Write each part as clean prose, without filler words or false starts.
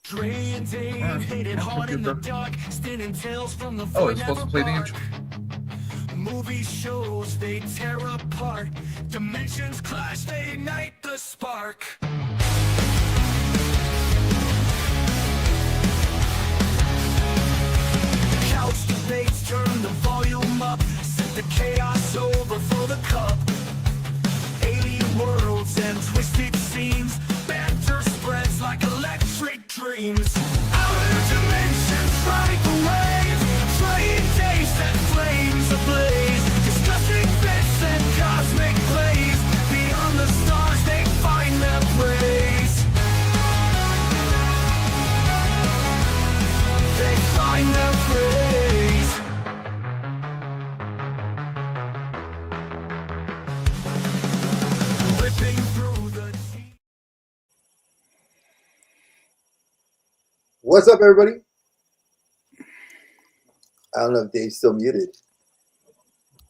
Dre and Dave hit it hard in the dark, standing tales from the Oh, it's supposed to play the intro. Movie shows, they tear apart. Dimensions clash, they ignite the spark. Couch debates, turn the volume up. Set the chaos over for the cup. Alien worlds and twisted scenes. Banter spreads like electric dreams. Outer dimensions ride the wave. Flying days set flames ablaze. Discussing bits and cosmic plays. Beyond the stars they find their praise. They find their praise. Ripping through the deep. What's up, everybody? I don't know if Dave's still muted.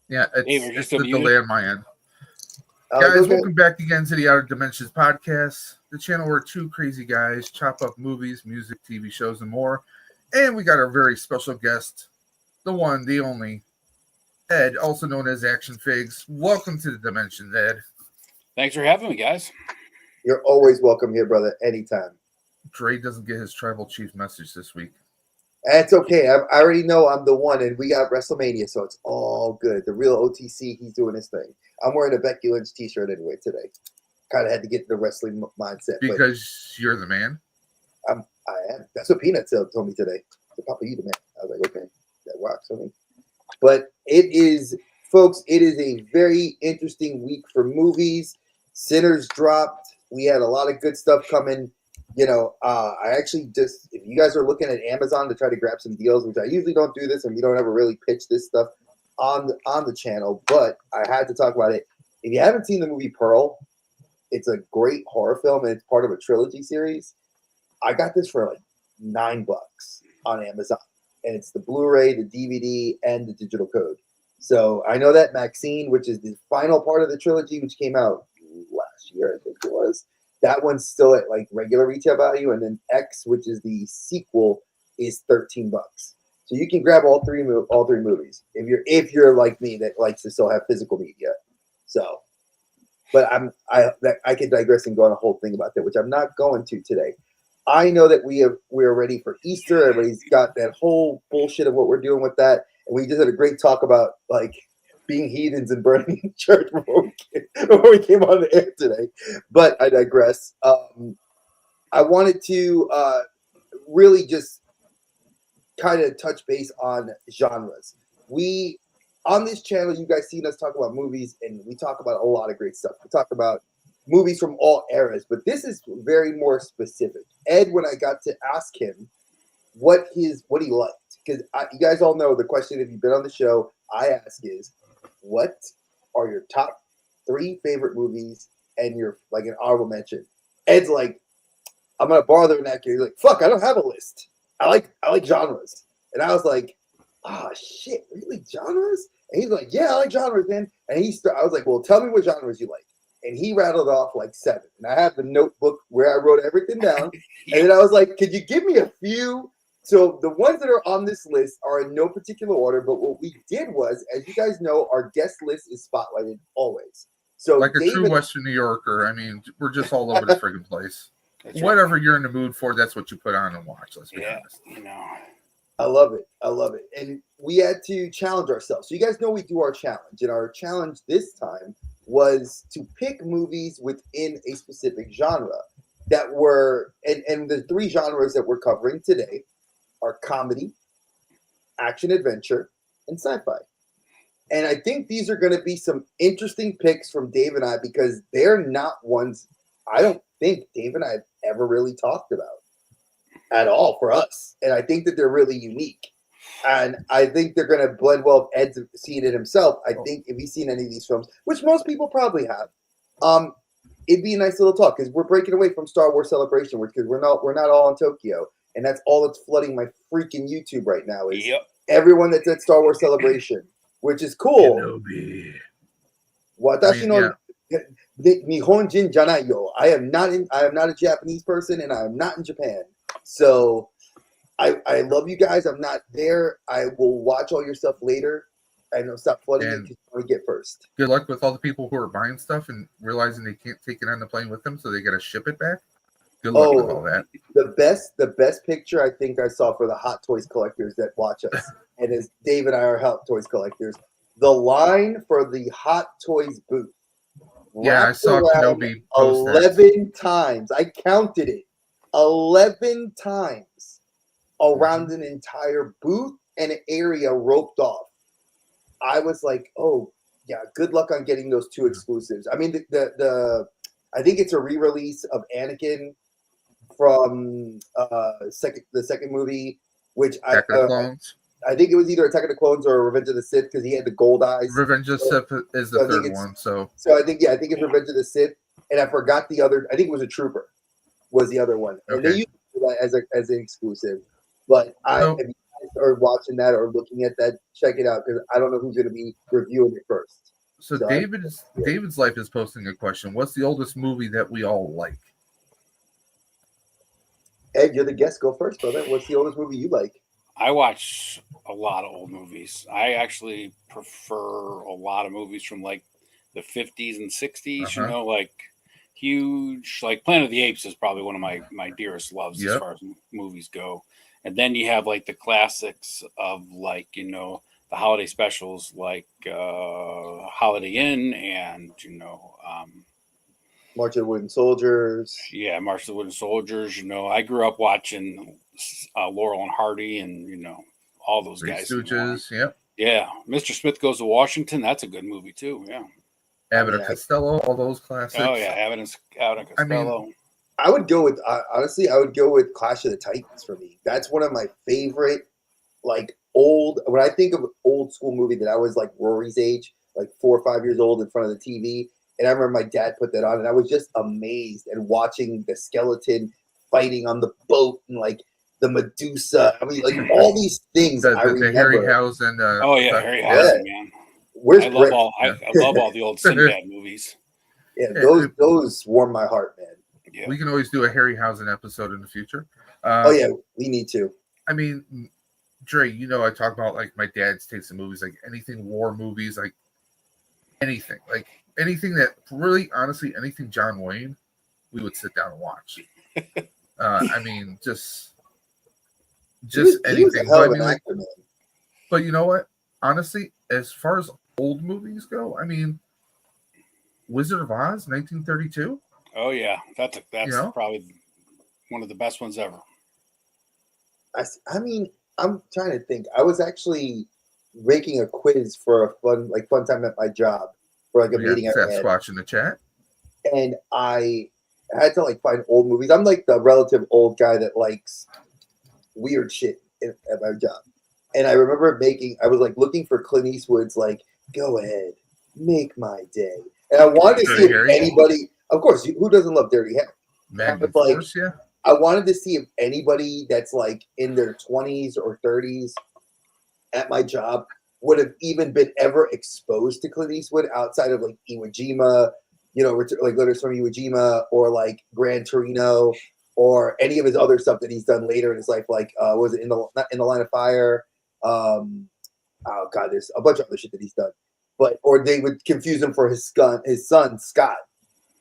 Yeah, Dave, are you it's still the muted? delay on my end. Oh, Guys, okay. welcome back again to the Outer Dimensions podcast, the channel where two crazy guys chop up movies, music, TV shows, and more. And we got our very special guest, the one, the only, Ed, also known as Action FIGS. Welcome to the Dimensions, Ed. Thanks for having me, guys. You're always welcome here, brother, anytime. Dre doesn't get his tribal chief message this week. That's okay. I already know I'm the one, and we got WrestleMania, so it's all good. The real OTC, he's doing his thing. I'm wearing a Becky Lynch t-shirt anyway today. Kind of had to get the wrestling mindset. Because you're the man? I am. That's what Peanut told me today. So, Papa, you the man. I was like, okay, that rocks on me. But it is, folks, it is a very interesting week for movies. Sinners dropped. We had a lot of good stuff coming. You know, I actually just, if you guys are looking at Amazon to try to grab some deals, which I usually don't do this, and we don't ever really pitch this stuff on the channel, but I had to talk about it. If you haven't seen the movie Pearl, it's a great horror film, and it's part of a trilogy series. I got this for like $9 on Amazon, and it's the Blu-ray, the DVD, and the digital code. So I know that Maxine, which is the final part of the trilogy, which came out last year, I think it was. That one's still at like regular retail value, and then X, which is the sequel, is $13. So you can grab all three movies if you're like me that likes to still have physical media. So, but I could digress and go on a whole thing about that, which I'm not going to today. I know that we're ready for Easter. Everybody's got that whole bullshit of what we're doing with that, and we just had a great talk about like being heathens and burning the church before we came on the air today. But I digress. I wanted to really just kind of touch base on genres. We, on this channel, you guys seen us talk about movies, and we talk about a lot of great stuff. We talk about movies from all eras, but this is very more specific. Ed, when I got to ask him what he liked, because you guys all know the question, if you've been on the show, I ask is, what are your top 3 favorite movies and your like an honorable mention? Ed's like, I'm gonna borrow their vernacular. He's like, fuck, I don't have a list. I like genres. And I was like, oh shit, really genres? And he's like, yeah, I like genres, man. And I was like, well, tell me what genres you like. And he rattled off like 7. And I have the notebook where I wrote everything down. And then I was like, could you give me a few? So the ones that are on this list are in no particular order, but what we did was, as you guys know, our guest list is spotlighted always. So Like a true Western New Yorker. I mean, we're just all over the friggin' place. That's whatever right. You're in the mood for, that's what you put on and watch. Let's be honest. You know. I love it. And we had to challenge ourselves. So you guys know we do our challenge. And our challenge this time was to pick movies within a specific genre that were, and the 3 genres that we're covering today are comedy, action adventure, and sci-fi. And I think these are going to be some interesting picks from Dave and I, because they're not ones I don't think Dave and I have ever really talked about at all for us. And I think that they're really unique. And I think they're going to blend well. If Ed's seen it himself, I think if he's seen any of these films, which most people probably have, it'd be a nice little talk, because we're breaking away from Star Wars Celebration, because we're not all in Tokyo. And that's all that's flooding my freaking YouTube right now is everyone that's at Star Wars Celebration, which is cool. Kenobi. Watashi no Nihonjin janayo. I am not a Japanese person, and I am not in Japan. So I love you guys. I'm not there. I will watch all your stuff later. I know stop flooding it And because you want to get first. good luck with all the people who are buying stuff and realizing they can't take it on the plane with them, so they got to ship it back. Good luck with all that. The best picture I think I saw for the Hot Toys collectors that watch us, and as Dave and I are Hot Toys collectors, the line for the Hot Toys booth. Yeah, I saw Kenobi post 11 times. I counted it. 11 times around an entire booth and an area roped off. I was like, oh yeah, good luck on getting those two exclusives. I mean, the I think it's a re-release of Anakin from the second movie, which Attack of the Clones. I think it was either Attack of the Clones or Revenge of the Sith because he had the gold eyes. Revenge of the Sith is the third one. So I think it's Revenge of the Sith, and I forgot the other. I think it was a Trooper, was the other one, and they used that as an exclusive. But if you guys are watching that or looking at that, check it out because I don't know who's going to be reviewing it first. So David's Life is posting a question. What's the oldest movie that we all like? Ed, you're the guest. Go first, brother. What's the oldest movie you like? I watch a lot of old movies. I actually prefer a lot of movies from like the 50s and 60s, you know, like huge, like Planet of the Apes is probably one of my dearest loves as far as movies go. And then you have like the classics of like, you know, the holiday specials like Holiday Inn and, you know, March of the Wooden Soldiers. Yeah, March of the Wooden Soldiers. You know, I grew up watching Laurel and Hardy and, you know, all those guys. Stooges, yep. Yeah. Mr. Smith Goes to Washington. That's a good movie, too. Yeah. Abbott and Costello, all those classics. Oh, yeah. Abbott and Costello. I mean, I would go with, honestly, I would go with Clash of the Titans for me. That's one of my favorite, like, when I think of an old school movie that I was like Rory's age, like 4 or 5 years old in front of the TV. And I remember my dad put that on, and I was just amazed and watching the skeleton fighting on the boat and like the Medusa. I mean, like all these things. I remember. The Harryhausen. Harryhausen, man. I love all the old Sinbad movies. Yeah, those warm my heart, man. Yeah. We can always do a Harryhausen episode in the future. We need to. I mean, Dre, you know, I talk about like my dad's taste in movies, like anything war movies, like anything that really, honestly, anything John Wayne, we would sit down and watch. I mean, just anything. But you know what? Honestly, as far as old movies go, I mean, Wizard of Oz, 1932. Oh yeah, that's probably one of the best ones ever. I mean, I'm trying to think. I was actually making a quiz for a fun time at my job. For like a meeting I had. Watching the chat. And I had to like find old movies. I'm like the relative old guy that likes weird shit at my job. And I remember I was like looking for Clint Eastwood's like, go ahead, make my day. And I wanted to see if anybody, of course, who doesn't love Dirty Harry? But like, I wanted to see if anybody that's like in their 20s or 30s at my job would have even been ever exposed to Clint Eastwood outside of like Iwo Jima, you know, like Letters from Iwo Jima or like Gran Torino or any of his other stuff that he's done later in his life, like was it in the Line of Fire? Oh God, there's a bunch of other shit that he's done. Or they would confuse him for his son Scott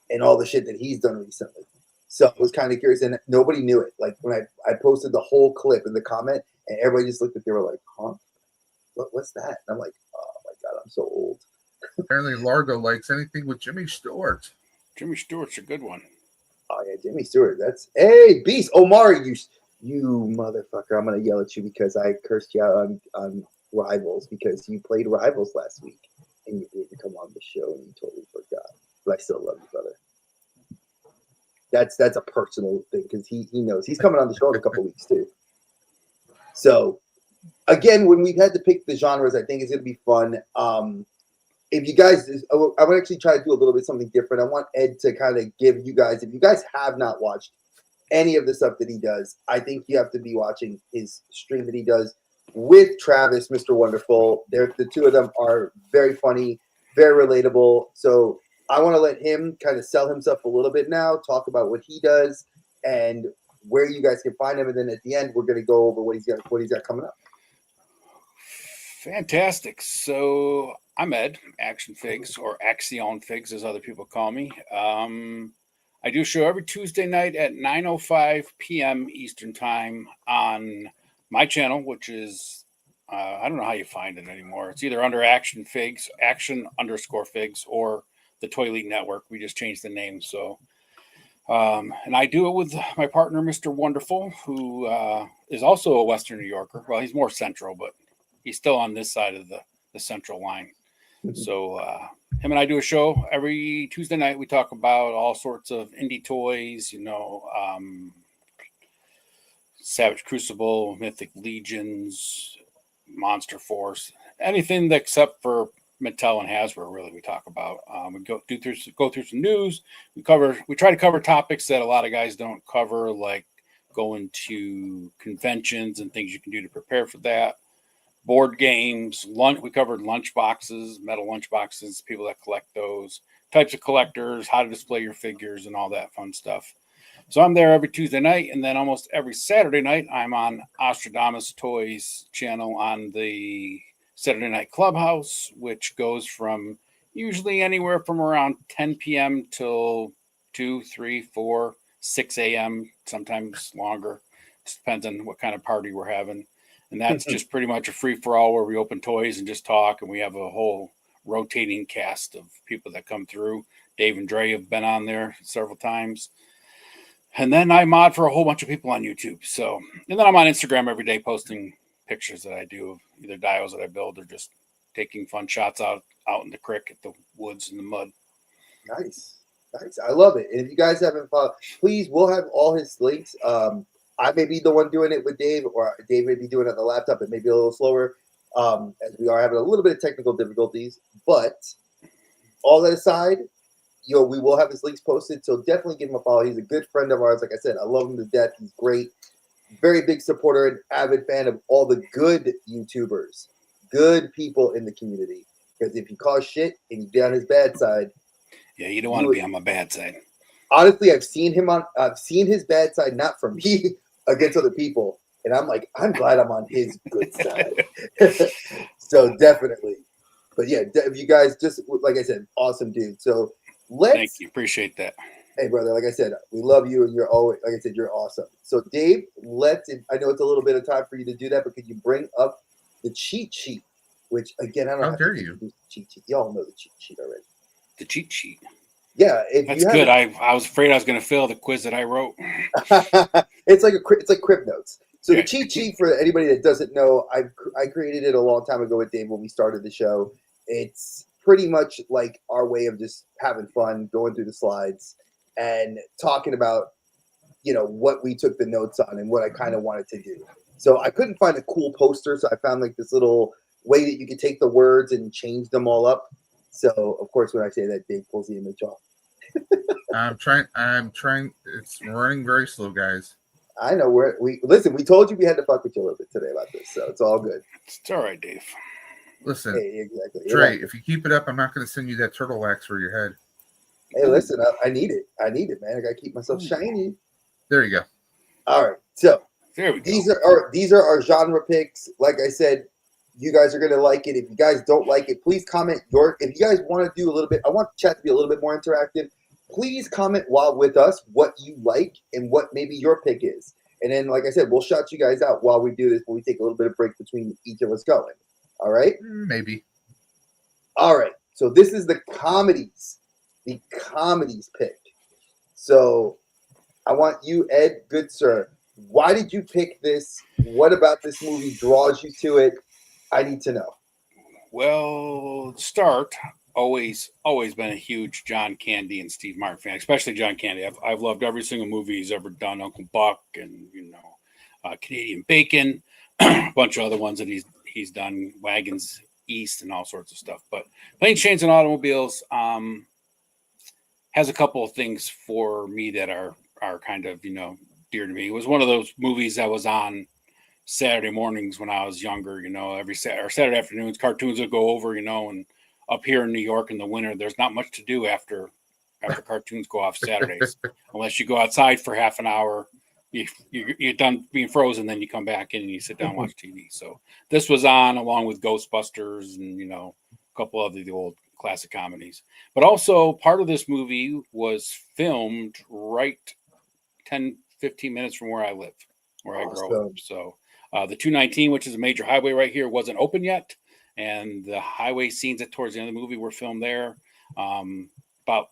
and all the shit that he's done recently. So I was kind of curious, and nobody knew it. Like when I posted the whole clip in the comment, and everybody just looked at, they were like, "Huh? What's that?" And I'm like, "Oh my God, I'm so old." Apparently, Largo likes anything with Jimmy Stewart. Jimmy Stewart's a good one. Oh yeah, Jimmy Stewart. Hey Beast Omari, you motherfucker! I'm gonna yell at you because I cursed you out on Rivals because you played Rivals last week and you didn't come on the show and you totally forgot. But I still love you, brother. That's a personal thing because he knows he's coming on the show in a couple weeks too. So again, when we've had to pick the genres, I think it's gonna be fun. If you guys, I would actually try to do a little bit something different. I want Ed to kind of give you guys, if you guys have not watched any of the stuff that he does, I think you have to be watching his stream that he does with Travis, Mr. Wonderful. The two of them are very funny, very relatable. So I want to let him kind of sell himself a little bit now, talk about what he does and where you guys can find him, and then at the end we're going to go over what he's got coming up. Fantastic. So I'm Ed, Action Figs, or AKXION Figs, as other people call me. I do a show every Tuesday night at 9:05 p.m. Eastern Time on my channel, which is, I don't know how you find it anymore. It's either under Action Figs, Action_Figs, or the Toilet Network. We just changed the name. So, and I do it with my partner, Mr. Wonderful, who is also a Western New Yorker. Well, he's more central, but he's still on this side of the central line. So him and I do a show every Tuesday night. We talk about all sorts of indie toys, Savage Crucible, Mythic Legions, Monster Force, anything except for Mattel and Hasbro. Really, we talk about. We go through some news. We try to cover topics that a lot of guys don't cover, like going to conventions and things you can do to prepare for that. Board games, we covered lunch boxes, metal lunch boxes, people that collect those, types of collectors, how to display your figures, and all that fun stuff. So I'm there every Tuesday night, and then almost every Saturday night, I'm on Ostradamus Toys channel on the Saturday Night Clubhouse, which goes from usually anywhere from around 10 p.m. till 2, 3, 4, 6 a.m., sometimes longer. Just depends on what kind of party we're having. And that's just pretty much a free-for-all where we open toys and just talk, and we have a whole rotating cast of people that come through. Dave and Dre have been on there several times. And then I mod for a whole bunch of people on YouTube. So, and then I'm on Instagram every day posting pictures that I do of either dials that I build or just taking fun shots out in the creek, at the woods, in the mud. Nice. I love it. And if you guys haven't followed, please, we'll have all his links. I may be the one doing it with Dave, or Dave may be doing it on the laptop. It may be a little slower, as we are having a little bit of technical difficulties. But all that aside, we will have his links posted. So definitely give him a follow. He's a good friend of ours. Like I said, I love him to death. He's great. Very big supporter and avid fan of all the good YouTubers, good people in the community. Because if you cause shit and you get on his bad side, yeah, you don't want to be on my bad side. Honestly, I've seen his bad side, not from me, against other people, and I'm like, I'm glad I'm on his good side. So definitely, but yeah, you guys, just like I said, awesome dude. So thank you, appreciate that. Hey brother, like I said, we love you, and you're always, like I said, you're awesome. So Dave, I know it's a little bit of time for you to do that, but could you bring up the cheat sheet? Which again, I don't know. How dare you? The cheat sheet. Y'all know the cheat sheet already. The cheat sheet. Yeah, that's good. I was afraid I was going to fail the quiz that I wrote. It's like Crib Notes. So the cheat sheet, for anybody that doesn't know, I created it a long time ago with Dave when we started the show. It's pretty much like our way of just having fun, going through the slides and talking about, what we took the notes on and what I kind of wanted to do. So I couldn't find a cool poster, so I found like this little way that you could take the words and change them all up. So of course, when I say that, Dave pulls the image off. I'm trying. It's running very slow, guys. I know we told you we had to fuck with you a little bit today about this, so it's all good. It's all right, Dave. Listen, hey, exactly. Dre, if you keep it up, I'm not going to send you that turtle wax for your head. Hey, listen, I need it. I need it, man. I got to keep myself shiny. There you go. All right, so there we go. These are our genre picks. Like I said, you guys are going to like it. If you guys don't like it, please comment. If you guys want to do a little bit, I want the chat to be a little bit more interactive. Please comment while with us what you like and what maybe your pick is. And then, like I said, we'll shout you guys out while we do this, when we take a little bit of break between each of us going. All right? Maybe. All right. So this is the comedies pick. So I want you, Ed, good sir, why did you pick this? What about this movie draws you to it? I need to know. Well, always been a huge John Candy and Steve Martin fan, especially John Candy. I've loved every single movie he's ever done. Uncle Buck and Canadian Bacon, a bunch of other ones that he's done, Wagons East and all sorts of stuff. But Planes, Trains, and Automobiles has a couple of things for me that are kind of dear to me. It was one of those movies that was on Saturday mornings when I was younger. Every Saturday afternoons, cartoons would go over. And up here in New York in the winter, there's not much to do after cartoons go off Saturdays, unless you go outside for half an hour you're done being frozen, then you come back in and you sit down and watch TV. So this was on along with Ghostbusters and a couple of the old classic comedies. But also part of this movie was filmed right 10-15 minutes from where I live, where I grow up. So the 219, which is a major highway right here, wasn't open yet, and the highway scenes towards the end of the movie were filmed there. About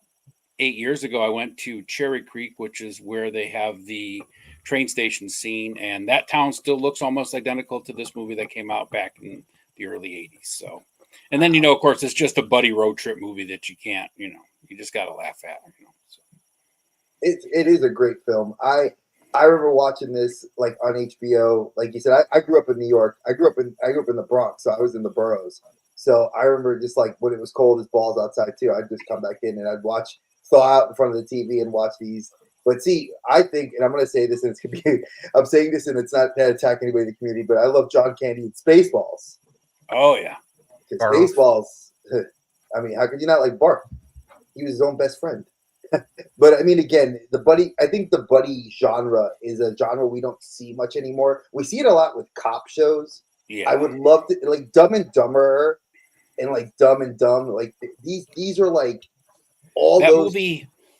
8 years ago, I went to Cherry Creek, which is where they have the train station scene, and that town still looks almost identical to this movie that came out back in the early 80s. So, and then, of course, it's just a buddy road trip movie that you can't, you just got to laugh at. So. It is a great film. I remember watching this like on HBO. Like you said, I grew up in New York. I grew up in the Bronx, so I was in the boroughs. So I remember just like when it was cold as balls outside too, I'd just come back in and I'd thaw out in front of the TV and watch these. But see, I think, and I'm going to say this, and it's going to be, I'm saying this, and it's not to attack anybody in the community, but I love John Candy and Spaceballs. Oh yeah, Spaceballs. I mean, how could you not like Bart? He was his own best friend. But I mean, again, I think the buddy genre is a genre we don't see much anymore. We see it a lot with cop shows. Yeah, I would love to, like Dumb and Dumber, and like Dumb and Dumb. Like these are like all that those.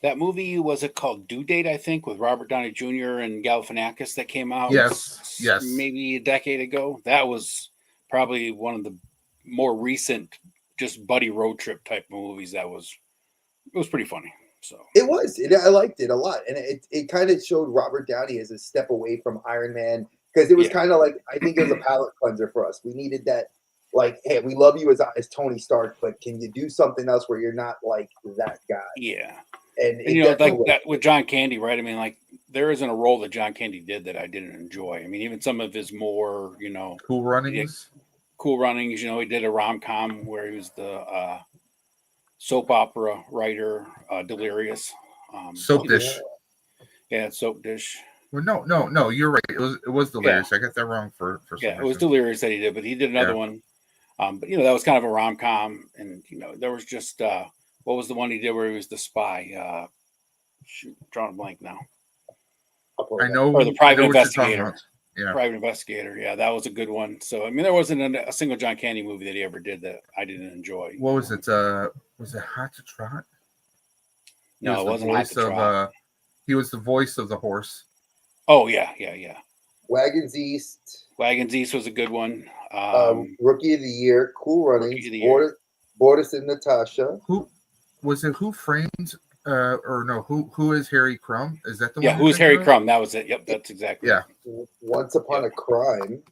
That movie, was it called Due Date, I think, with Robert Downey Jr. and Galifianakis that came out yes, maybe a decade ago? That was probably one of the more recent just buddy road trip type movies. It was pretty funny. So it was. I liked it a lot. And it kind of showed Robert Downey as a step away from Iron Man because it was kind of like, I think it was a palate cleanser for us. We needed that. Like, hey, we love you as Tony Stark, but can you do something else where you're not like that guy? Yeah. And like that with John Candy, right? I mean, like there isn't a role that John Candy did that I didn't enjoy. I mean, even some of his more, Cool Runnings. He did a rom-com where he was the soap opera writer, Delirious. Soap Dish. Yeah, Soap Dish. Well, no, you're right. It was Delirious. I got that wrong for some reason. It was Delirious that he did, but he did another one. But that was kind of a rom-com, and there was just what was the one he did where he was the spy? Drawing a blank now. I know. Or the private investigator. Yeah. Private investigator. Yeah, that was a good one. So I mean, there wasn't a single John Candy movie that he ever did that I didn't enjoy. What was it? Was it Hot to Trot? No, it wasn't Hot to Trot. He was the voice of the horse. Oh yeah. Wagons East. Wagons East was a good one. Rookie of the Year, Cool Runnings, Bortis and Natasha. Who was it? Who framed? Or no? Who is Harry Crumb? Is that the one? Yeah, who's Harry Crumb? That was it. Yep, that's exactly. Yeah. Once Upon a Crime.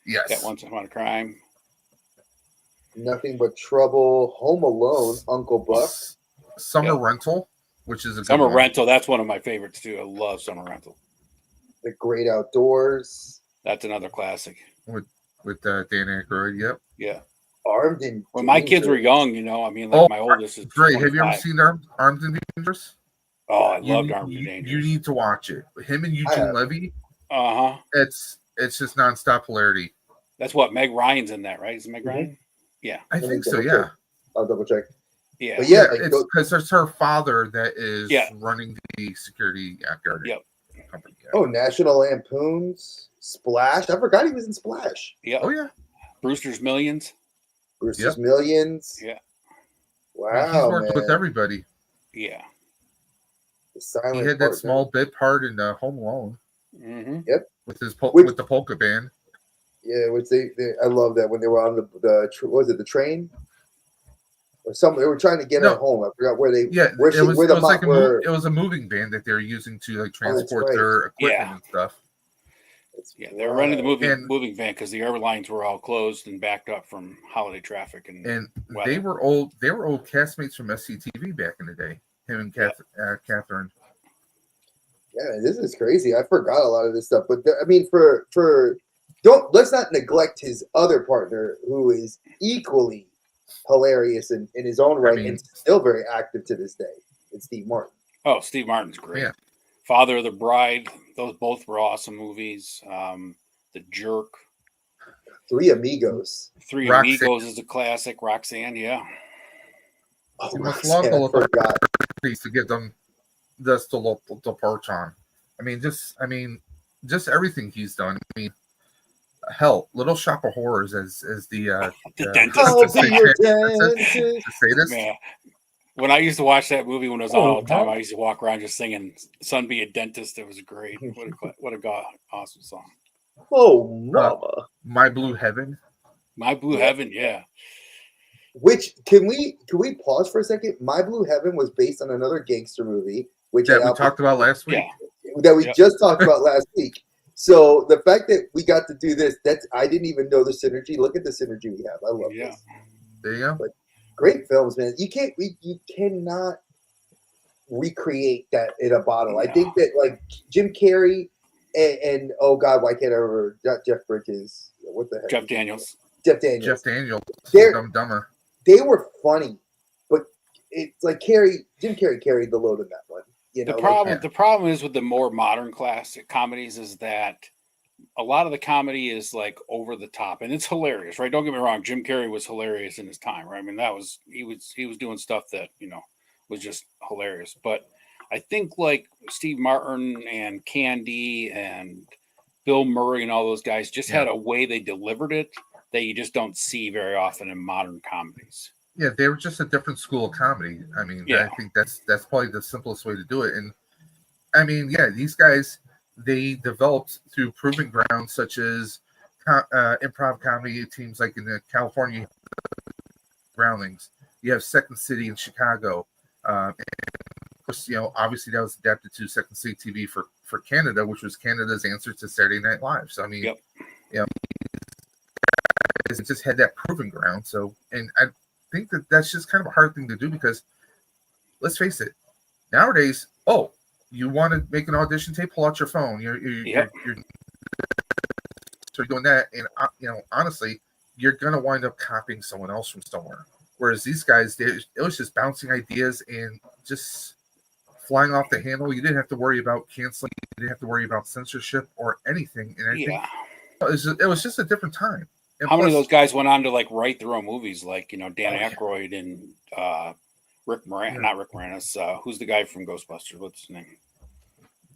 Yes. Yeah, Once Upon a Crime. Nothing But Trouble. Home Alone. Uncle Buck. Summer Rental, which is a Summer Rental. That's one of my favorites too. I love Summer Rental. The Great Outdoors. That's another classic. With Dan Aykroyd. Yep. Yeah. Armed and when my kids were young, I mean, like my oldest is great. Have you ever seen Armed and Dangerous? Oh, I loved Armed and Dangerous. You need to watch it. Him and Eugene Levy. It's just nonstop hilarity. That's what Meg Ryan's in that, right? Is it Meg Ryan? Yeah, I think so. Yeah, I'll double check. Yeah, but yeah, it's because there's her father that is running the security guard. Yep. Company. Yeah. Oh, National Lampoons, Splash. I forgot he was in Splash. Yeah. Oh yeah. Brewster's Millions. Brewster's Millions. Yeah. Wow. He's worked with everybody. Yeah. He had that small bit part in Home Alone. Mm-hmm. Yep. With with the polka band. Yeah, which I love that when they were on the was it the train or something? They were trying to get her home. I forgot where they. Yeah, it was a moving van that they were using to like transport their equipment and stuff. Yeah, they were running the moving van because the airlines were all closed and backed up from holiday traffic and weather. They were old castmates from SCTV back in the day. Him and Catherine. Yeah, this is crazy. I forgot a lot of this stuff, but I mean, let's not neglect his other partner who is equally hilarious in his own right and still very active to this day. It's Steve Martin. Oh, Steve Martin's great. Yeah. Father of the Bride. Those both were awesome movies. The Jerk. Three Amigos. Amigos is a classic. Roxanne, yeah. Oh, you must love the local to give them this to perch on. just everything he's done. I mean, hell, Little Shop of Horrors as the dentist. I'll be your dentist. dentist. The sadist. Man, when I used to watch that movie when it was on Oh, all the time, huh? I used to walk around just singing "Son Be a Dentist." It was great. What a awesome song. Oh, mama. My Blue Heaven. My Blue Heaven, yeah. Which can we pause for a second? My Blue Heaven was based on another gangster movie, which That we talked about last week. Yeah. that we Yep. just talked about last week. So the fact that we got to do this, I didn't even know the synergy. Look at the synergy we have. I love Yeah. this. There you go. Great films, man. You cannot recreate that in a bottle. I No. think that like Jim Carrey and oh god, why can't I remember? Not Jeff Bridges. What the heck? Jeff Daniels. Jeff Daniels. Jeff Daniels. They're- Dumb and Dumber. They were funny, but it's like Jim Carrey carried the load in that one. You know, The problem is with the more modern classic comedies is that a lot of the comedy is like over the top, and it's hilarious, right? Don't get me wrong, Jim Carrey was hilarious in his time, right? I mean, he was doing stuff that was just hilarious. But I think like Steve Martin and Candy and Bill Murray and all those guys just had a way they delivered it that you just don't see very often in modern comedies. Yeah, they were just a different school of comedy. I mean, I think that's probably the simplest way to do it. And I mean, yeah, these guys, they developed through proven ground, such as improv comedy teams like in the California Groundlings. You have Second City in Chicago. And of course, obviously that was adapted to Second City TV for Canada, which was Canada's answer to Saturday Night Live. So I mean, it just had that proven ground. So, and I think that's just kind of a hard thing to do because let's face it, nowadays, you want to make an audition tape, pull out your phone. You're doing that, and honestly, you're gonna wind up copying someone else from somewhere. Whereas these guys, it was just bouncing ideas and just flying off the handle. You didn't have to worry about canceling. You didn't have to worry about censorship or anything. And I think it was just a different time. And how many of those guys went on to like write their own movies, like Dan Aykroyd and Rick Moranis? Not Rick Moranis. Who's the guy from Ghostbusters? What's his name?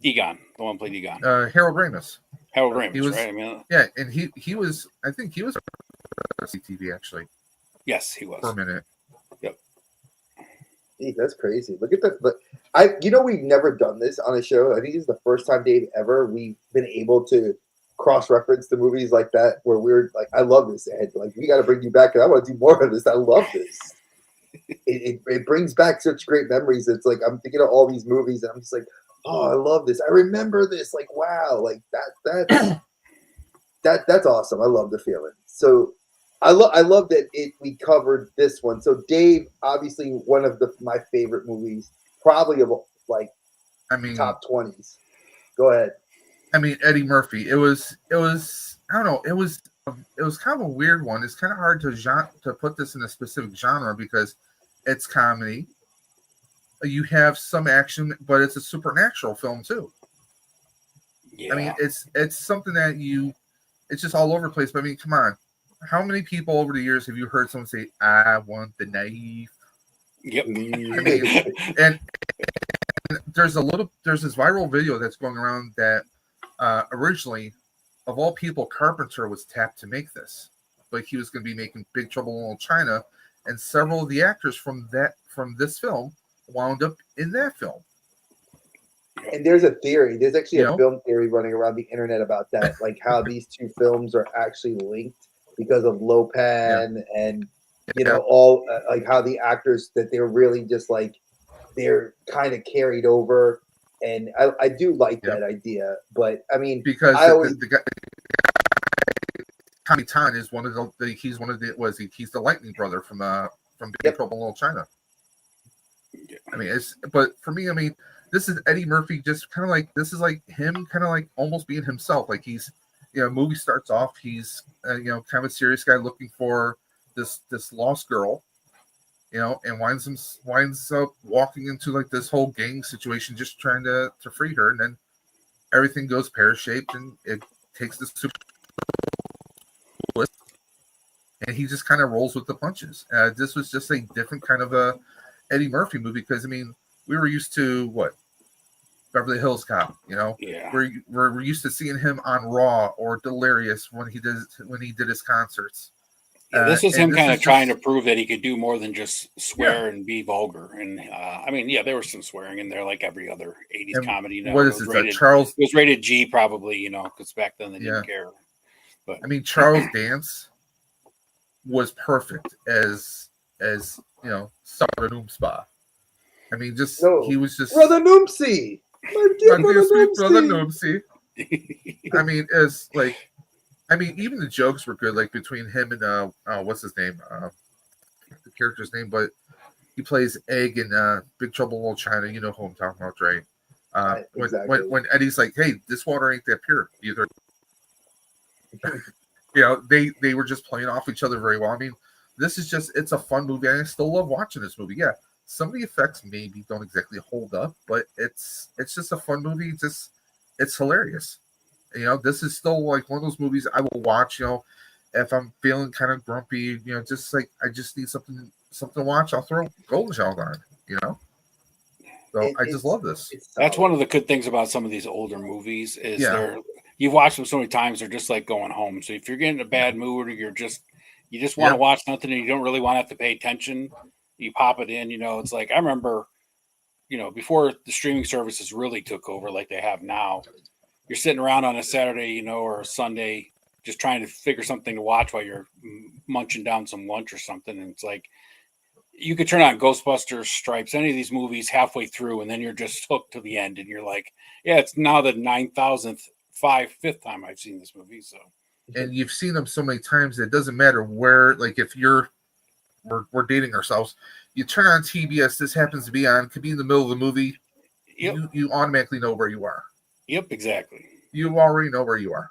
Egon, the one who played Egon. Harold Ramis. Harold Ramis, he was, right? I mean, yeah, and he was. I think he was on CTV actually. Yes, he was for a minute. Yep. Gee, that's crazy. Look at that. But we've never done this on a show. I think this is the first time, Dave, ever we've been able to cross-reference the movies like that, where we're like, I love this, Ed. Like, we got to bring you back, and I want to do more of this. I love this. It brings back such great memories. It's like I'm thinking of all these movies, and I'm just like, oh, I love this. I remember this. Like, wow, like that's awesome. I love the feeling. So I love that we covered this one. So Dave, obviously one of my favorite movies, probably of like, top 20s. Go ahead. I mean, Eddie Murphy. It was. I don't know. It was kind of a weird one. It's kind of hard to put this in a specific genre because it's comedy. You have some action, but it's a supernatural film too. Yeah. I mean, it's something that it's just all over the place. But I mean, come on. How many people over the years have you heard someone say, "I want the knife"? Yep. I mean, and there's this viral video that's going around that originally, of all people, Carpenter was tapped to make this, but he was going to be making Big Trouble in Little China, and several of the actors from this film wound up in that film. And there's a theory. There's actually a film theory running around the internet about that, like how these two films are actually linked because of Lopan and all like how the actors that they're really just like they're kind of carried over. And I do like that idea, but I mean, because the guy Tommy Tan is he's the Lightning brother from Big Trouble in Little China. I mean, but for me, I mean, this is Eddie Murphy, just kind of like this is like him, kind of like almost being himself. Like he's, movie starts off, he's kind of a serious guy looking for this lost girl. And winds up walking into like this whole gang situation, just trying to free her, and then everything goes pear-shaped, and it takes this super twist, and he just kind of rolls with the punches. This was just a different kind of a Eddie Murphy movie because I mean we were used to what Beverly Hills Cop. You know, Yeah. we're used to seeing him on Raw or Delirious when he did his concerts. Yeah, this is and him this kind is of trying to just- prove that he could do more than just swear and be vulgar. And I mean, yeah, there was some swearing in there, like every other '80s And comedy. You know, what is it was it? rated, Charles? it was rated G, probably. You know, because back then they didn't care. But I mean, Charles Dance was perfect as you know, Sarah Noomspa. I mean, he was just Brother Noomsy. My dear Brother sweet brother Noomsy. Noomsy. I mean, even the jokes were good, like between him and what's his name? The character's name, but he plays Egg in Big Trouble in Little China. You know who I'm talking about, right? Exactly. When Eddie's like, "Hey, this water ain't that pure either." You know, they were just playing off each other very well. I mean, it's a fun movie, and I still love watching this movie. Yeah, some of the effects maybe don't exactly hold up, but it's just a fun movie. It's hilarious. You know, this is still like one of those movies I will watch. You know, if I'm feeling kind of grumpy, you know, just like I just need something to watch, I'll throw Golden Child on. You know, so I just love this. That's one of the good things about some of these older movies is you've watched them so many times, they're just like going home. So if you're getting in a bad mood or you just want to watch something and you don't really want to have to pay attention, you pop it in. You know, it's like I remember, you know, before the streaming services really took over like they have now, you're sitting around on a Saturday, you know, or a Sunday, just trying to figure something to watch while you're munching down some lunch or something. And it's like you could turn on Ghostbusters, Stripes, any of these movies halfway through, and then you're just hooked to the end. And you're like, yeah, it's now the 9,005th time I've seen this movie. So, and you've seen them so many times that it doesn't matter where. Like if we're dating ourselves, you turn on TBS, this happens to be on, could be in the middle of the movie. Yep. You automatically know where you are. Yep, exactly. You already know where you are.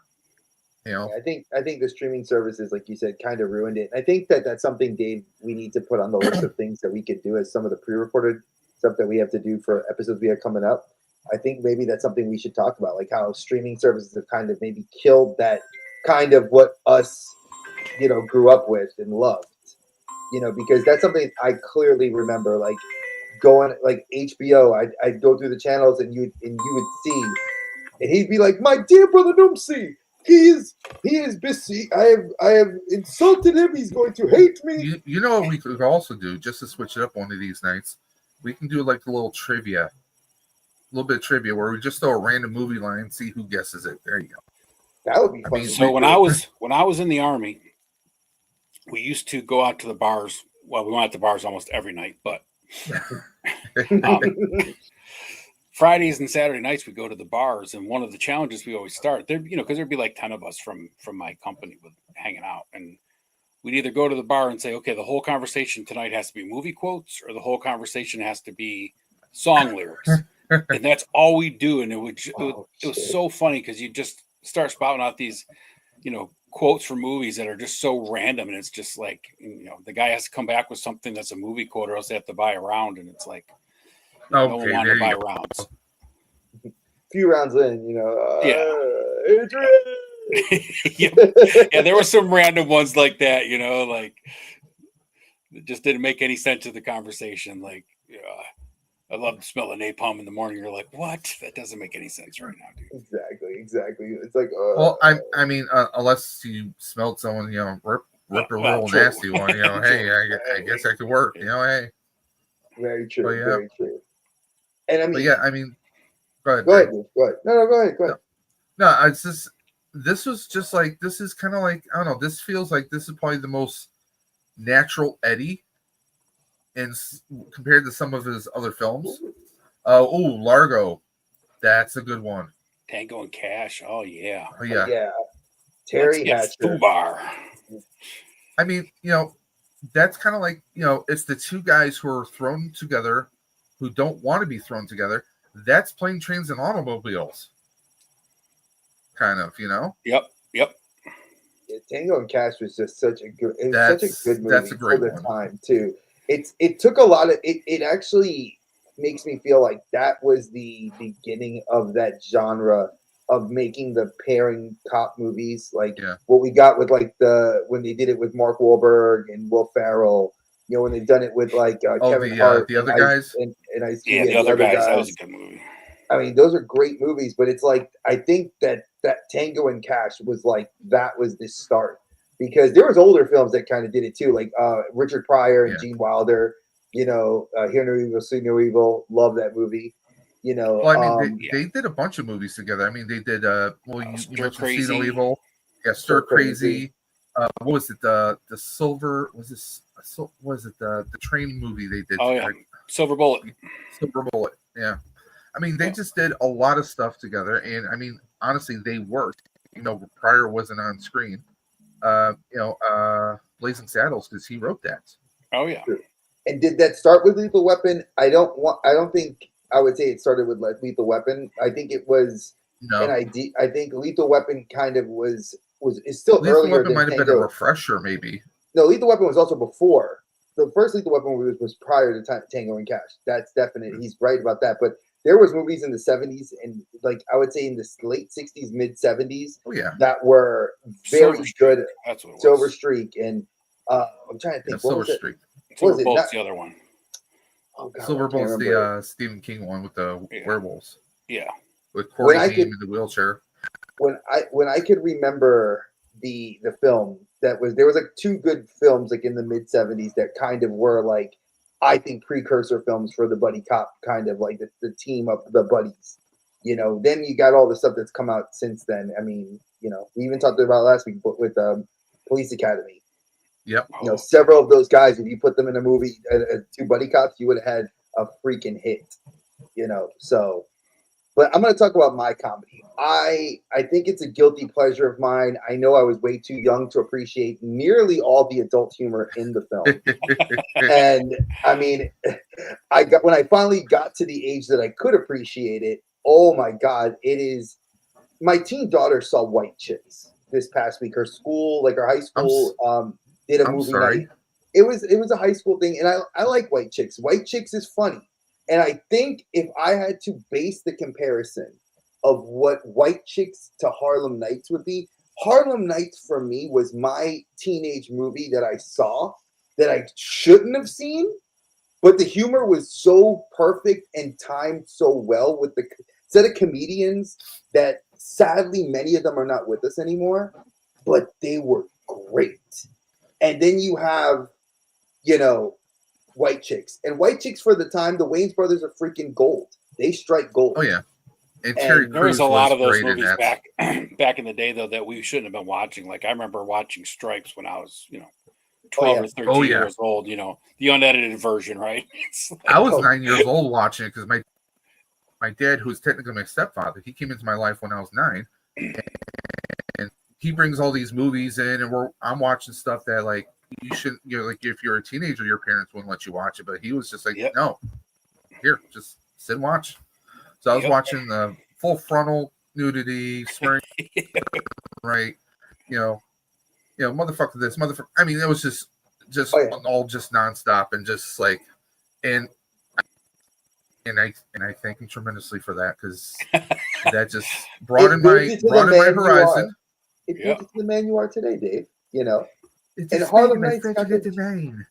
You know, I think the streaming services, like you said, kind of ruined it. I think that's something, Dave, we need to put on the list of things that we could do as some of the pre-recorded stuff that we have to do for episodes we have coming up. I think maybe that's something we should talk about, like how streaming services have kind of maybe killed that kind of what us, you know, grew up with and loved. You know, because that's something I clearly remember, like going like HBO. I'd go through the channels and you would see, and he'd be like, "My dear Brother Noomsy. He is busy. I have insulted him. He's going to hate me." You know what we could also do, just to switch it up one of these nights? We can do like a little little bit of trivia where we just throw a random movie line and see who guesses it. There you go. That would be fun. So when I was in the Army, we used to go out to the bars. Well, we went out to bars almost every night, but Fridays and Saturday nights we go to the bars, and one of the challenges we always start there, you know, because there'd be like 10 of us from my company with hanging out, and we'd either go to the bar and say, okay, the whole conversation tonight has to be movie quotes, or the whole conversation has to be song lyrics, and that's all we do. And it was so funny because you just start spouting out these, you know, quotes from movies that are just so random, and it's just like, you know, the guy has to come back with something that's a movie quote, or else they have to buy a round, and it's like. No one wanted to buy rounds. A few rounds in, you know. Adrian. Yeah, there were some random ones like that, you know, like it just didn't make any sense to the conversation. Like, I love the smell of napalm in the morning. You're like, what? That doesn't make any sense right now, dude. Exactly. It's like, well, I mean, unless you smelled someone, you know, rip a real nasty one, you know, hey, I guess that could work, you know, hey. Very true. Very true. And I mean, but yeah, I mean, go ahead. Go ahead. No, go ahead. No, it's just this was just like this is kind of like I don't know. This feels like this is probably the most natural Eddie, and compared to some of his other films. Largo, that's a good one. Tango and Cash. Oh yeah. Terry Hatcher. Bar. I mean, you know, that's kind of like, you know, it's the two guys who are thrown together, who don't want to be thrown together. That's Plane, Trains, and Automobiles. Kind of, you know? Yep. Yeah, Tango and Cash was just such a good movie. That's a great for the time too. It took a lot of it actually makes me feel like that was the beginning of that genre of making the pairing cop movies, like what we got with like when they did it with Mark Wahlberg and Will Ferrell. You know, when they've done it with like Kevin Hart, the other guys, and the other guys. That was a good movie. I mean, those are great movies, but it's like I think that Tango and Cash was like that was the start because there was older films that kind of did it too, like Richard Pryor and Gene Wilder. You know, Hear No Evil, See No Evil. Love that movie. You know, well, I mean, they did a bunch of movies together. I mean, they did. Well, you mentioned See No Evil. Yeah, Stir Crazy. What was it? The Silver was this? Was it the train movie they did? Oh yeah, Silver Bullet. Silver Bullet. Yeah, I mean they just did a lot of stuff together, and I mean honestly they worked. You know, Pryor wasn't on screen. Blazing Saddles because he wrote that. Oh yeah. And did that start with Lethal Weapon? I don't think I would say it started with Lethal Weapon. I think it was an idea. I think Lethal Weapon kind of was it's still Lethal earlier Weapon than might have Tango. been a refresher, maybe. No, Lethal Weapon was also before. The first Lethal Weapon movie was prior to Tango and Cash. That's definite. He's right about that. But there was movies in the 70s and like I would say in the late 60s, mid 70s. Oh yeah, that were very good. That's what it was. Silver Streak and I'm trying to think. Silver Streak. Silver Bolt's the other one. Oh God, Silver Bolt's the Stephen King one with the werewolves. Yeah, with Corey Haim in the wheelchair. When I could remember the film there was like two good films like in the mid 70s that kind of were like I think precursor films for the buddy cop kind of like the team of the buddies. You know, then you got all the stuff that's come out since then. I mean, you know, we even talked about last week with Police Academy. Yep. You know, several of those guys, if you put them in a movie, two buddy cops, you would have had a freaking hit. You know, so. But I'm going to talk about my comedy. I think it's a guilty pleasure of mine. I know I was way too young to appreciate nearly all the adult humor in the film. And I mean, when I finally got to the age that I could appreciate it, oh my God, it is. My teen daughter saw White Chicks this past week. Her school, like her high school, did a movie night. It was a high school thing, and I like White Chicks. White Chicks is funny. And I think if I had to base the comparison of what White Chicks to Harlem Nights would be, Harlem Nights for me was my teenage movie that I saw that I shouldn't have seen, but the humor was so perfect and timed so well with the set of comedians that sadly many of them are not with us anymore, but they were great. And then you have, you know, White Chicks. And White Chicks for the time, the Wayans brothers are freaking gold. They strike gold. Oh yeah. And Terry there was a lot of those movies back in the day though that we shouldn't have been watching. Like I remember watching Stripes when I was, 12 or 13 years old, the unedited version, right? I was 9 years old watching it because my dad, who's technically my stepfather, he came into my life when I was 9. And he brings all these movies in and I'm watching stuff that like you shouldn't, like if you're a teenager, your parents wouldn't let you watch it, but he was just like, no, here, just sit and watch. So I was watching the full frontal nudity, swearing, right? Motherfucker this, motherfucker. I mean, it was just all just nonstop and just like, and I thank him tremendously for that because that just broadened my horizon. It built you to the man you are today, Dave. And Harlem Nights got the name.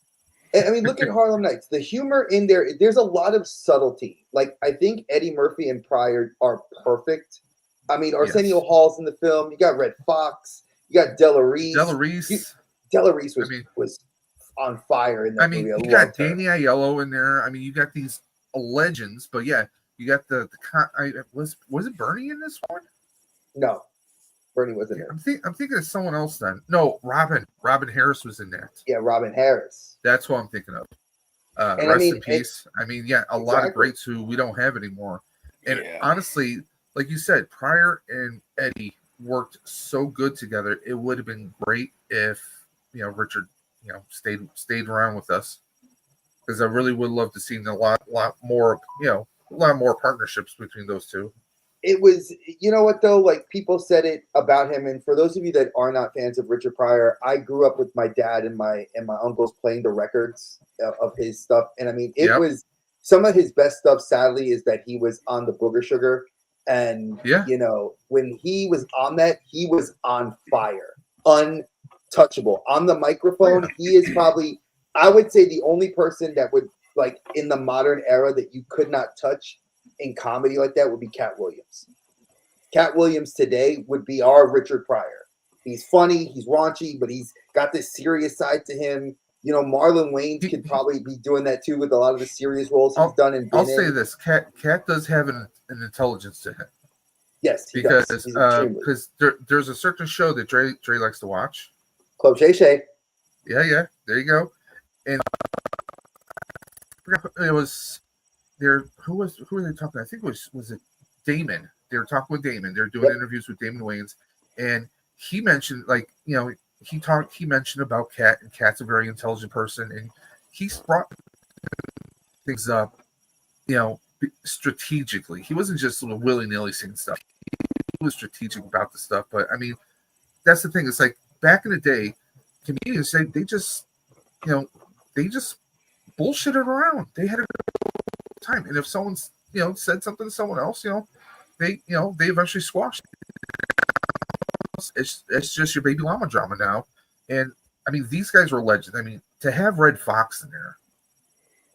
I mean, look at Harlem Nights. The humor in there's a lot of subtlety. Like, I think Eddie Murphy and Pryor are perfect. I mean, Arsenio Hall's in the film. You got Red Fox. You got Della Reese. Della Reese was on fire in that movie. You got Danny Aiello in there. I mean, you got these legends. But yeah, you got was it Bernie in this one? No. Bernie wasn't there. I'm thinking of someone else then. No, Robin Harris was in that. Yeah, Robin Harris. That's what I'm thinking of. Rest in peace. A lot of greats who we don't have anymore. And honestly, like you said, Pryor and Eddie worked so good together. It would have been great if Richard stayed around with us, because I really would love to see a lot more partnerships between those two. It was, you know what though, like people said it about him, and for those of you that are not fans of Richard Pryor, I grew up with my dad and my uncles playing the records of his stuff, and I mean it was some of his best stuff. Sadly, is that he was on the Booger Sugar, and when he was on that, he was on fire, untouchable on the microphone. He is probably, I would say, the only person that would like in the modern era that you could not touch in comedy like that would be Cat Williams. Cat Williams today would be our Richard Pryor. He's funny, he's raunchy, but he's got this serious side to him. You know, Marlon Wayans could probably be doing that too with a lot of the serious roles he's done and been I'll say in. this: Cat does have an intelligence to him. Yes, he because does. There's a certain show that Dre likes to watch. Club Shay Shay. Yeah, there you go. And it was there. Who were they talking? I think it was it Damon. They were talking with Damon. They're doing interviews with Damon Wayans, and he mentioned he mentioned about Cat, and Cat's a very intelligent person, and he's brought things up, strategically. He wasn't just sort of willy-nilly saying stuff. He was strategic about the stuff. But I mean, that's the thing. It's like back in the day, comedians they just bullshitted around. They had a good time, and if someone's said something to someone else, they eventually squashed it. It's just your baby llama drama now. And I mean, these guys were legends. I mean, to have Red Fox in there.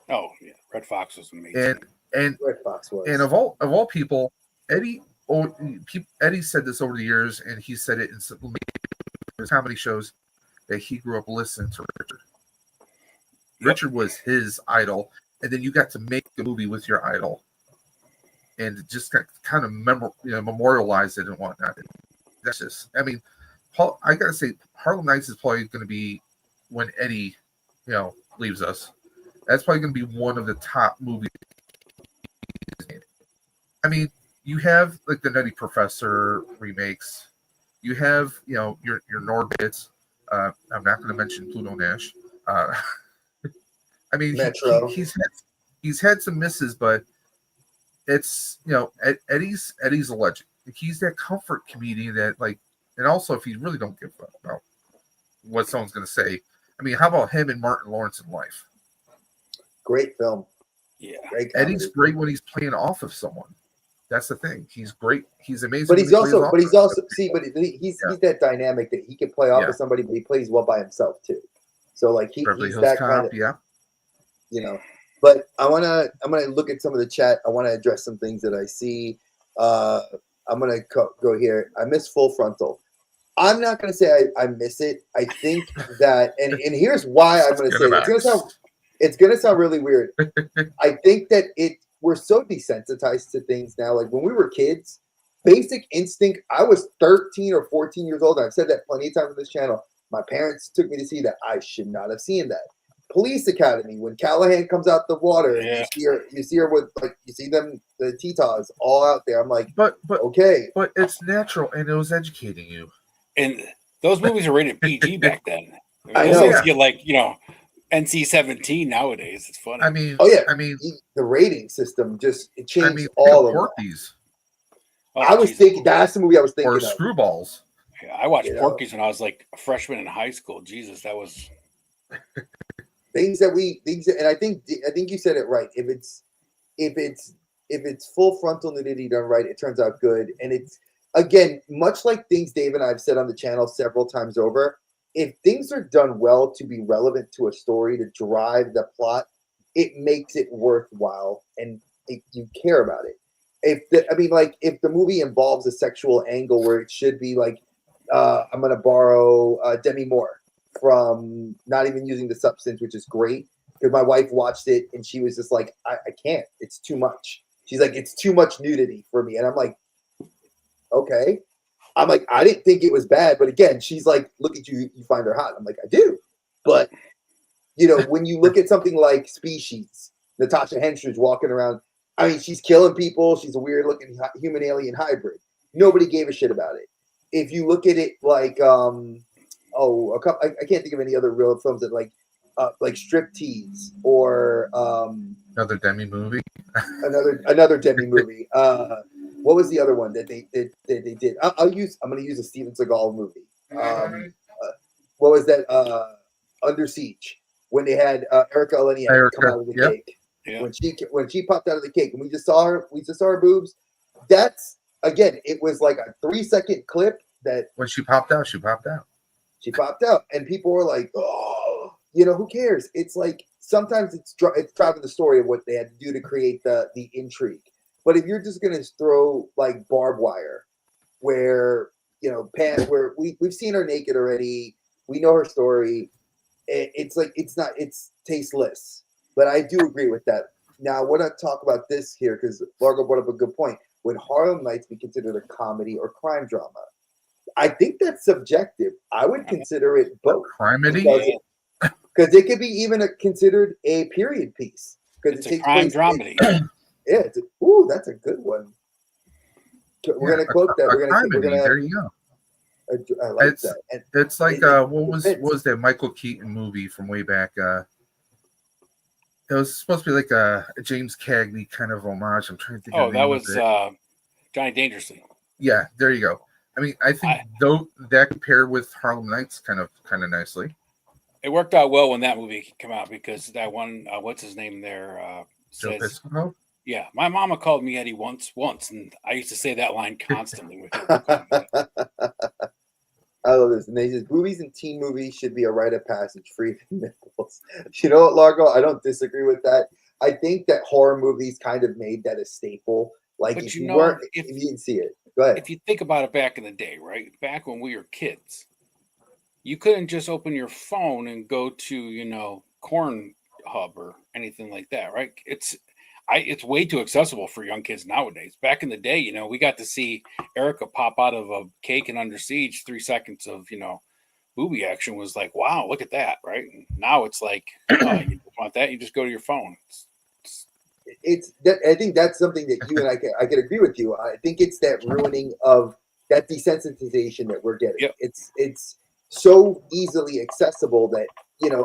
Oh yeah, Red Fox was amazing. And Red Fox was. And of all people, Eddie said this over the years, and he said it in some comedy shows that he grew up listening to Richard. Yep. Richard was his idol, and then you got to make the movie with your idol, and just kind of memorialize it and whatnot. That's just, I mean, I gotta say, Harlem Nights is probably going to be when Eddie, leaves us. That's probably going to be one of the top movies. I mean, you have like the Nutty Professor remakes. You have, your Norbits. I'm not going to mention Pluto Nash. I mean, he's had some misses, but it's Eddie's a legend. He's that comfort comedian that and also if you really don't give a fuck about what someone's going to say. I mean, how about him and Martin Lawrence in Life? Great film. Yeah, Eddie's great when he's playing off of someone. That's the thing. He's great. He's amazing. But he's also he's that dynamic that he can play off of somebody, but he plays well by himself too. So he's that kind of But I'm gonna look at some of the chat. I want to address some things that I see. I'm gonna go here. I miss Full Frontal. I'm not gonna say I miss it. I think that, and here's why I'm gonna say it. It's gonna sound really weird. I think that we're so desensitized to things now. Like when we were kids, Basic Instinct. I was 13 or 14 years old, and I've said that plenty of times on this channel. My parents took me to see that. I should not have seen that. Police Academy, when Callahan comes out the water, and you see her with you see them, the Titas all out there. I'm like, but okay, but it's natural, and it was educating you. And those movies are rated PG back then. I know. Those get NC-17 nowadays. It's funny. I mean, the rating system it changed. I mean, all of Porky's. I was thinking that's the movie I was thinking or of. Screwballs. Yeah, I watched Porky's when I was like a freshman in high school. Jesus, that was things and I think you said it right. If it's full frontal nudity done right, it turns out good. And it's, again, much like things Dave and I have said on the channel several times over, if things are done well to be relevant to a story, to drive the plot, it makes it worthwhile and you care about it. If the movie involves a sexual angle where it should be I'm going to borrow Demi Moore from Not Even Using the Substance, which is great because my wife watched it and she was just like, I can't. It's too much. She's like, it's too much nudity for me. And I'm like, okay. I'm like, I didn't think it was bad. But again, she's like, look at you. You find her hot. I'm like, I do. But, when you look at something like Species, Natasha Henstridge walking around, I mean, she's killing people. She's a weird looking human alien hybrid. Nobody gave a shit about it. If you look at it like, I can't think of any other real films that like Striptease or another Demi movie. another Demi movie. What was the other one that they did? I'm going to use a Steven Seagal movie. What was that? Under Siege, when they had Erica Eleniak come out of the cake. Yeah. When she popped out of the cake, and we just saw her boobs. That's, again, it was like a 3-second clip that when she popped out. She popped out, and people were like, "Oh, who cares?" It's like sometimes it's driving the story of what they had to do to create the intrigue. But if you're just gonna throw like barbed wire, where where we've seen her naked already, we know her story. It's like it's tasteless. But I do agree with that. Now, I want to talk about this here because Largo brought up a good point. Would Harlem Nights be considered a comedy or crime drama? I think that's subjective. I would consider it both. Crimedy? Because it could be even considered a period piece. Because It's it a takes crime place. dramedy. Yeah. That's a good one. We're gonna quote that. We're gonna. There you go. I like It's that. And it's like it what was that Michael Keaton movie from way back? It was supposed to be like a James Cagney kind of homage. I'm trying to think. Oh, of the that name was of it. Johnny Dangerously. Yeah, there you go. I mean, I think though that compared with Harlem Nights kind of nicely. It worked out well when that movie came out because that one, what's his name there, Joe says, Piscopo? yeah, my mama called me Eddie once, and I used to say that line constantly with her. I love this. And they says movies and teen movies should be a rite of passage, free from nipples. You know what, Largo? I don't disagree with that. I think that horror movies kind of made that a staple. Like, if you didn't see it, go ahead. If you think about it, back in the day, right? Back when we were kids, you couldn't just open your phone and go to, Corn Hub or anything like that, right? It's way too accessible for young kids nowadays. Back in the day, we got to see Erica pop out of a cake and Under Siege. 3 seconds of, booby action was like, wow, look at that, right? And now it's like, you want that, you just go to your phone. I think that's something that you and I can agree with you. I think it's that ruining of that desensitization that we're getting. Yep. It's so easily accessible that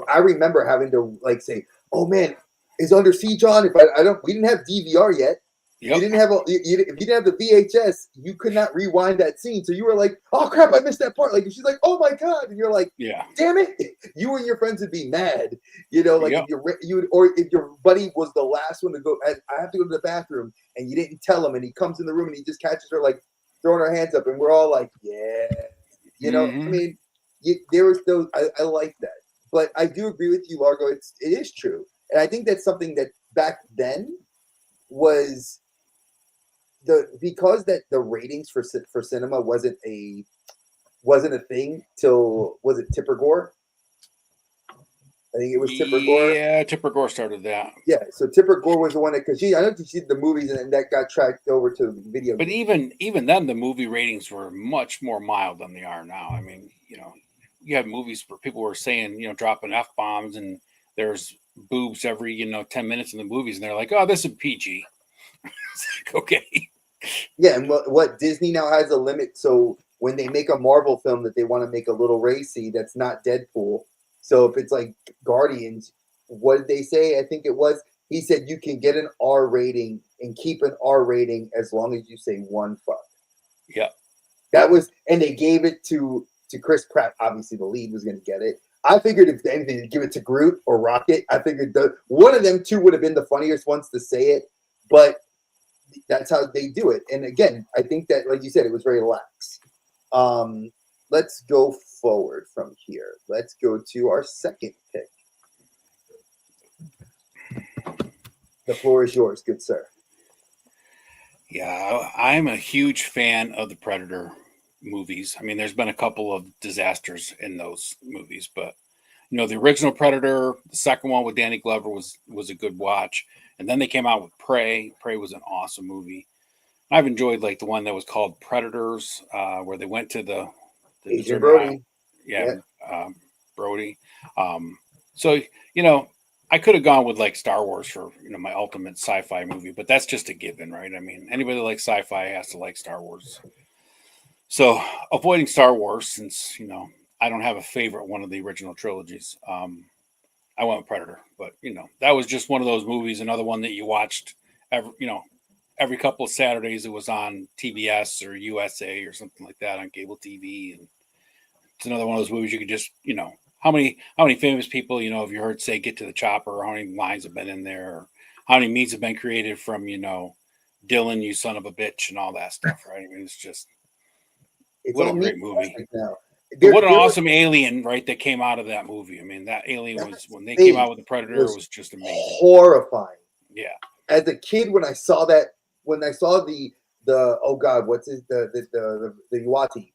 I remember having to like say, "Oh man, is Under Siege on?" If we didn't have DVR yet. Yep. You didn't have if you didn't have the VHS, you could not rewind that scene. So you were like, "Oh crap, I missed that part!" Like she's like, "Oh my god," and you're like, "Yeah, damn it!" You and your friends would be mad, like yep. if your buddy was the last one to go. I have to go to the bathroom, and you didn't tell him, and he comes in the room and he just catches her like throwing her hands up, and we're all like, "Yeah," I mean, there was those. I like that, but I do agree with you, Largo. It is true, and I think that's something that back then was. Because the ratings for cinema wasn't a thing till, was it Tipper Gore? I think it was Tipper Gore. Yeah, Tipper Gore started that. Yeah, so Tipper Gore was the one that, because I know she did the movies and then that got tracked over to the video. But even then, the movie ratings were much more mild than they are now. I mean, you had movies where people were saying, dropping F-bombs and there's boobs every 10 minutes in the movies, and they're like, "Oh, this is PG." It's like, okay. Yeah, and what Disney now has a limit. So when they make a Marvel film that they want to make a little racy, that's not Deadpool. So if it's like Guardians, what did they say? I think it was, he said you can get an R rating and keep an R rating as long as you say one fuck. Yeah. That was, and they gave it to Chris Pratt. Obviously, the lead was going to get it. I figured if anything, they'd give it to Groot or Rocket. I figured one of them two would have been the funniest ones to say it, but that's how they do it. And again, I think that, like you said, it was very lax. Let's go forward from here. Let's go to our second pick. The floor is yours, good sir. Yeah, I'm a huge fan of the Predator movies. I mean, there's been a couple of disasters in those movies, but the original Predator, the second one with Danny Glover was a good watch. And then they came out with Prey. Prey was an awesome movie. I've enjoyed like the one that was called Predators, where they went to the Agent Brody. Yeah. Brody. So I could have gone with like Star Wars for my ultimate sci-fi movie, but that's just a given, right? I mean, anybody that likes sci-fi has to like Star Wars. So avoiding Star Wars, since I don't have a favorite one of the original trilogies. I went with Predator, but that was just one of those movies. Another one that you watched every couple of Saturdays. It was on TBS or USA or something like that on cable TV, and it's another one of those movies you could just how many famous people have you heard say "get to the chopper," or how many lines have been in there, or how many memes have been created from Dylan, you son of a bitch, and all that stuff, right? I mean, it's what a great movie. Now. What an awesome alien, right, that came out of that movie. I mean, that alien was, when they came out with the Predator, it was just amazing. Horrifying. Yeah. As a kid, when I saw that when I saw the oh god, what's his the Iwati,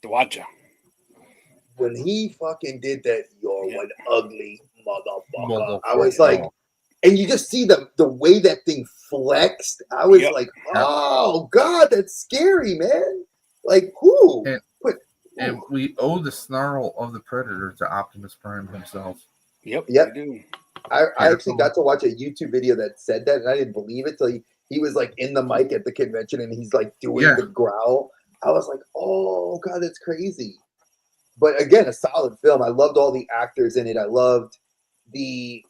The Watcha. when he fucking did that, you're Yeah. one ugly motherfucker. I Motherfucker. was like, and you just see the way that thing flexed. I was Yep. like, oh god, that's scary, man. Like who? And we owe the snarl of the Predator to Optimus Prime himself. Yep. Yep. We do. I actually got to watch a YouTube video that said that, and I didn't believe it till he was like in the mic at the convention, and he's like doing the growl. I was like, oh god, that's crazy. But again, a solid film. I loved all the actors in it. I loved and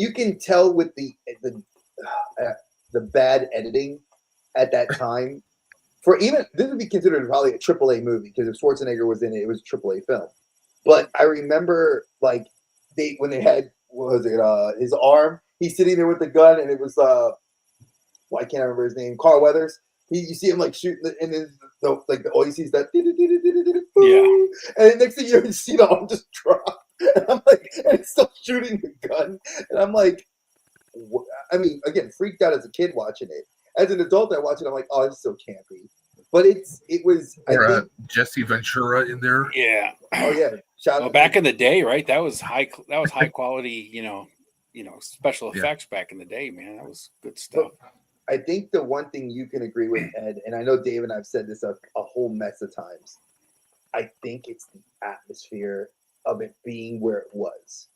you can tell with the bad editing at that time. For even this would be considered probably a AAA movie because if Schwarzenegger was in it, it was a AAA film. But I remember like when they had what was it his arm, he's sitting there with the gun, and it was I can't remember his name, Carl Weathers. You see him like shooting, and then all you see is that and then next thing you see the arm just drop, and I'm like, and it's still shooting the gun, and I'm like, I mean, again, freaked out as a kid watching it. As an adult, I watch it, I'm like, oh, it's so campy. But it was. Or I think, Jesse Ventura in there. Yeah. oh yeah, Well, back in the day, right? That was high quality, special effects back in the day, man. That was good stuff. I think the one thing you can agree with, Ed, and I know Dave and I've said this a whole mess of times. I think it's the atmosphere of it being where it was.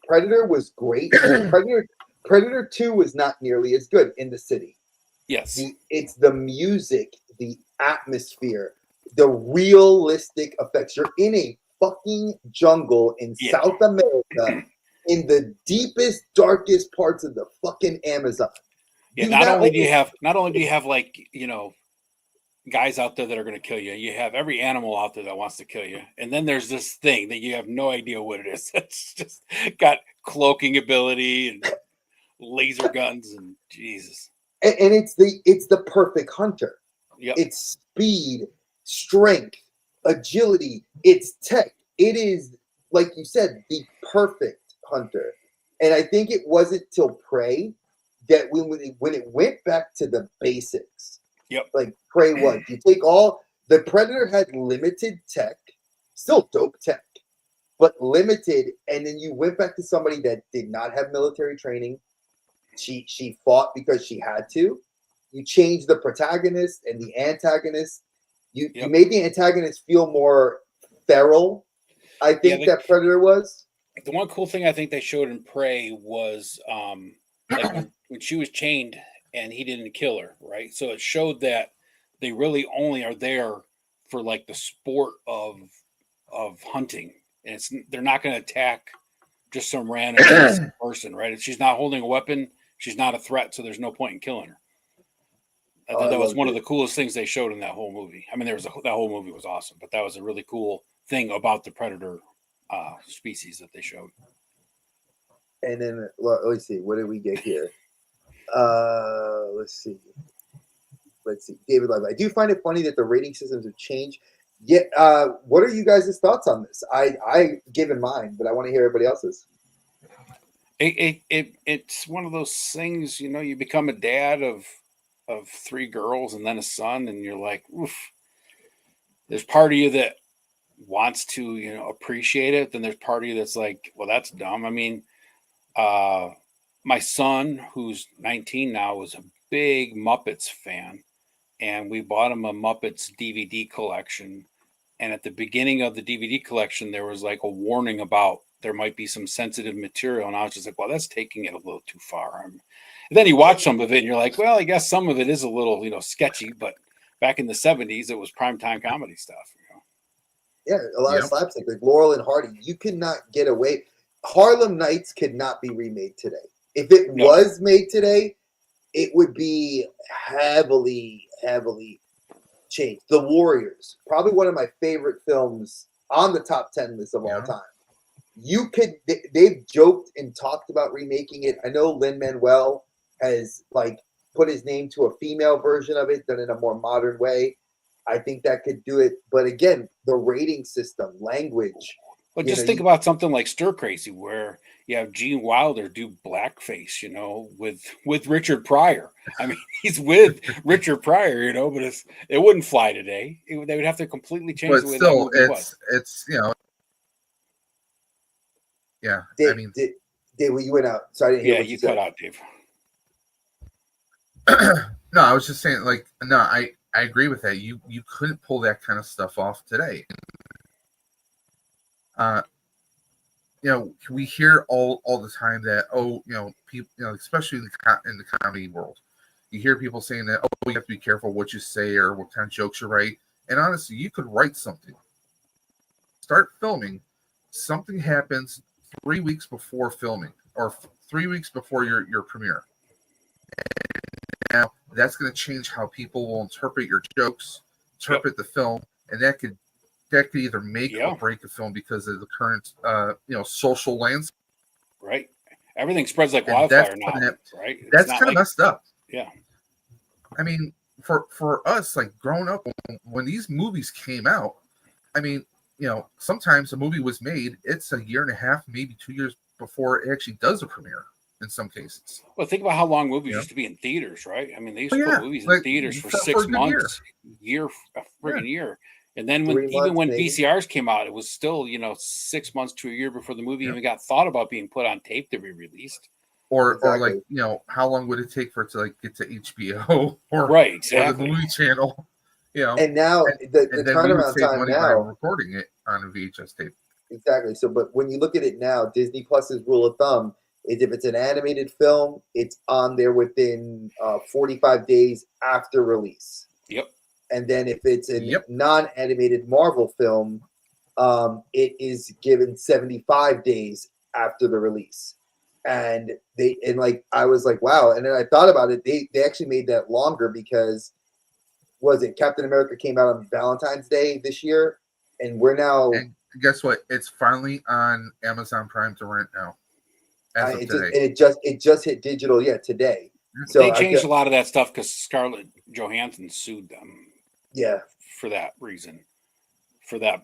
Predator was great. Predator 2 was not nearly as good in the city. Yes. It's the music, the atmosphere, the realistic effects. You're in a fucking jungle in South America, in the deepest, darkest parts of the fucking Amazon. Yeah, not only do you have like, guys out there that are going to kill you, you have every animal out there that wants to kill you. And then there's this thing that you have no idea what it is. It's just got cloaking ability and laser guns and Jesus. And it's the perfect hunter. Yep. It's speed, strength, agility, it's tech. It is, like you said, the perfect hunter. And I think it wasn't till Prey that when it went back to the basics. Yep. Like Prey was. You take all the Predator had limited tech, still dope tech, but limited, and then you went back to somebody that did not have military training. She fought because she had to. You changed the protagonist and the antagonist. You made the antagonist feel more feral. I think that Predator was. The one cool thing I think they showed in Prey was like when she was chained and he didn't kill her, right? So it showed that they really only are there for like the sport of hunting, and they're not going to attack just some random person, right? If she's not holding a weapon, she's not a threat, so there's no point in killing her. I thought that was one of the coolest things they showed in that whole movie. I mean, that whole movie was awesome, but that was a really cool thing about the Predator species that they showed. And then let's see, what did we get here? Let's see, David Love. I do find it funny that the rating systems have changed. Yet, what are you guys' thoughts on this? I given mine, but I want to hear everybody else's. It's one of those things, you become a dad of 3 girls and then a son, and you're like, oof. There's part of you that wants to, appreciate it. Then there's part of you that's like, well, that's dumb. I mean, my son, who's 19 now, was a big Muppets fan, and we bought him a Muppets DVD collection. And at the beginning of the DVD collection, there was like a warning about there might be some sensitive material. And I was just like, well, that's taking it a little too far. And then you watch some of it and you're like, well, I guess some of it is a little, sketchy, but back in the 70s, it was primetime comedy stuff. Yeah, a lot of slapstick, like Laurel and Hardy. You cannot get away. Harlem Nights could not be remade today. If it was made today, it would be heavily, heavily changed. The Warriors, probably one of my favorite films on the top 10 list of all time. They've joked and talked about remaking it. I know Lin-Manuel has put his name to a female version of it, done in a more modern way. I think that could do it. But again, the rating system, language, But You just know, think about something like Stir Crazy, where you have Gene Wilder do blackface, with Richard Pryor. I mean, he's with Richard Pryor, but it wouldn't fly today. They would have to completely change But the way that still, movie was. it's yeah. Dave, I mean, Dave, well, you went out, so I didn't hear Yeah, what you said. cut out, Dave. no, I was just saying, like, no, I agree with that. You couldn't pull that kind of stuff off today. We hear all the time that people, especially in the comedy world, you hear people saying that you have to be careful what you say or what kind of jokes you write. And honestly, you could write something, start filming, something happens 3 weeks before filming or 3 weeks before your premiere. Now that's going to change how people will interpret your jokes, interpret the film, and that could either make or break a film because of the current social landscape. Right. Everything spreads like wildfire now. Right. That's kind of messed up. Yeah. I mean, for us, like growing up, when these movies came out, I mean, sometimes a movie was made, it's a year and a half, maybe 2 years before it actually does a premiere in some cases. Well, think about how long movies used to be in theaters, right? I mean, they used to put movies in theaters for 6 months, a friggin' year. And then when VCRs came out, it was still, 6 months to a year before the movie even got thought about being put on tape to be released. Or like, how long would it take for it to get to HBO or the movie channel? And now the turnaround time now, recording it on a VHS tape. Exactly. So, but when you look at it now, Disney Plus's rule of thumb is if it's an animated film, it's on there within 45 days after release. Yep. And then if it's a non-animated Marvel film, it is given 75 days after the release. And I was like, wow. And then I thought about it. They actually made that longer because Captain America came out on Valentine's Day this year, and we're now. And guess what? It's finally on Amazon Prime to rent now. It just hit digital today. So they changed a lot of that stuff because Scarlett Johansson sued them. Yeah. For that reason, for that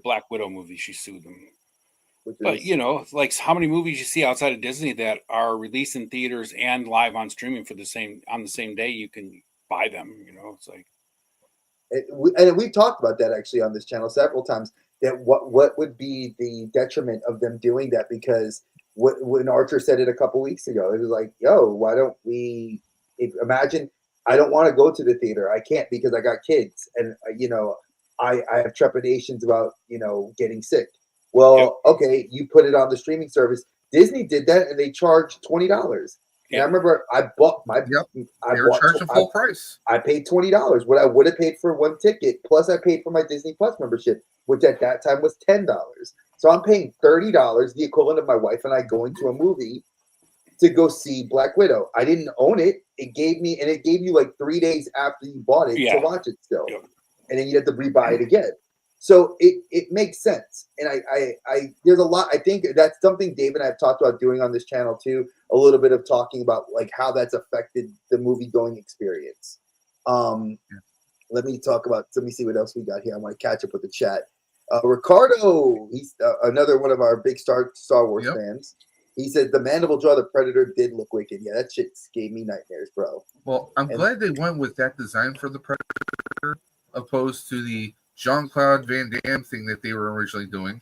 Black Widow movie, she sued them. But like how many movies you see outside of Disney that are released in theaters and live on streaming on the same day, you can buy them. It's like. And we've talked about that actually on this channel several times. That what would be the detriment of them doing that? Because when Archer said it a couple weeks ago, it was like, "Yo, why don't we imagine?" I don't want to go to the theater. I can't because I got kids, and I have trepidations about getting sick. Well, okay, you put it on the streaming service. Disney did that, and they charged $20. And I remember I bought my. They were charging full price. I paid $20. What I would have paid for one ticket, plus I paid for my Disney Plus membership, which at that time was $10. So I'm paying $30, the equivalent of my wife and I going to a movie to go see Black Widow. I didn't own it. It gave you like 3 days after you bought it to watch it still, and then you had to rebuy it again. So it makes sense, and I there's a lot. I think that's something Dave and I have talked about doing on this channel too. A little bit of talking about like how that's affected the movie going experience. Let me see what else we got here. I want to catch up with the chat. Ricardo, he's another one of our big Star Wars fans. He said the mandible jaw of the Predator did look wicked. Yeah, that shit gave me nightmares, bro. Well, I'm glad they went with that design for the Predator opposed to the Jean-Claude Van Damme thing that they were originally doing.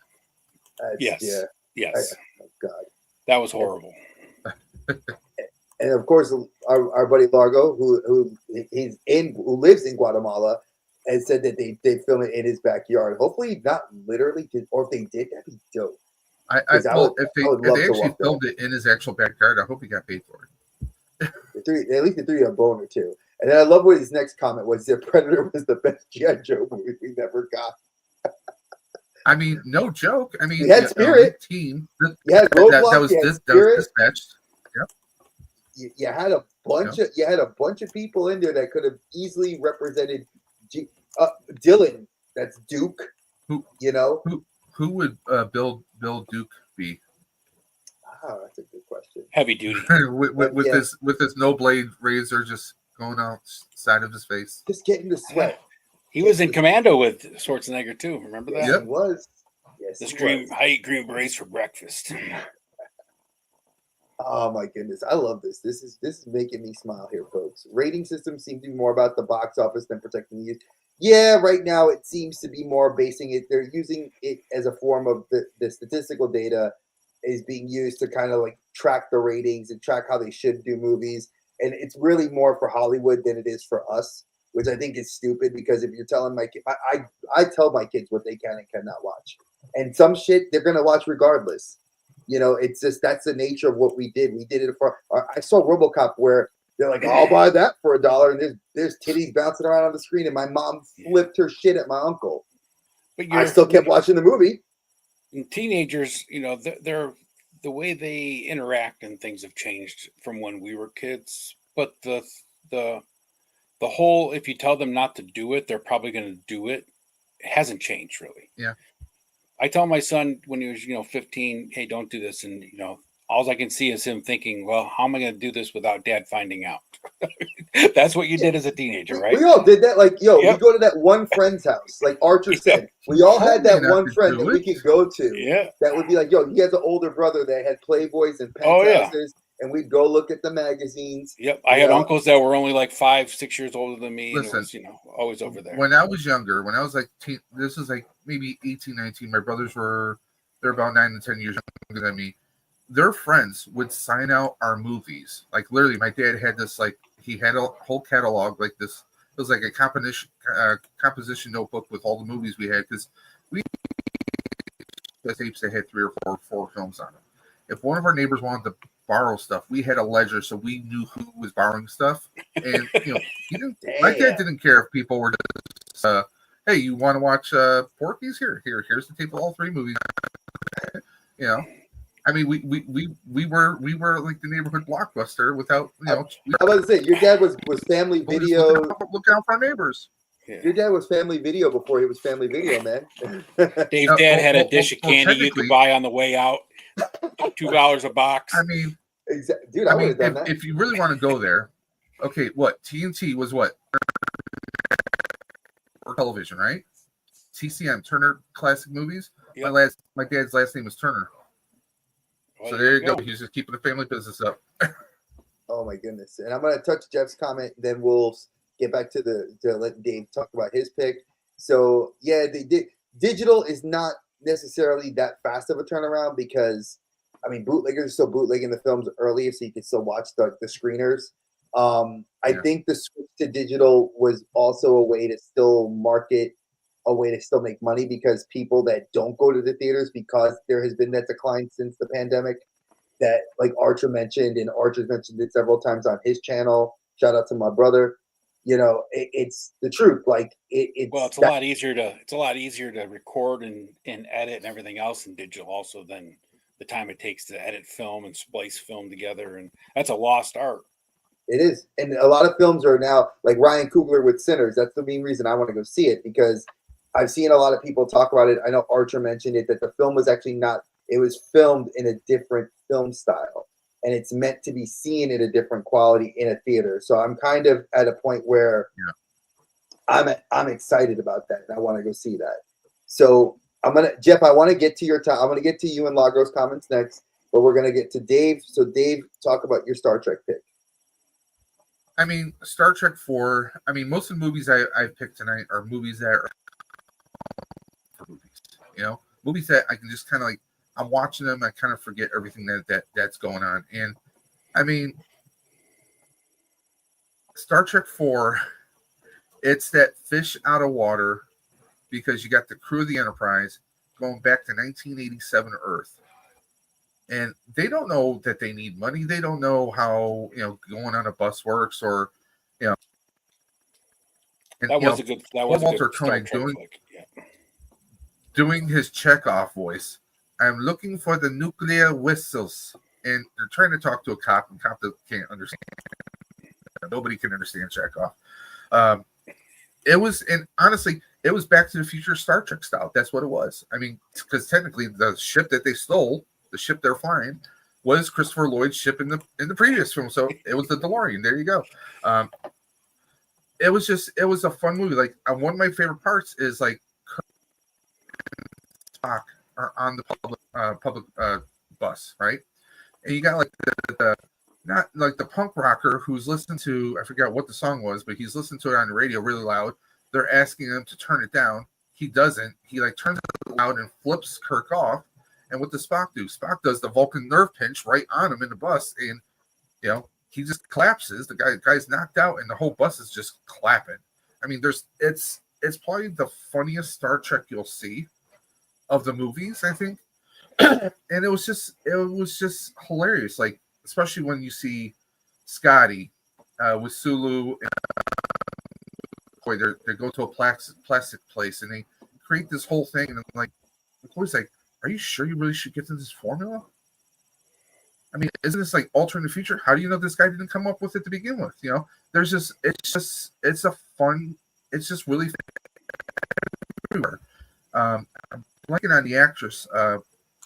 Yes. Oh God, that was horrible. And of course, our buddy Largo, who lives in Guatemala, has said that they film it in his backyard. Hopefully, not literally, or if they did, that'd be dope. If they actually filmed it in his actual backyard, I hope he got paid for it. At least the three a bone or two. And then I love what his next comment was: "The Predator was the best G.I. Joe movie we never got." I mean, no joke. I mean, you had Spirit team. That was dispatched. Yep. You had a bunch of people in there that could have easily represented Dylan. That's Duke. Who would Bill Duke be? Oh, that's a good question. Heavy duty. with this no blade razor just going outside of his face. Just getting the sweat. He was in Commando with Schwarzenegger too. Remember that? Yes, he was. Yes, This he green, was. I eat green berets for breakfast. Oh my goodness, I love this. This is making me smile here, folks. Rating systems seem to be more about the box office than protecting the youth. Yeah, right now it seems to be more basing it. They're using it as a form of the statistical data is being used to kind of like track the ratings and track how they should do movies. And it's really more for Hollywood than it is for us, which I think is stupid because if you're telling my kid, I tell my kids what they can and cannot watch, and some shit they're gonna watch regardless. You know, it's just that's the nature of what we did. We did it for. I saw RoboCop where they're like, "I'll buy that for $1," and there's titties bouncing around on the screen, and my mom flipped her shit at my uncle. But I still kept watching the movie. Teenagers, they're the way they interact and things have changed from when we were kids. But the whole, if you tell them not to do it, they're probably going to do it. It hasn't changed really. Yeah. I tell my son when he was 15, hey, don't do this, and all I can see is him thinking, well, how am I going to do this without Dad finding out? That's what you did as a teenager, right? We all did that. Like, yo, Yep. we go to that one friend's house. Like Archer said, we all had that one friend that we could go to. Yeah. That would be like, yo, he has an older brother that had Playboys and penthouses, and we'd go look at the magazines. Yep. I had uncles that were only like 5-6 years older than me. Listen, and it was, always over there. When I was younger, when I was like, this is like maybe 18, 19, my brothers they're about 9 and 10 years younger than me. Their friends would sign out our movies. Like literally, my dad had this, like, he had a whole catalog like this. It was like a composition notebook with all the movies we had because we had tapes that had 3 or 4 films on them. If one of our neighbors wanted to borrow stuff, we had a ledger so we knew who was borrowing stuff. And my dad didn't care if people were just, hey, you want to watch Porky's? Here's the tape of all 3 movies. I mean, we were like the neighborhood Blockbuster without, I was about to say, your dad was Family Video. Look out for our neighbors. Yeah. Your dad was Family Video before he was Family Video, man. Dave's dad had a dish of candy you could buy on the way out, $2 a box. I mean, dude, I would have done that. If you really want to go there, okay, what TNT was what? Or television, right? TCM, Turner Classic Movies. Yep. My dad's last name was Turner. Well, so there you go. He's just keeping the family business up. Oh my goodness! And I'm gonna touch Jeff's comment, then we'll get back to let Dave talk about his pick. So yeah, they did. Digital is not necessarily that fast of a turnaround because I mean bootleggers are still bootlegging the films early, so you can still watch the screeners. I think the switch to digital was also a way to still market, a way to still make money because people that don't go to the theaters because there has been that decline since the pandemic that like Archer mentioned, and Archer's mentioned it several times on his channel. Shout out to my brother. It's the truth. Like it's a lot easier to record and edit and everything else in digital also than the time it takes to edit film and splice film together, and that's a lost art. It is, and a lot of films are now like Ryan Coogler with Sinners. That's the main reason I want to go see it because I've seen a lot of people talk about it. I know Archer mentioned it, that the film was actually not, it was filmed in a different film style and it's meant to be seen in a different quality in a theater. So I'm kind of at a point where I'm excited about that and I want to go see that. So Jeff, I want to get to your time. I'm going to get to you and Lagros comments next, but we're going to get to Dave. So Dave, talk about your Star Trek pick. I mean, Star Trek 4, I mean, most of the movies I've picked tonight are movies that are movies that I can just kind of like, I'm watching them, I kind of forget everything that's going on. And I mean, Star Trek 4, it's that fish out of water because you got the crew of the Enterprise going back to 1987 Earth. And they don't know that they need money. They don't know how, going on a bus works or, And, that was a good Walter Koenig doing his Chekhov voice. I'm looking for the nuclear whistles. And they're trying to talk to a cop, and cop can't understand. Nobody can understand Chekhov. Honestly, it was Back to the Future Star Trek style. That's what it was. I mean, because technically the ship that they stole, the ship they're flying, was Christopher Lloyd's ship in the previous film. So it was the DeLorean. There you go. It was a fun movie. Like one of my favorite parts is like Spock are on the public bus, right? And you got like the not like the punk rocker who's listening to, I forgot what the song was, but he's listening to it on the radio really loud. They're asking him to turn it down. He doesn't. He like turns it loud and flips Kirk off. And what does Spock do? Spock does the Vulcan nerve pinch right on him in the bus, and he just collapses. The guy's knocked out, and the whole bus is just clapping. I mean, it's probably the funniest Star Trek you'll see of the movies, I think. And it was just hilarious. Like, especially when you see Scotty with Sulu and they go to a plastic place and they create this whole thing, and like McCoy's like, are you sure you really should get to this formula? I mean, isn't this like alternate future? How do you know this guy didn't come up with it to begin with? It's just really everywhere. I'm blanking on the actress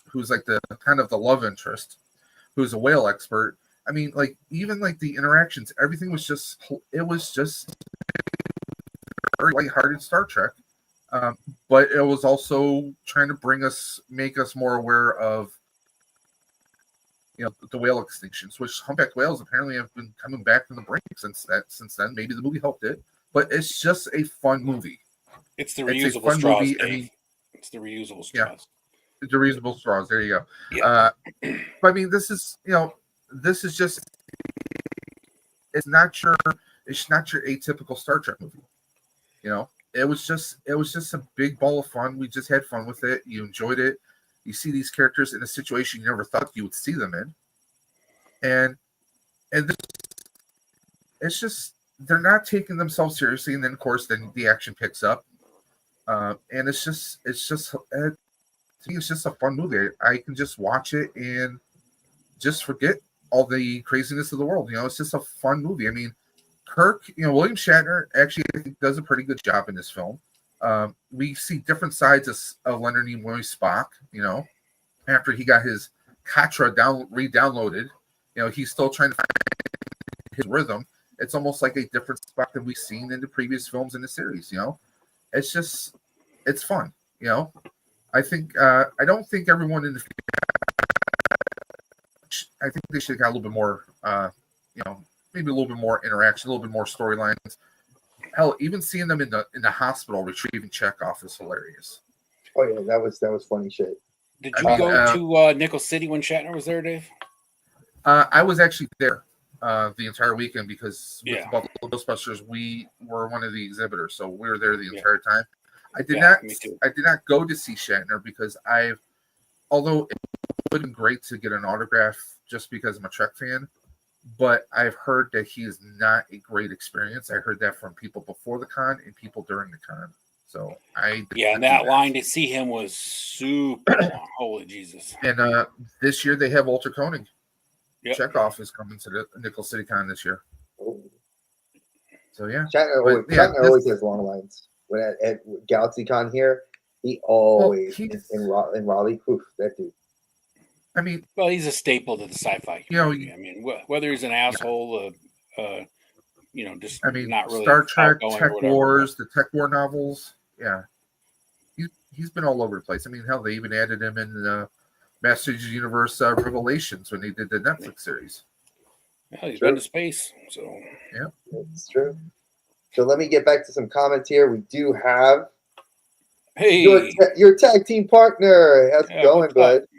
who's like the kind of the love interest, who's a whale expert. I mean, like, even like the interactions, everything was just very lighthearted Star Trek. But it was also trying to make us more aware of, the whale extinctions, which humpback whales apparently have been coming back from the brink since then. Maybe the movie helped it, but it's just a fun movie. It's the reusable straws, Dave. I mean, it's the reusable straws. Yeah, the reusable straws. There you go. Yeah. But I mean, this is just, it's not your atypical Star Trek movie. It was just a big ball of fun. We just had fun with it. You enjoyed it. You see these characters in a situation you never thought you would see them in, and it's just, they're not taking themselves seriously. And then, of course, then the action picks up, and it's just to me, it's just a fun movie. I can just watch it and just forget all the craziness of the world. It's just a fun movie. I mean, Kirk, William Shatner actually, I think, does a pretty good job in this film. We see different sides of Leonard Nimoy Spock. After he got his Katra re-downloaded, he's still trying to find his rhythm. It's almost like a different Spock than we've seen in the previous films in the series. It's fun. I think I don't think everyone in the, I think they should have got a little bit more, maybe a little bit more interaction, a little bit more storylines. Hell, even seeing them in the hospital retrieving Chekhov is hilarious. Oh yeah, that was funny shit. Did you go to Nickel City when Shatner was there, Dave? I was actually there the entire weekend because with Yeah. the Buffalo Ghostbusters, we were one of the exhibitors, so we were there the Yeah. entire time. I did me too. not go to see Shatner because although it would have been great to get an autograph just because I'm a Trek fan, but I've heard that he is not a great experience. I heard that from people before the con and people during the con. So and that line to see him was super long. Holy Jesus! And this year they have Walter Koenig. Yep. Chekhov is coming to the Nickel City Con this year. Oh. So yeah, Shatner always has long lines. When at GalaxyCon here, he always in Raleigh. Oof, that dude. I mean, well, he's a staple to the sci-fi community. I mean, whether he's an asshole, just not really Star Trek, Tech whatever, Wars, the Tech War novels. Yeah, he's been all over the place. I mean, hell, they even added him in the Masters of the Universe Revelations when they did the Netflix series. Well, he's been to space, so yeah, it's true. So let me get back to some comments here. We do have hey, your tag team partner. How's it going, bud? Up?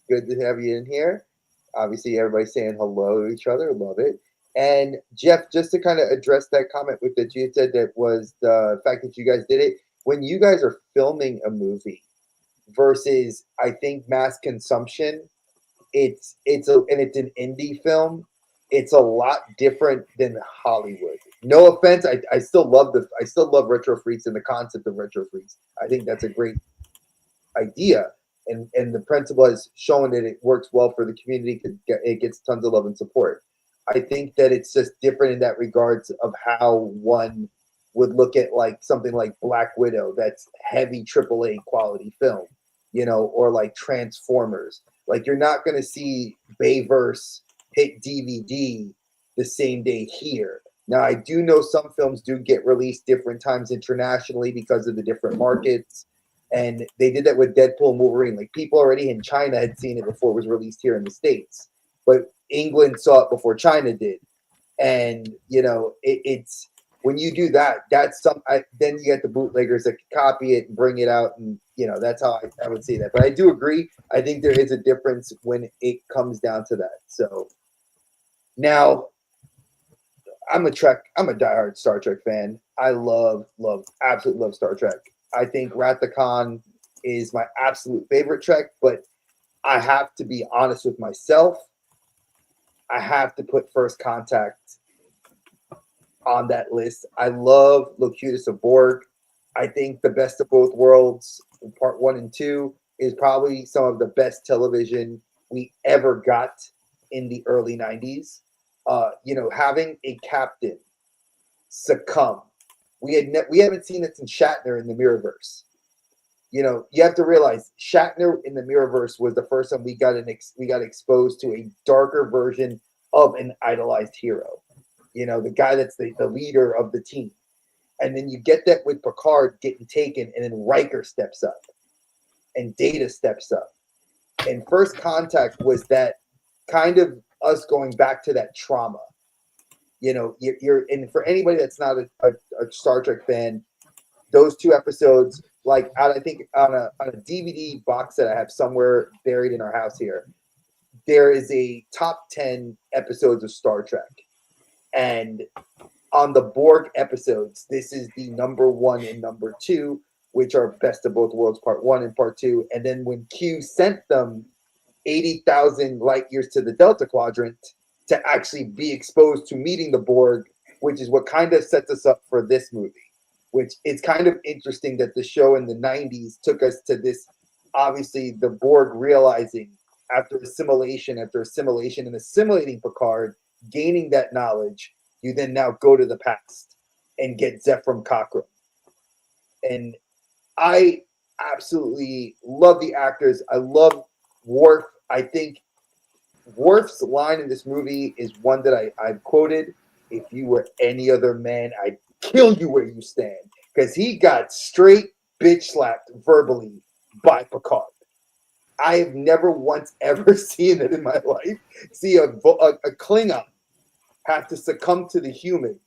Good to have you in here. Obviously, everybody's saying hello to each other. Love it. And Jeff, just to kind of address that comment with that you said, that was the fact that you guys did it when you guys are filming a movie versus, I think, mass consumption. It's an indie film. It's a lot different than Hollywood. No offense, I still love Retro Freaks and the concept of Retro Freaks. I think that's a great idea. And the principle is showing that it works well for the community. It gets tons of love and support. I think that it's just different in that regards of how one would look at like something like Black Widow, that's heavy AAA quality film, or like Transformers. Like, you're not going to see Bayverse hit DVD the same day here. Now, I do know some films do get released different times internationally because of the different markets. And they did that with Deadpool and Wolverine. Like, people already in China had seen it before it was released here in the States, but England saw it before China did. And it's when you do that, that's then you get the bootleggers that copy it and bring it out, and that's how I would say that. But I do agree. I think there is a difference when it comes down to that. So now, I'm a diehard Star Trek fan. I absolutely love Star Trek. I think Wrath of Khan is my absolute favorite Trek, but I have to be honest with myself. I have to put First Contact on that list. I love Locutus of Borg. I think The Best of Both Worlds, Part 1 and 2, is probably some of the best television we ever got in the early 90s. Having a captain succumb. We haven't seen it since Shatner in the Mirrorverse. You have to realize Shatner in the Mirrorverse was the first time we got exposed to a darker version of an idolized hero. The guy that's the leader of the team. And then you get that with Picard getting taken, and then Riker steps up and Data steps up. And First Contact was that kind of us going back to that trauma. And for anybody that's not a Star Trek fan, those two episodes, like I think on a DVD box that I have somewhere buried in our house here, there is a top 10 episodes of Star Trek. And on the Borg episodes, this is the number 1 and number 2, which are Best of Both Worlds Part 1 and Part 2. And then when Q sent them 80,000 light years to the Delta Quadrant to actually be exposed to meeting the Borg, which is what kind of sets us up for this movie, which it's kind of interesting that the show in the 90s took us to this, obviously the Borg realizing after assimilation and assimilating Picard, gaining that knowledge, you then now go to the past and get Zefram Cochrane. And I absolutely love the actors. I love Worf. I think Worf's line in this movie is one that I've quoted. If you were any other man, I'd kill you where you stand. Because he got straight bitch slapped verbally by Picard. I have never once ever seen it in my life. See a Klingon have to succumb to the human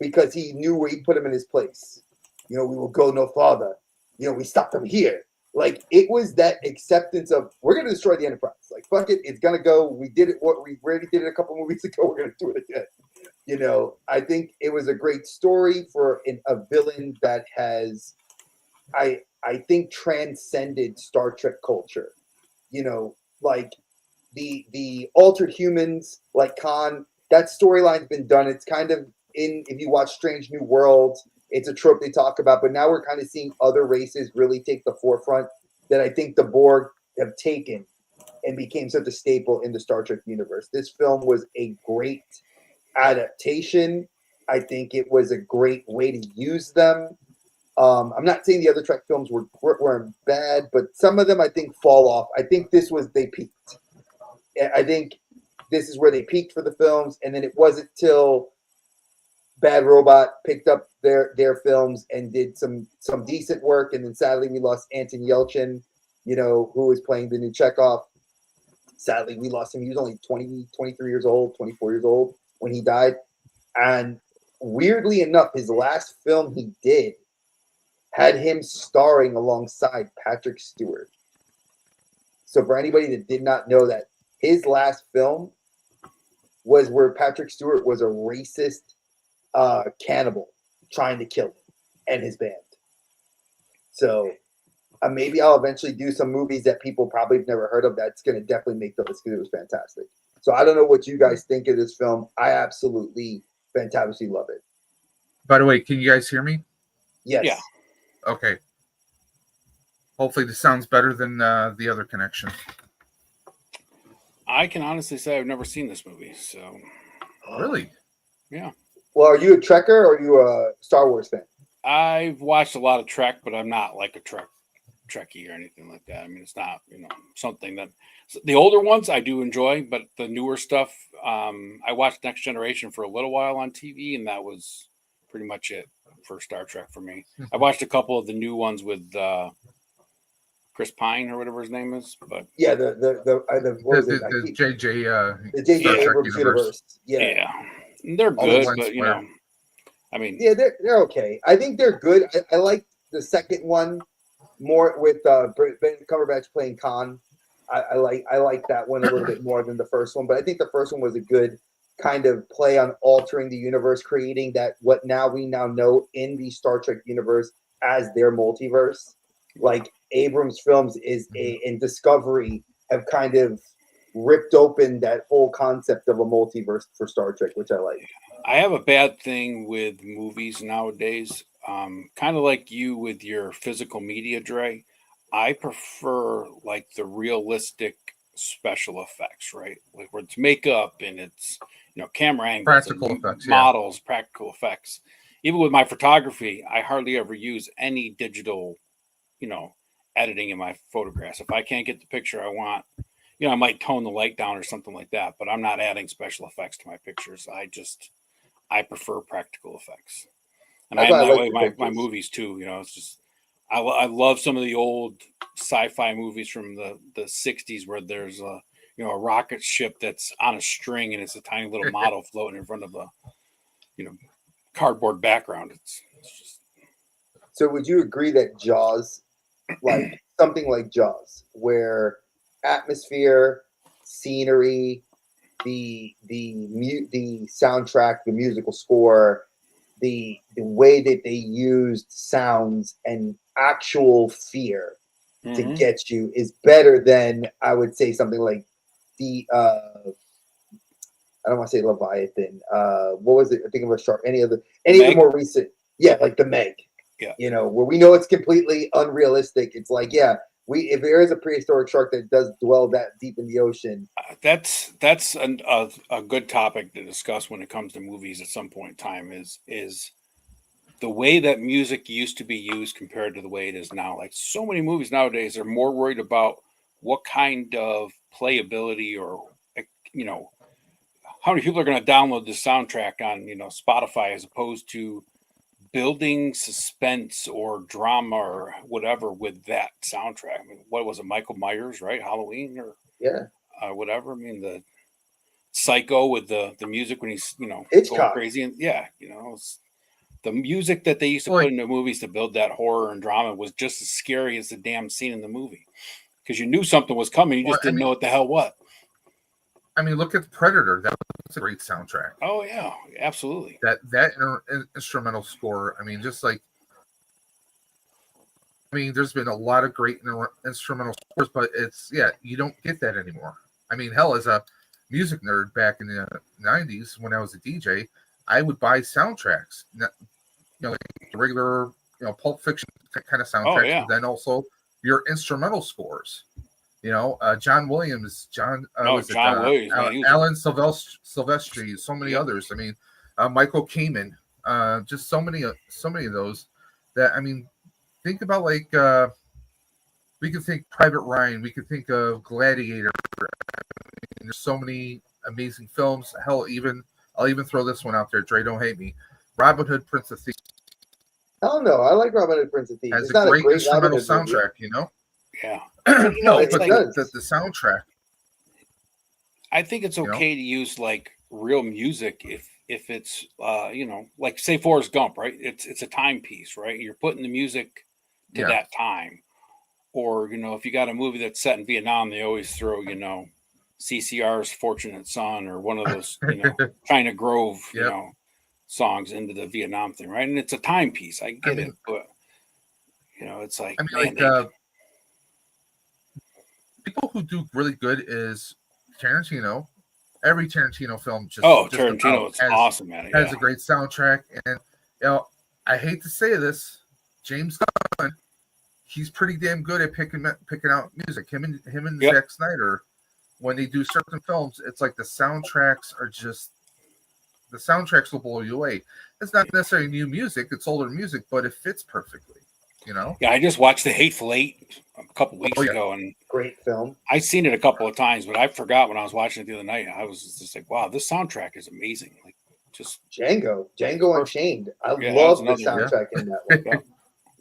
because he knew where he put him in his place. We will go no farther. We stopped him here. Like, it was that acceptance of, we're going to destroy the Enterprise. Like, fuck it, it's going to go. We did it. We already did it a couple movies ago. We're going to do it again. I think it was a great story for a villain that has, I think, transcended Star Trek culture. Like the altered humans, like Khan, that storyline's been done. It's kind of if you watch Strange New Worlds, it's a trope they talk about, but now we're kind of seeing other races really take the forefront that I think the Borg have taken and became such a staple in the Star Trek universe. This film was a great adaptation. I think it was a great way to use them. I'm not saying the other Trek films were bad, but some of them I think fall off. I think they peaked. I think this is where they peaked for the films, and then it wasn't till Bad Robot picked up their films and did some decent work, and then sadly we lost Anton Yelchin, who was playing the new Chekhov. Sadly, we lost him. He was only 20, 23 years old, 24 years old when he died. And weirdly enough, his last film he did had him starring alongside Patrick Stewart. So for anybody that did not know that, his last film was where Patrick Stewart was a racist cannibal trying to kill him and his band. So maybe I'll eventually do some movies that people probably have never heard of. That's going to definitely make the list because it was fantastic. So I don't know what you guys think of this film. I absolutely fantastically love it. By the way, can you guys hear me? Yes. Yeah. Okay. Hopefully this sounds better than the other connection. I can honestly say I've never seen this movie, so. Really? Yeah. Well, are you a Trekker or are you a Star Wars fan? I've watched a lot of Trek, but I'm not like a Trekkie or anything like that. I mean, it's not, something that the older ones I do enjoy, but the newer stuff, I watched Next Generation for a little while on TV, and that was pretty much it. for Star Trek for me. I watched a couple of the new ones with Chris Pine or whatever his name is, but Yeah, what was it? The JJ The J.J. Star Trek Abrams universe. yeah, they're All the good, lens but you flare. know, I mean, Yeah, they're okay. I think they're good. I like the second one more with Benedict Cumberbatch playing Khan. I like that one a little bit more than the first one, but I think the first one was a good kind of play on altering the universe, creating that what we now know in the Star Trek universe as their multiverse. Like Abrams films and Discovery have kind of ripped open that whole concept of a multiverse for Star Trek, which I like. I have a bad thing with movies nowadays. Kind of like you with your physical media, Dre. I prefer like the realistic special effects, right? Like where it's makeup and it's camera angles, Practical and effects, models, practical effects. Even with my photography, I hardly ever use any digital, editing in my photographs. If I can't get the picture I want, I might tone the light down or something like that, but I'm not adding special effects to my pictures. I prefer practical effects, and That's I am why I that like way the with my pictures. movies too. It's just I love some of the old sci-fi movies from the '60s where there's a rocket ship that's on a string and it's a tiny little model floating in front of a cardboard background. It's just So would you agree that Jaws, like something like Jaws, where atmosphere, scenery, the soundtrack, the musical score, the way that they used sounds and actual fear to get you is better than, I would say, something like the I don't want to say Leviathan. What was it? I think of a shark. Any of the more recent, like the Meg. Yeah. Where we know it's completely unrealistic. It's like, if there is a prehistoric shark that does dwell that deep in the ocean. That's a good topic to discuss when it comes to movies at some point in time is the way that music used to be used compared to the way it is now. Like so many movies nowadays are more worried about what kind of playability or how many people are going to download the soundtrack on Spotify as opposed to building suspense or drama or whatever with that soundtrack. I mean, what was it, Michael Myers, right? Halloween or whatever. I mean, the Psycho with the music when he's going crazy and the music that they used to put into movies to build that horror and drama was just as scary as the damn scene in the movie because you knew something was coming, you just didn't know what the hell what. I mean, look at Predator. That was a great soundtrack. Oh yeah, absolutely. That instrumental score. I mean, there's been a lot of great instrumental scores, but you don't get that anymore. I mean, hell, as a music nerd back in the '90s when I was a DJ, I would buy soundtracks. Like regular, Pulp Fiction kind of soundtracks, but then also your instrumental scores. John Williams, John Williams, man, Alan Silvestri, so many others. I mean, Michael Kamen, just so many of those that, I mean, think about we could think Private Ryan, we could think of Gladiator. I mean, there's so many amazing films. Hell, I'll even throw this one out there. Dre, don't hate me. Robin Hood, Prince of Thieves. Hell no, I like Robin Hood, Prince of Thieves. Has a great instrumental soundtrack, Yeah. No, but the soundtrack. I think it's okay to use like real music if it's like say Forrest Gump, right? It's a timepiece, right? You're putting the music to that time. Or, if you got a movie that's set in Vietnam, they always throw, CCR's Fortunate Son or one of those, China Grove, songs into the Vietnam thing, right? And it's a timepiece. I get it, but it's like, people who do really good is Tarantino. Every Tarantino film Tarantino is awesome at it. Has a great soundtrack, and I hate to say this, James Gunn, he's pretty damn good at picking out music. Him and Zack Snyder, when they do certain films, it's like the soundtracks will blow you away. It's not necessarily new music; it's older music, but it fits perfectly. Yeah, I just watched The Hateful Eight a couple weeks ago, and great film. I've seen it a couple of times, but I forgot when I was watching it the other night. I was just like, "Wow, this soundtrack is amazing!" Like, Just Django Unchained. I Yeah, love the that was another soundtrack in that one. yeah.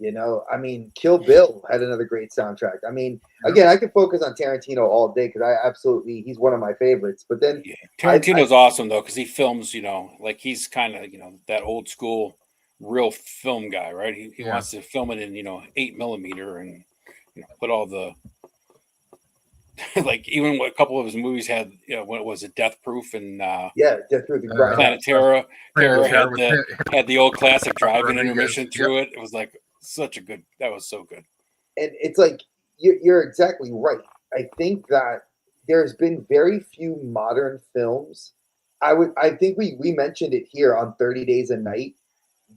You know, I mean, Kill Bill had another great soundtrack. I mean, Yep. again, I could focus on Tarantino all day because he's one of my favorites. But then Yeah. Tarantino's awesome though, because he films, like he's kind of, that old school real film guy, right? He Yeah. wants to film it in, 8mm and put all the like even what a couple of his movies had, when it was a Death Proof and Death Proof the Grind. Planet Terror. Terror Terror had the old classic driving Rodriguez. intermission through it. It was like that was so good. And it's like you're exactly right. I think that there's been very few modern films. I think we mentioned it here on 30 Days a Night.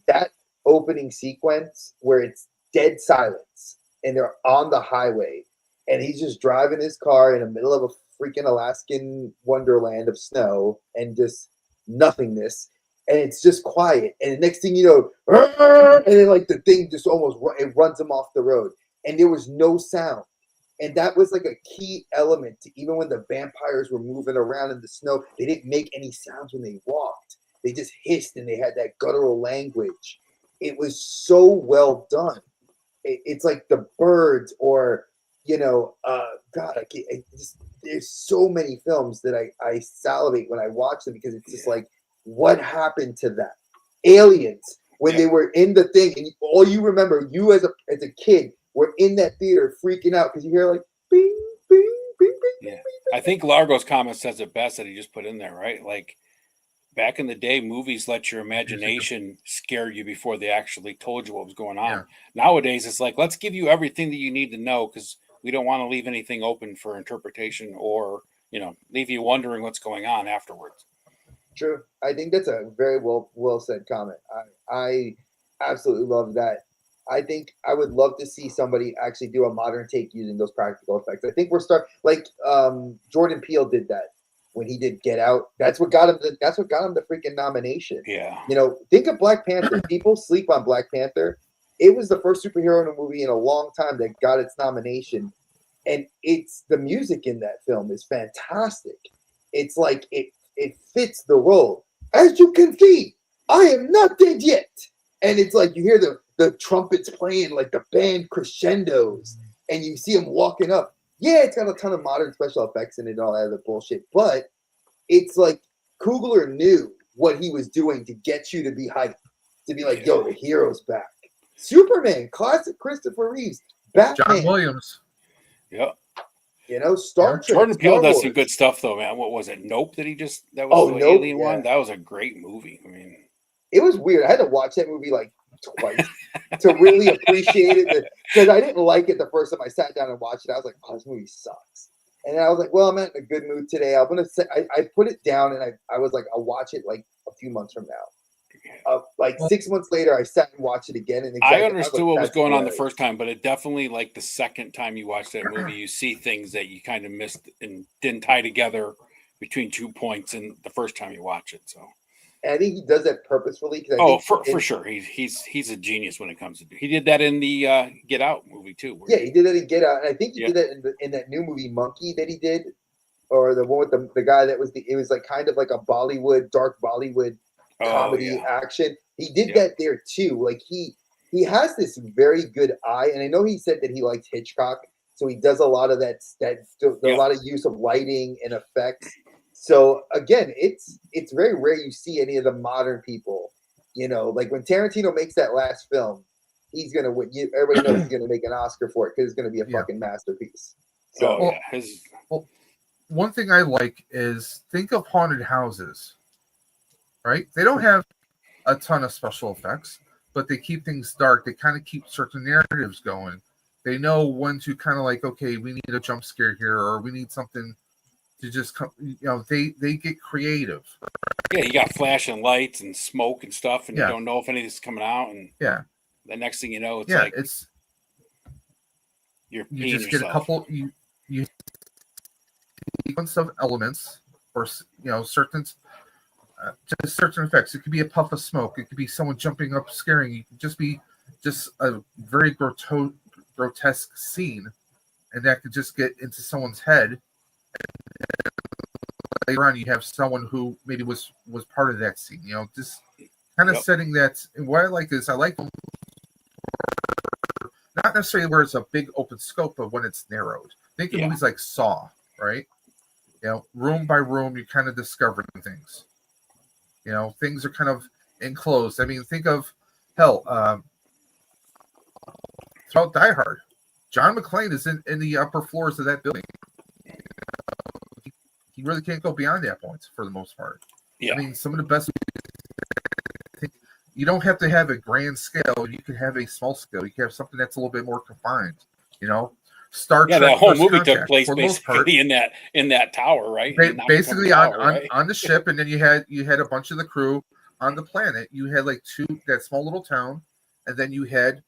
That opening sequence where it's dead silence and they're on the highway and he's just driving his car in the middle of a freaking Alaskan wonderland of snow and just nothingness. And it's just quiet. And the next thing you know, and then like the thing just it runs him off the road. And there was no sound. And that was like a key element to even when the vampires were moving around in the snow, they didn't make any sounds when they walked. They just hissed and they had that guttural language. It was so well done. It's like the birds or, God, there's so many films that I salivate when I watch them because it's just like, what happened to that? Aliens, when they were in the thing, and all you remember, you as a kid, were in that theater freaking out because you hear like, bing, bing, bing, bing, Yeah. bing, bing. I think Largo's comment says it best that he just put in there, right? Like back in the day, movies let your imagination scare you before they actually told you what was going on. Yeah. Nowadays, it's like, let's give you everything that you need to know because we don't want to leave anything open for interpretation or, leave you wondering what's going on afterwards. True. I think that's a very well said comment. I absolutely love that. I think I would love to see somebody actually do a modern take using those practical effects. I think Jordan Peele did that when he did Get Out. That's what got him the freaking nomination. Yeah. Think of Black Panther. People sleep on Black Panther. It was the first superhero in a movie in a long time that got its nomination. And it's the music in that film is fantastic. It's like it fits the role. As you can see, I am not dead yet. And it's like you hear the trumpets playing like the band crescendos and you see him walking up. Yeah, it's got a ton of modern special effects in it and all that other bullshit. But it's like Coogler knew what he was doing to get you to be hyped. To be like, yo, the hero's back. Superman, classic Christopher Reeves. Batman. John Williams. Yep. Star Trek. Jordan Peele Star does Wars. some good stuff though, man. What was it? Nope. That was the Nope, alien one. That was a great movie. I mean, it was weird. I had to watch that movie like twice to really appreciate it because I didn't like it the first time I sat down and watched it. I was like, oh, this movie sucks. And then I was like, well, I'm not in a good mood today. I'm gonna say I put it down and I was like, I'll watch it like a few months from now. 6 months later, I sat and watched it again. And I understood what was going on the hilarious. first time, but it definitely, like the second time you watch that movie, you see things that you kind of missed and didn't tie together between 2 points in the first time you watch it. So, and I think he does that purposefully. For sure, he's a genius when it comes to. He did that in the Get Out movie too. Yeah, he did that in Get Out, and I think he did that in that new movie Monkey that he did, or the one with the guy that was it was like kind of like a dark Bollywood comedy action. He did that there too. Like he has this very good eye, and I know he said that he likes Hitchcock, so he does a lot of a lot of use of lighting and effects. So again, it's very rare you see any of the modern people. Like when Tarantino makes that last film, he's gonna win. Everybody knows he's gonna make an Oscar for it because it's gonna be a fucking masterpiece. So one thing I like is think of haunted houses. Right? They don't have a ton of special effects, but they keep things dark. They kind of keep certain narratives going. They know when to kind of like, okay, we need a jump scare here, or we need something to just come. They get creative. Yeah, you got flashing lights and smoke and stuff, and you don't know if anything's coming out. And the next thing you know, it's you just get a couple. You sequence of elements, or certain. Just certain effects. It could be a puff of smoke. It could be someone jumping up, scaring you. It could just be a very grotesque scene, and that could just get into someone's head. later on you have someone who maybe was part of that scene. You know, just kind of setting that. And what I like is I like not necessarily where it's a big open scope, but when it's narrowed. Think of movies like Saw, right? You know, room by room, you kind of discover things. You know, things are kind of enclosed. I mean, think of hell. Throughout Die Hard, John McClane is in the upper floors of that building. He really can't go beyond that point for the most part. Yeah. I mean, some of the best. You don't have to have a grand scale. You can have a small scale. You can have something that's a little bit more confined. You know, Star Trek. That whole First movie Contact, took place for the most part, basically in that tower, right? Basically tower, on, right? on the ship, and then you had a bunch of the crew on the planet. You had like that small little town, and then you had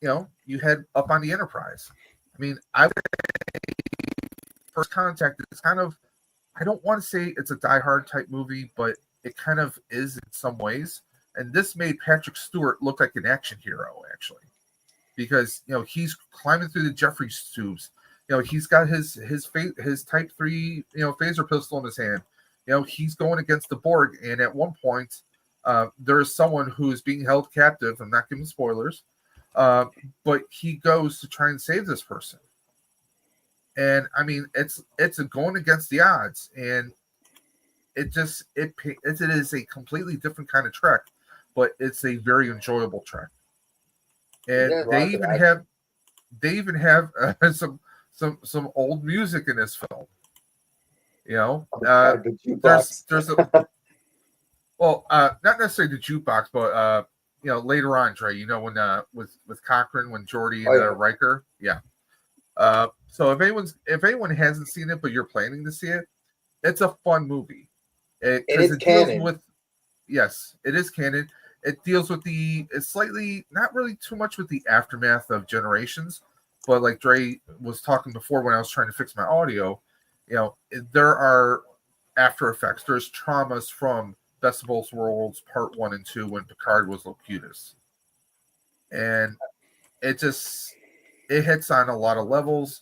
up on the Enterprise. I mean, First Contact is kind of, I don't want to say it's a Die Hard type movie, but it kind of is in some ways. And this made Patrick Stewart look like an action hero, actually, because he's climbing through the Jeffries tubes. He's got his Type 3 phaser pistol in his hand. He's going against the Borg, and at one point, there is someone who is being held captive. I'm not giving spoilers, but he goes to try and save this person. And I mean, it's going against the odds, and it is a completely different kind of trek, but it's a very enjoyable trek. And they even have some old music in this film. There's a well, not necessarily the jukebox, but later on, Trey. When with Cochran, when Geordi and Riker, so if anyone hasn't seen it, but you're planning to see it, it's a fun movie. It's canon. Yes, it is canon. It deals with it's slightly, not really too much with the aftermath of Generations, but like Dre was talking before when I was trying to fix my audio, there are after effects. There's traumas from Best of Both Worlds Part 1 and 2 when Picard was Locutus. And it hits on a lot of levels.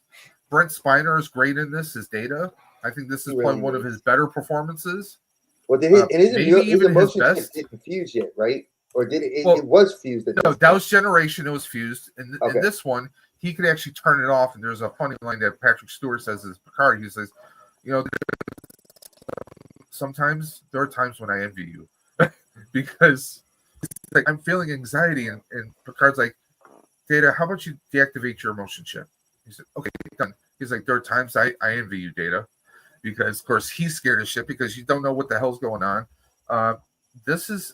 Brent Spiner is great in this as Data. I think this is probably one of his better performances. Well, his emotions didn't fuse yet, right? Or did it? It was fused. No, that was Generation. It was fused. In this one, he could actually turn it off. And there's a funny line that Patrick Stewart says as Picard. He says, sometimes there are times when I envy you because like I'm feeling anxiety, and Picard's like, Data, how about you deactivate your emotion chip? He said, okay, done. He's like, there are times I envy you, Data. Because of course he's scared of shit because you don't know what the hell's going on. This was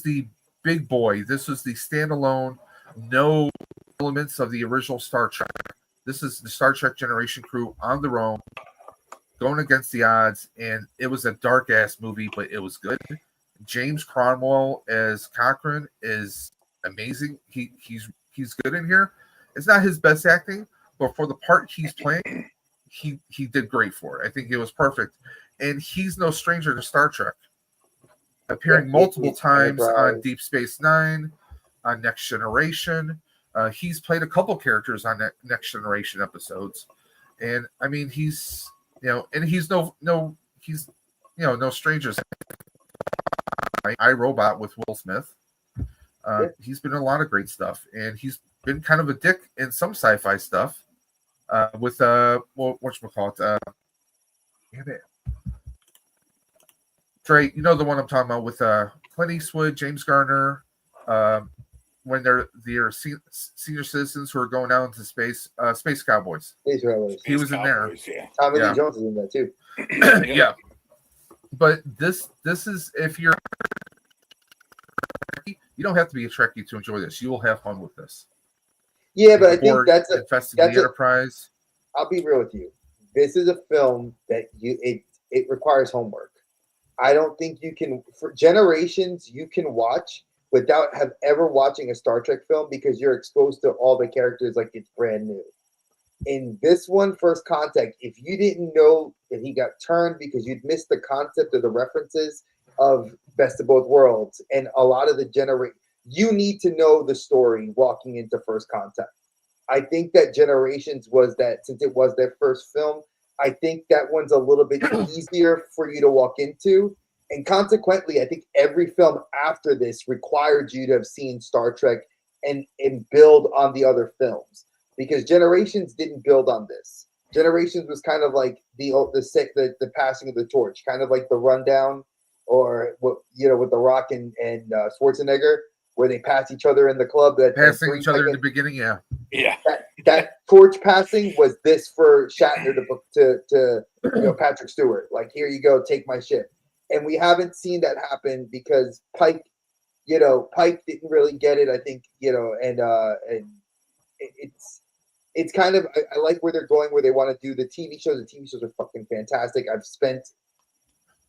the big boy. This was the standalone, no elements of the original Star Trek. This is the Star Trek Generation crew on their own, going against the odds, and it was a dark ass movie, but it was good. James Cromwell as Cochrane is amazing. He's good in here. It's not his best acting, but for the part he's playing, he did great for it. I think it was perfect. And he's no stranger to Star Trek. Appearing multiple times on Deep Space Nine, on Next Generation. He's played a couple characters on Next Generation episodes. And I mean, he's no stranger. iRobot with Will Smith. He's been in a lot of great stuff, and he's been kind of a dick in some sci-fi stuff. With whatchamacallit, damn it, Trey, the one I'm talking about with Clint Eastwood, James Garner, when they're senior citizens who are going out into space, Space Cowboys. He was in there. Yeah. Tommy Lee Jones is in there too. Yeah, but this is, if you don't have to be a Trekkie to enjoy this. You will have fun with this. Yeah, but I think that's the Enterprise. I'll be real with you. This is a film that it requires homework. I don't think you can, for Generations, you can watch without ever watching a Star Trek film because you're exposed to all the characters like it's brand new. In this one, First Contact, if you didn't know that he got turned because you'd missed the concept of the references of Best of Both Worlds and a lot of the you need to know the story walking into First Contact. I think that Generations was that, since it was their first film, I think that one's a little bit easier for you to walk into. And consequently, I think every film after this required you to have seen Star Trek and build on the other films, because Generations didn't build on this. Generations was kind of like the passing of the torch, kind of like the Rundown, or what, you know, with The Rock and Schwarzenegger, where they pass each other in the club. Passing each other in the beginning, yeah. Yeah. That torch passing was this for Shatner to Patrick Stewart. Like, here you go, take my ship. And we haven't seen that happen because Pike didn't really get it, I think, and it's kind of, I like where they're going, where they want to do the TV shows. The TV shows are fucking fantastic. I've spent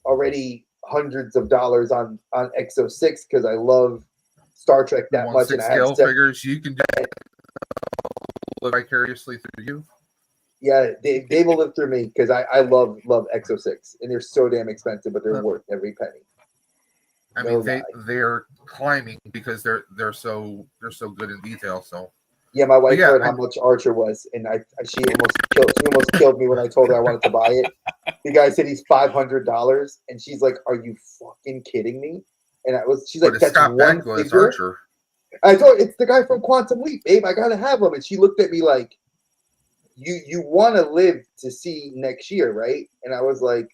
already hundreds of dollars on XO6 because I love Star Trek that much. And I have figures you can do vicariously through you. Yeah, Dave will live through me because I love XO6, and they're so damn expensive, but they're worth every penny. I mean, they're climbing because they're so good in detail. So yeah, my wife heard how much Archer was, and she almost killed me when I told her I wanted to buy it. The guy said he's $500, and she's like, "Are you fucking kidding me?" And she's like, "That's one figure." Archer. I told her, it's the guy from Quantum Leap, babe. I gotta have him, and she looked at me like, "You want to live to see next year, right?" And I was like,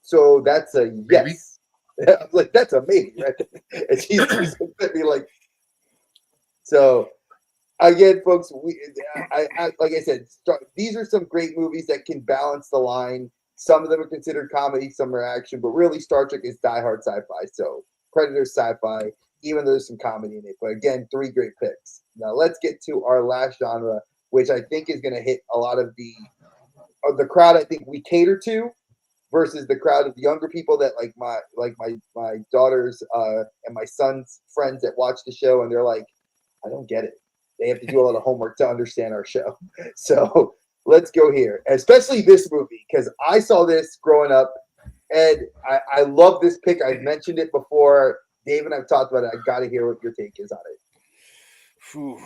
"So that's a yes." I was like, "That's a maybe," right? And she looked at me like, so. Again, folks, like I said, these are some great movies that can balance the line. Some of them are considered comedy, some are action, but really Star Trek is diehard sci-fi. So Predator's sci-fi, even though there's some comedy in it. But again, 3 great picks. Now let's get to our last genre, which I think is going to hit a lot of the crowd I think we cater to, versus the crowd of younger people that like my daughters and my son's friends that watch the show, and they're like, I don't get it. They have to do a lot of homework to understand our show. So let's go here, especially this movie, because I saw this growing up, and I love this pick. I've mentioned it before. Dave and I've talked about it. I got to hear what your take is on it.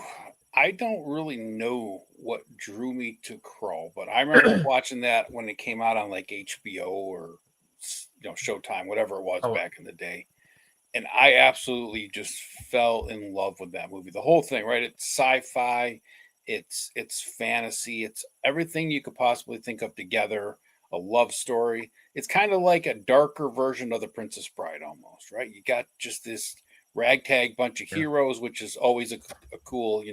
I don't really know what drew me to Krull, but I remember watching that when it came out on like HBO or Showtime, whatever it was back in the day. And I absolutely just fell in love with that movie. The whole thing, right? It's sci-fi, it's fantasy, it's everything you could possibly think of together. A love story. It's kind of like a darker version of The Princess Bride, almost, right? You got just this ragtag bunch of heroes, which is always a cool,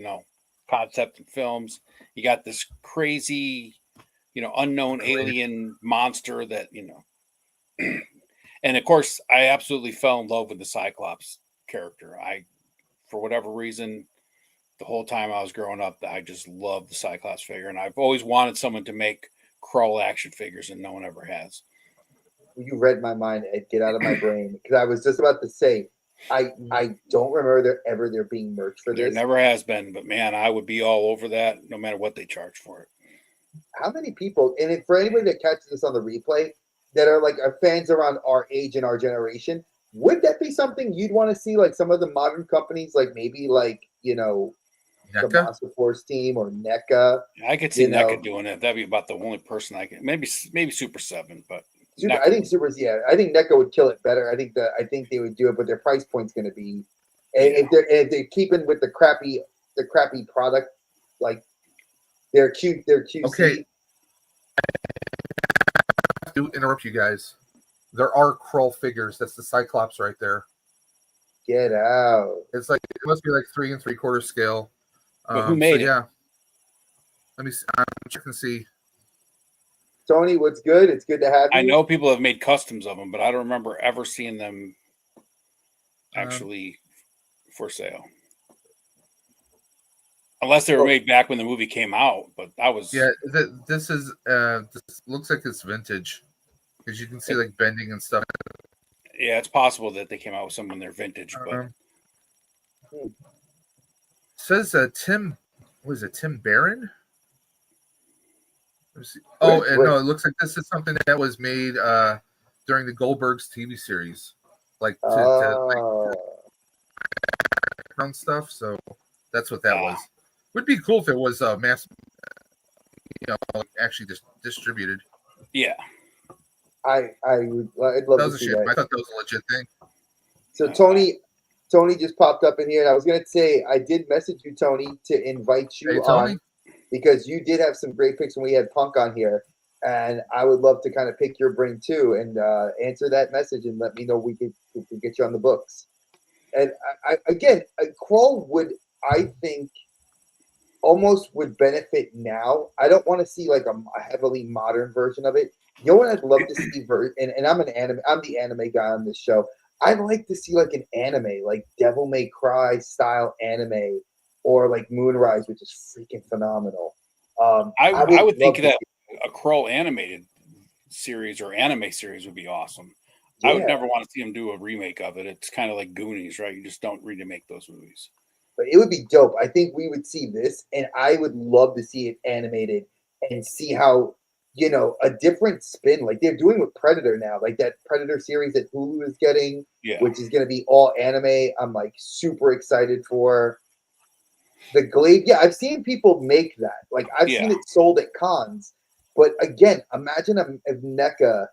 concept in films. You got this crazy, unknown alien monster that, and of course, I absolutely fell in love with the Cyclops character. For whatever reason, the whole time I was growing up, I just loved the Cyclops figure. And I've always wanted someone to make Krull action figures, and no one ever has. You read my mind, Ed. Get out of my brain. Because I was just about to say, I don't remember there being merch for this. There never has been, but man, I would be all over that no matter what they charge for it. How many people, and for anybody that catches this on the replay, that are like fans around our age and our generation, would that be something you'd want to see? Like some of the modern companies, like maybe like, the Monster Force team or NECA. I could see NECA doing it. That'd be about the only person I can. Maybe Super 7, but I think I think NECA would kill it better. I think they would do it, but their price point's going to be, if they're keeping with the crappy product, like their QC. Okay. To interrupt you guys, there are Krull figures. That's the Cyclops right there. Get out! It's like it must be like 3 3/4 scale. But who made it? Yeah. Let me see. I'm checking to see. Tony, what's good? It's good to have you. I know people have made customs of them, but I don't remember ever seeing them actually for sale. Unless they were made back when the movie came out, but that was this looks like it's vintage because you can see like bending and stuff. Yeah, it's possible that they came out with some when they're vintage, but it says Tim. What is it? Tim Barron? Oh, no, it looks like this is something that was made during the Goldbergs TV series, like to background stuff. So that's what that was. Would be cool if it was mass, actually just distributed. Yeah. I'd love That to was a see shit. that. I thought that was a legit thing. So Tony just popped up in here, and I was gonna say I did message you, Tony, to invite you Hey, Tony. on because you did have some great picks when we had Punk on here, and I would love to kind of pick your brain too and answer that message and let me know we could get you on the books. And again, Crawl would, I think, almost would benefit now. I don't want to see like a heavily modern version of it. You know what I'd love to see, and I'm the anime guy on this show. I'd like to see like an anime, like Devil May Cry style anime, or like Moonrise, which is freaking phenomenal. I would think that a Kroll animated series or anime series would be awesome. Yeah. I would never want to see them do a remake of it. It's kind of like Goonies, right? You just don't remake those movies. But it would be dope. I think we would see this, and I would love to see it animated and see how, a different spin, like they're doing with Predator now, like that Predator series that Hulu is getting, which is going to be all anime. I'm like super excited for the Glaive. Yeah, I've seen people make that. Like I've seen it sold at cons. But again, imagine if NECA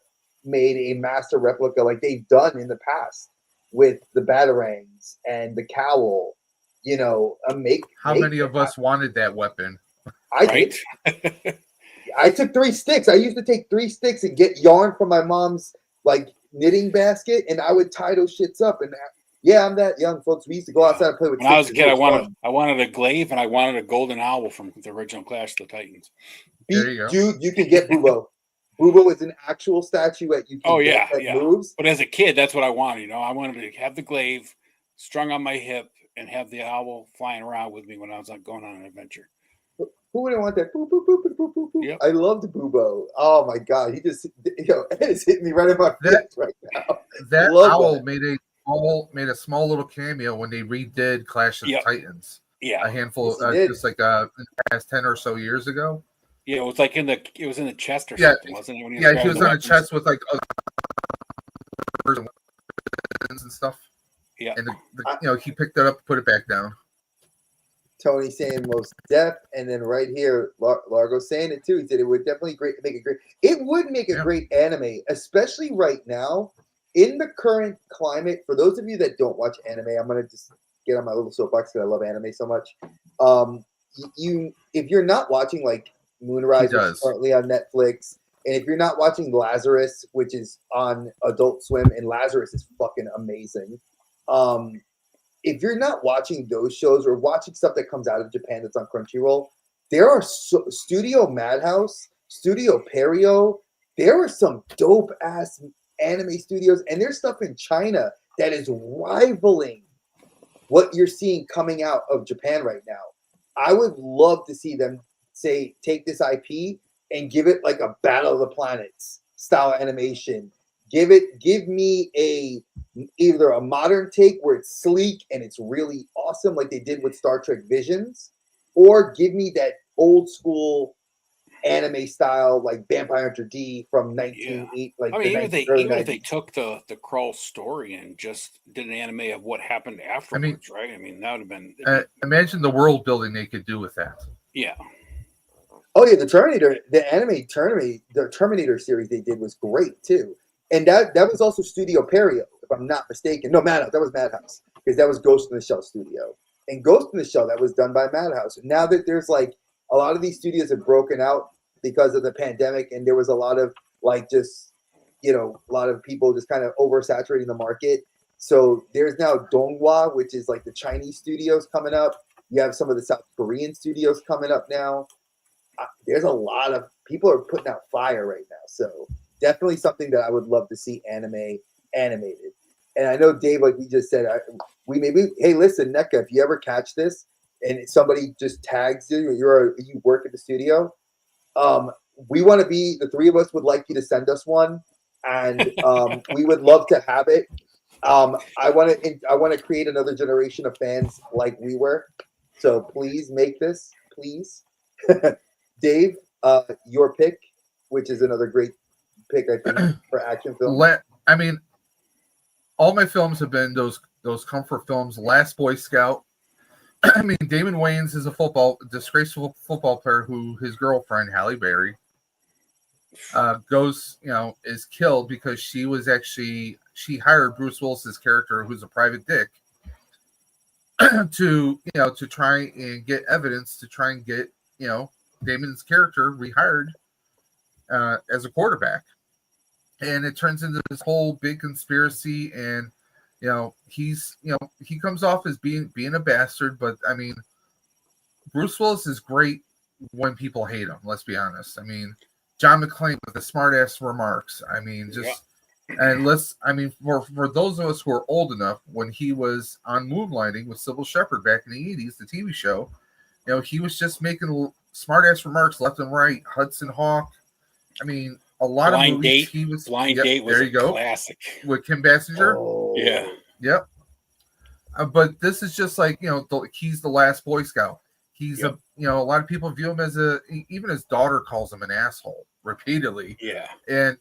made a master replica like they've done in the past with the Batarangs and the cowl. How many of us wanted that weapon? I did. I took 3 sticks. I used to take 3 sticks and get yarn from my mom's like knitting basket, and I would tie those shits up. And I'm that young, folks. We used to go outside and play with. When I was a kid, I wanted a glaive and I wanted a golden owl from the original Clash of the Titans. Dude, you can get Bubo. Bubo is an actual statuette. You can get that moves. But as a kid, that's what I wanted. I wanted to have the glaive strung on my hip and have the owl flying around with me when I was going on an adventure. Who wouldn't want that? Boop, boop, boop, boop, boop, boop. Yep. I loved Bubo. Oh my god, he just it's hitting me right in my face right now. That owl made a small little cameo when they redid Clash of the Titans. Yeah, a handful, just like in the past 10 or so years ago. Yeah, it was like in the chest or something, wasn't it? When he was on a chest with like other and stuff. Yeah, and he picked it up, put it back down. Tony saying most def, and then right here, Largo saying it too. He said it would definitely make a great. It would make a great anime, especially right now in the current climate. For those of you that don't watch anime, I'm gonna just get on my little soapbox because I love anime so much. If you're not watching like Moonrise, which is currently on Netflix, and if you're not watching Lazarus, which is on Adult Swim, and Lazarus is fucking amazing. If you're not watching those shows or watching stuff that comes out of Japan that's on Crunchyroll, there are Studio Madhouse, Studio Perio. There are some dope ass anime studios, and there's stuff in China that is rivaling what you're seeing coming out of Japan right now. I would love to see them take this IP and give it like a Battle of the Planets style animation. Give me either a modern take where it's sleek and it's really awesome like they did with Star Trek Visions, or give me that old school anime style like Vampire Hunter D from 1980. Like even if they took the Krull story and just did an anime of what happened afterwards, right? I mean, that would have been. Imagine the world building they could do with that. Yeah. Oh yeah, the Terminator series they did was great too. And that was also Studio Perio, if I'm not mistaken. No, Madhouse. That was Madhouse. Because that was Ghost in the Shell studio. And Ghost in the Shell, that was done by Madhouse. Now that there's like a lot of these studios have broken out because of the pandemic, and there was a lot of like just, a lot of people just kind of oversaturating the market. So there's now Donghua, which is like the Chinese studios coming up. You have some of the South Korean studios coming up now. There's a lot of people are putting out fire right now. So definitely something that I would love to see animated. And I know Dave, like we just said, hey, listen, NECA, if you ever catch this and somebody just tags you, you work at the studio, we want to be, the three of us would like you to send us one, and we would love to have it. I want to create another generation of fans like we were. So please make this, please. Dave, your pick, which is another great pick, I think, for action film. I mean, all my films have been those comfort films. Last Boy Scout I mean, Damon Wayans is a disgraceful football player who his girlfriend, Halle Berry, is killed because she hired Bruce Willis's character, who's a private dick, to try and get evidence to try and get, Damon's character rehired as a quarterback. And it turns into this whole big conspiracy, and he comes off as being a bastard, but I mean, Bruce Willis is great when people hate him. Let's be honest. I mean, John McClane with the smart ass remarks. I mean, for those of us who are old enough, when he was on Moonlighting with Sybil Shepherd back in the 80s, the TV show, he was just making smart ass remarks left and right. Hudson Hawk. I mean, a lot of movies. Blind Date was a classic with Kim Basinger. Oh. Yeah. Yep. But this is just like, he's the last Boy Scout. He's a lot of people view him as even his daughter calls him an asshole repeatedly. Yeah. And,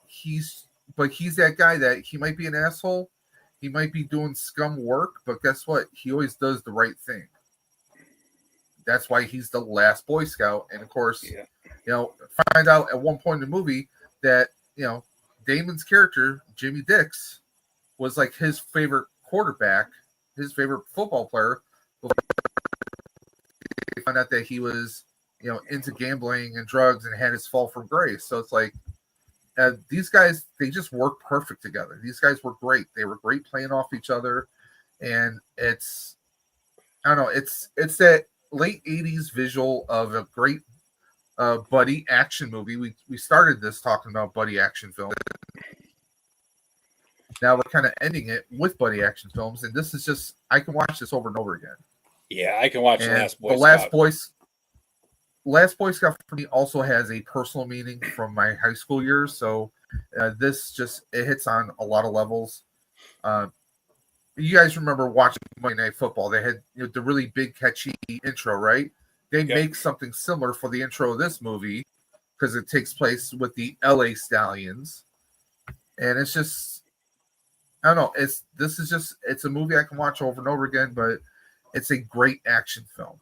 he's that guy that he might be an asshole. He might be doing scum work, but guess what? He always does the right thing. That's why he's the last Boy Scout. And of course, find out at one point in the movie that, Damon's character, Jimmy Dix, was like his favorite quarterback, his favorite football player. They found out that he was, into gambling and drugs and had his fall from grace. So it's like, these guys, they just work perfect together. These guys were great. They were great playing off each other. And it's that late 80s visual of a great buddy action movie. We started this talking about buddy action films. Now we're kind of ending it with buddy action films, and this is just, I can watch this over and over again. Yeah, I can watch The Last Boy Scout for me also has a personal meaning from my high school years. So this it hits on a lot of levels. You guys remember watching Monday Night Football? They had the really big catchy intro, right? They make something similar for the intro of this movie because it takes place with the LA Stallions, and it's just, I don't know. It's a movie I can watch over and over again, but it's a great action film.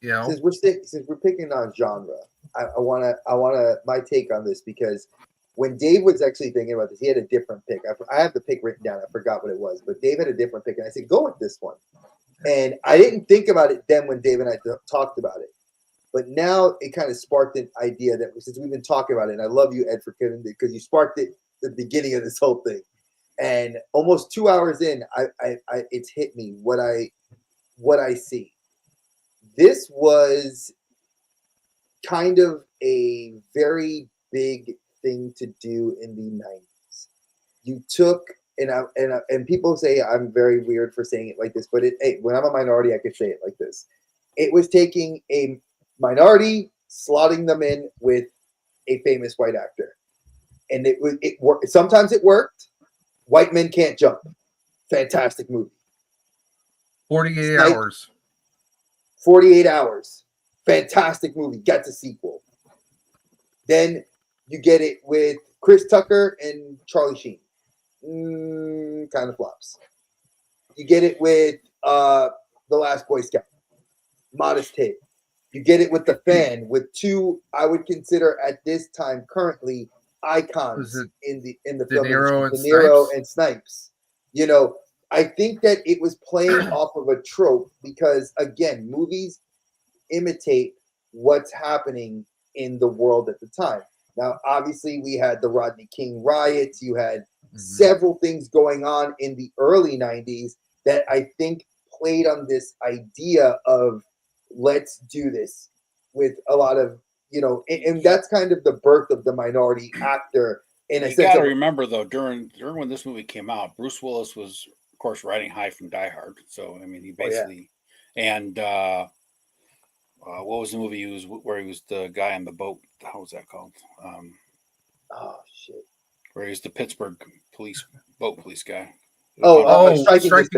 Since we're picking on genre, I wanna my take on this, because when Dave was actually thinking about this, he had a different pick. I have the pick written down. I forgot what it was, but Dave had a different pick, and I said, go with this one. And I didn't think about it then when Dave and I talked about it, but now it kind of sparked an idea that, since we've been talking about it, and I love you, Ed, for giving it, because you sparked it at the beginning of this whole thing. And almost 2 hours in, it's hit me what I see. This was kind of a very big thing to do in the 90s. You took, and people say I'm very weird for saying it like this, but when I'm a minority, I could say it like this. It was taking a minority, slotting them in with a famous white actor, and it worked. Sometimes it worked. White Men Can't Jump, fantastic movie. 48 hours. 48 Hours, fantastic movie. Gets a sequel. Then you get it with Chris Tucker and Charlie Sheen. Kind of flops. You get it with The Last Boy Scout. Modest hit. You get it with The Fan, with two, I would consider at this time currently, icons in the film. De Niro and Snipes. I think that it was playing off of a trope because, again, movies imitate what's happening in the world at the time. Now, obviously, we had the Rodney King riots. You had several things going on in the early 90s that I think played on this idea of let's do this with a lot of, and that's kind of the birth of the minority actor. And you got to remember, though, during when this movie came out, Bruce Willis was, of course, riding high from Die Hard. So, I mean, he basically, and what was the movie where he was the guy on the boat? How was that called? Oh, shit. Where he was the Pittsburgh boat police guy.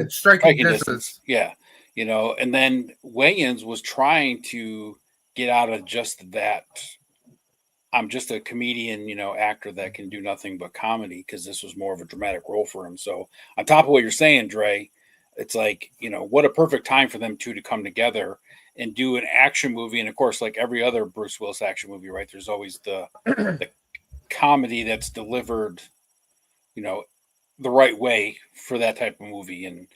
Striking Distance. Yeah. And then Wayans was trying to get out of just that. I'm just a comedian, actor that can do nothing but comedy, because this was more of a dramatic role for him. So on top of what you're saying, Dre, it's like, what a perfect time for them two to come together and do an action movie. And of course, like every other Bruce Willis action movie, right? There's always the comedy that's delivered, the right way for that type of movie. And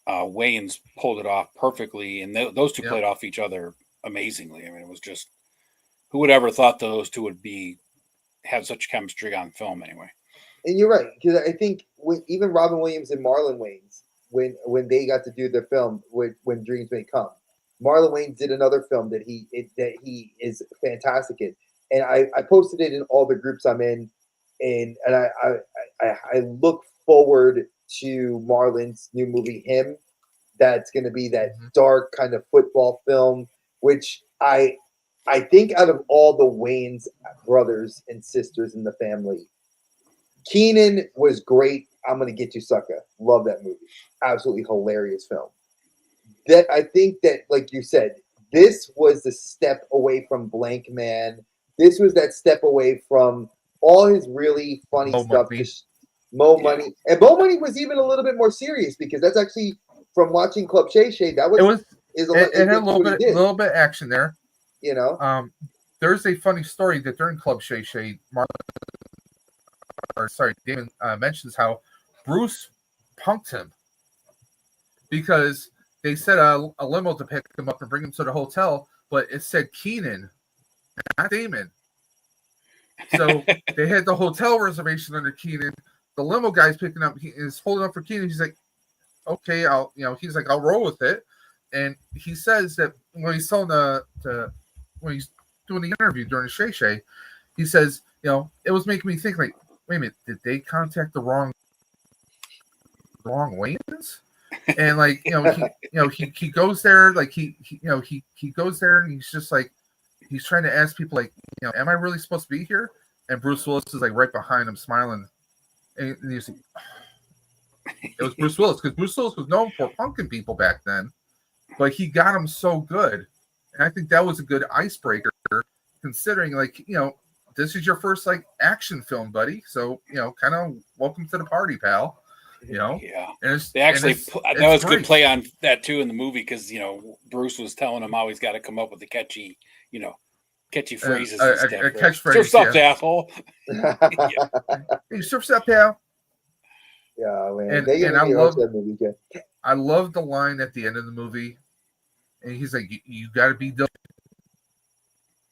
Wayans pulled it off perfectly. And those two played off each other amazingly. I mean, it was just, who would ever thought those two would have such chemistry on film anyway? And you're right, because I think even Robin Williams and Marlon Wayans, when they got to do the film When Dreams May Come, Marlon Wayans did another film that he is fantastic in, and I posted it in all the groups I'm in, and I look forward to Marlon's new movie Him. That's going to be that dark kind of football film, which I think out of all the Wayans brothers and sisters in the family, Keenan was great. I'm Gonna Get You Sucker. Love that movie. Absolutely hilarious film. That I think that, like you said, this was the step away from Blank Man. This was that step away from all his really funny stuff. Mo Money. And Mo Money was even a little bit more serious, because that's actually, from watching Club Shay Shay, it had a little bit action there. There's a funny story that during Club Shay Shay, Damon mentions how Bruce punked him because they said a limo to pick him up and bring him to the hotel, but it said Keenan, not Damon. So they had the hotel reservation under Keenan. The limo guy's picking up. He is holding up for Keenan. He's like, "Okay, I'll roll with it." And he says that when he's telling when he's doing the interview during the Shay Shay, he says, it was making me think, like, wait a minute, did they contact the wrong Wayans? And like, he goes there, like he goes there and he's just like, he's trying to ask people, like, am I really supposed to be here? And Bruce Willis is like right behind him smiling. And he's like, oh. It was Bruce Willis, because Bruce Willis was known for punking people back then, but he got him so good. And I think that was a good icebreaker, considering, like, this is your first like action film, buddy. So, kind of welcome to the party, pal. Yeah. And they actually, that was a good play on that too in the movie, because, Bruce was telling him how he's got to come up with the catchy phrases. A catchphrase. Surf's up, asshole. Hey, surf's up, pal. Yeah, man. I love the line at the end of the movie. And he's like, you got to be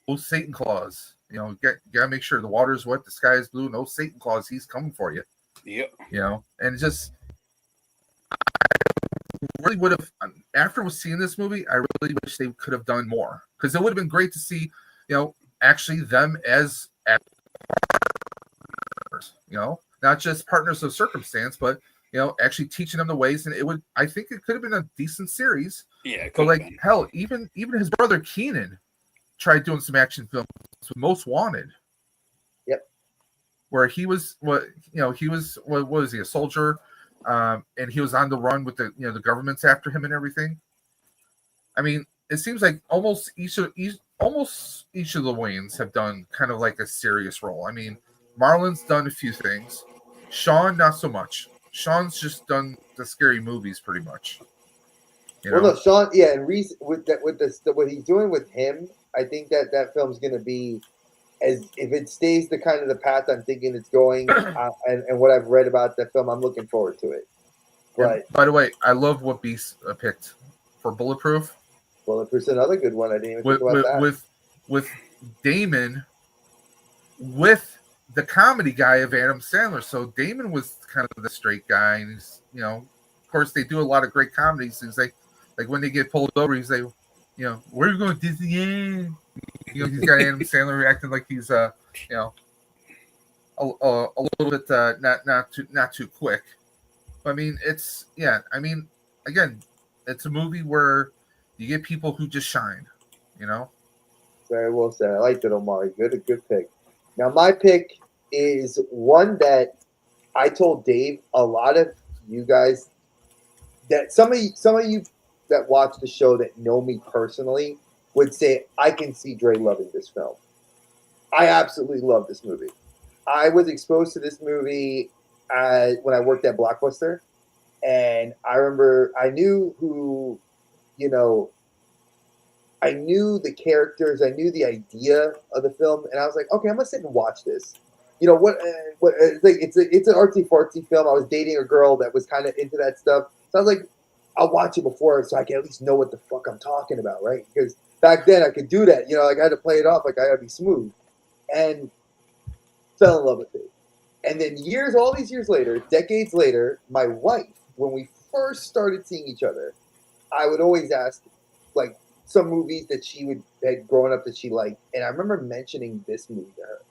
no Satan Claus. Gotta make sure the water's wet, the sky is blue, no Satan Claus, he's coming for you. Yep. And just, I really would have, after seeing this movie, I really wish they could have done more, because it would have been great to see, actually them as partners, not just partners of circumstance, but actually teaching them the ways. And I think it could have been a decent series. Yeah. But like, hell, even his brother Keenan tried doing some action films with Most Wanted. Yep. Where he was what was he, a soldier? And he was on the run with the government's after him and everything. I mean, it seems like almost each of the Wayans have done kind of like a serious role. I mean, Marlon's done a few things. Sean, not so much. Sean's just done the scary movies pretty much. No, Sean, yeah, and Reese what he's doing with Him, I think that film's going to be, as if it stays the kind of the path I'm thinking it's going, and what I've read about that film, I'm looking forward to it. But and by the way, I love what Beast picked for Bulletproof. Bulletproof's another good one. I didn't even think about that. With Damon, with the comedy guy of Adam Sandler. So Damon was kind of the straight guy, and he's, of course, they do a lot of great comedies. He's like when they get pulled over, he's like, where are you going, Disneyland? He's got Adam Sandler acting like he's a little bit not too quick. But, I mean, again, it's a movie where you get people who just shine, Very well said. I liked it, Omari. Good pick. Now, my pick is one that I told Dave, a lot of you guys, that some of you that watch the show that know me personally would say, I can see Dre loving this film. I absolutely love this movie. I was exposed to this movie when I worked at Blockbuster, And I remember I knew who, you know, I knew the characters, I knew the idea of the film, and I was like, okay, I'm gonna sit and watch this. You know what? It's like it's an artsy fartsy film. I was dating a girl that was kind of into that stuff, so I was like, I'll watch it before so I can at least know what the fuck I'm talking about, right? Because back then I could do that. You know, like I had to play it off, like I had to be smooth, and fell in love with it. And then all these years later, decades later, my wife, when we first started seeing each other, I would always ask, like, some movies that she had grown up that she liked. And I remember mentioning this movie to her.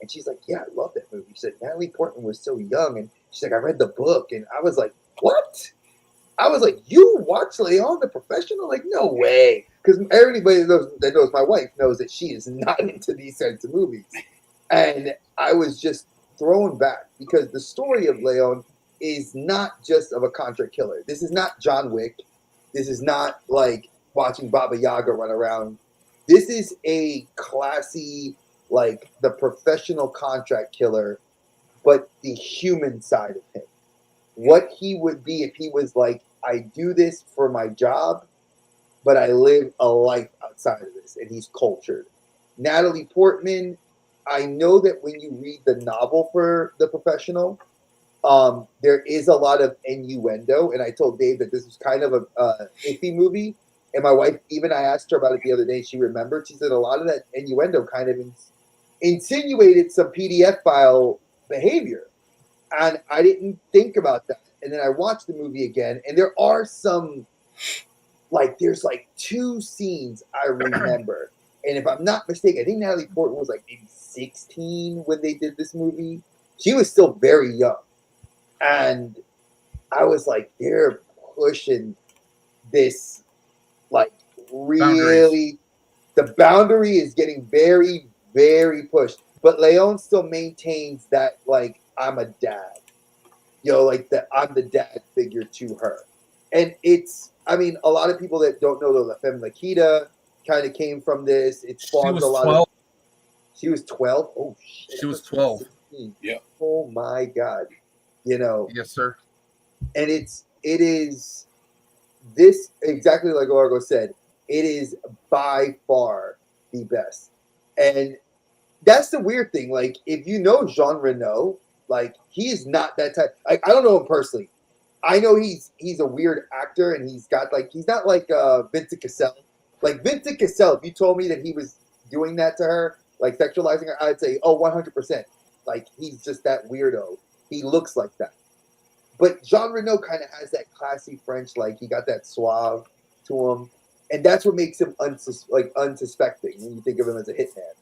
And she's like, yeah, I love that movie. She said, Natalie Portman was so young. And she's like, I read the book. And I was like, what? I was like, you watch Leon the Professional? Like, no way. Because everybody that knows my wife knows that she is not into these kinds of movies. And I was just thrown back because the story of Leon is not just of a contract killer. This is not John Wick. This is not like watching Baba Yaga run around. This is a classy, like the professional contract killer, but the human side of him. What he would be if he was like, I do this for my job, but I live a life outside of this, and he's cultured. Natalie Portman, I know that when you read the novel for The Professional, there is a lot of innuendo, and I told Dave that this was kind of a iffy movie. And my wife, I asked her about it the other day. She remembered. She said a lot of that innuendo kind of insinuated some PDF file behavior, and I didn't think about that. And then I watched the movie again, and there are some, like, there's like 2 scenes I remember. And if I'm not mistaken, I think Natalie Portman was like maybe 16 when they did this movie. She was still very young. And I was like, they're pushing this, like, really. The boundary is getting very, very pushed. But Leon still maintains that, like, I'm a dad. You know, like, that I'm the dad figure to her. And it's, I mean, a lot of people that don't know the La Femme Nikita kind of came from this. It spawned a lot 12. of. She was 12. Oh shit. She was 12. 16. Yeah. Oh my god. You know. Yes, sir. And it is this, exactly like Largo said. It is by far the best. And that's the weird thing. Like, if you know Jean Reno, like, he is not that type. Like, I don't know him personally. I know he's a weird actor, and he's not like Vincent Cassel. Like, Vincent Cassel, if you told me that he was doing that to her, like sexualizing her, I'd say, oh, 100%. Like, he's just that weirdo. He looks like that. But Jean Reno kind of has that classy French, like, he got that suave to him. And that's what makes him unsuspecting when you think of him as a hitman.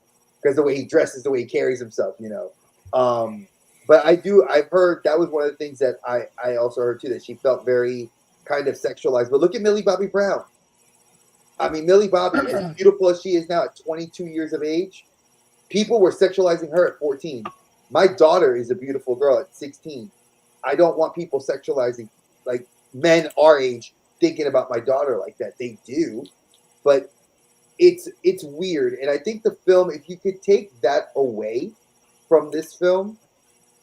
Because the way he dresses, the way he carries himself, you know. But I've heard that was one of the things that I also heard too, that she felt very kind of sexualized. But look at Millie Bobby Brown. I mean, Millie Bobby, as beautiful as she is now at 22 years of age, people were sexualizing her at 14. My daughter is a beautiful girl at 16. I don't want people sexualizing, like, men our age thinking about my daughter like that. They do, but it's weird. And I think the film, if you could take that away from this film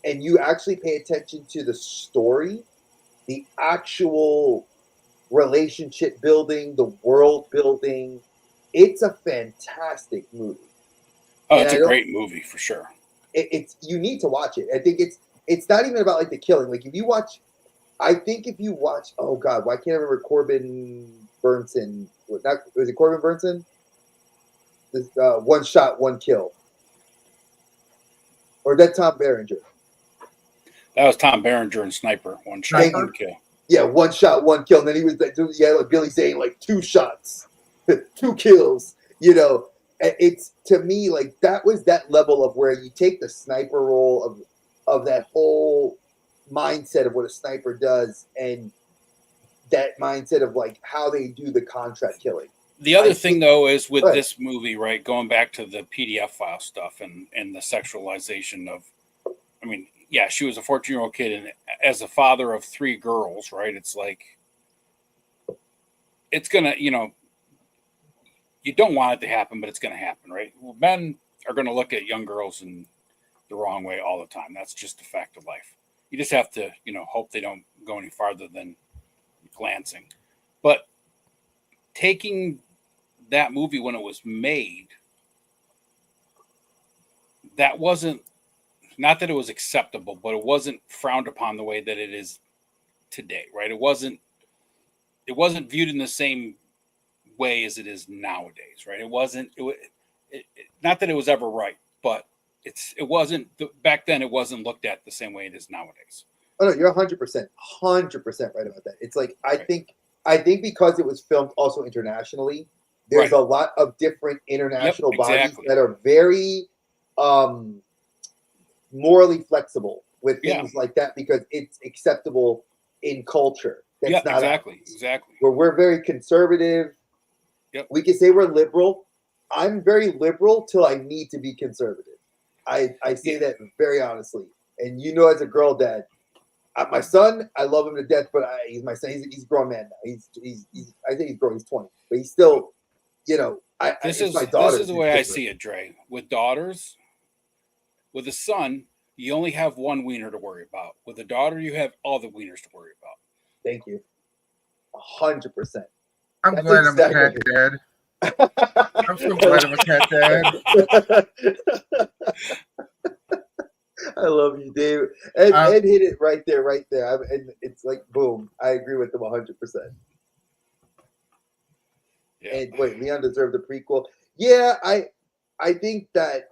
and you actually pay attention to the story, the actual relationship building, the world building, it's a fantastic movie. Oh, it's a great movie for sure. It's you need to watch it. I think it's not even about like the killing. Like, if you watch, oh god, why can't I remember Corbin Burnson? Was it Corbin Burnson? This One Shot, One Kill. Or that Tom Berenger? That was Tom Berenger and Sniper. One Shot, One Kill. Yeah, One Shot, One Kill. And then he was like, like Billy Zane, like 2 shots, 2 kills. You know, it's, to me, like, that was that level of where you take the sniper role of that whole mindset of what a sniper does, and that mindset of like how they do the contract killing. The other thing, though, is with this movie, right, going back to the PDF file stuff and the sexualization of, I mean, yeah, she was a 14-year-old kid, and as a father of 3 girls, right, it's like, it's going to, you know, you don't want it to happen, but it's going to happen, right? Well, men are going to look at young girls in the wrong way all the time. That's just a fact of life. You just have to, hope they don't go any farther than glancing. But taking that movie when it was made, that wasn't, not that it was acceptable, but it wasn't frowned upon the way that it is today, right? It wasn't viewed in the same way as it is nowadays, right? It wasn't, not that it was ever right, but it wasn't, back then it wasn't looked at the same way it is nowadays. Oh no, you're 100% right about that. It's like, I think because it was filmed also internationally, there's a lot of different international bodies that are very morally flexible with things like that because it's acceptable in culture. That's not exactly. Where we're very conservative. We can say we're liberal. I'm very liberal till I need to be conservative. I say that very honestly. And as a girl dad, my son, I love him to death, but he's my son. He's a grown man now. He's I think he's grown. He's 20, but he's still, This is the way I see it, Dre. With daughters, with a son, you only have one wiener to worry about. With a daughter, you have all the wieners to worry about. Thank you. 100%. I'm glad I'm a cat dad. I'm so glad I'm a cat dad. I love you, Dave. Ed hit it right there. And it's like, boom. I agree with him 100%. Yeah. And wait, Leon deserved a prequel. Yeah, I think that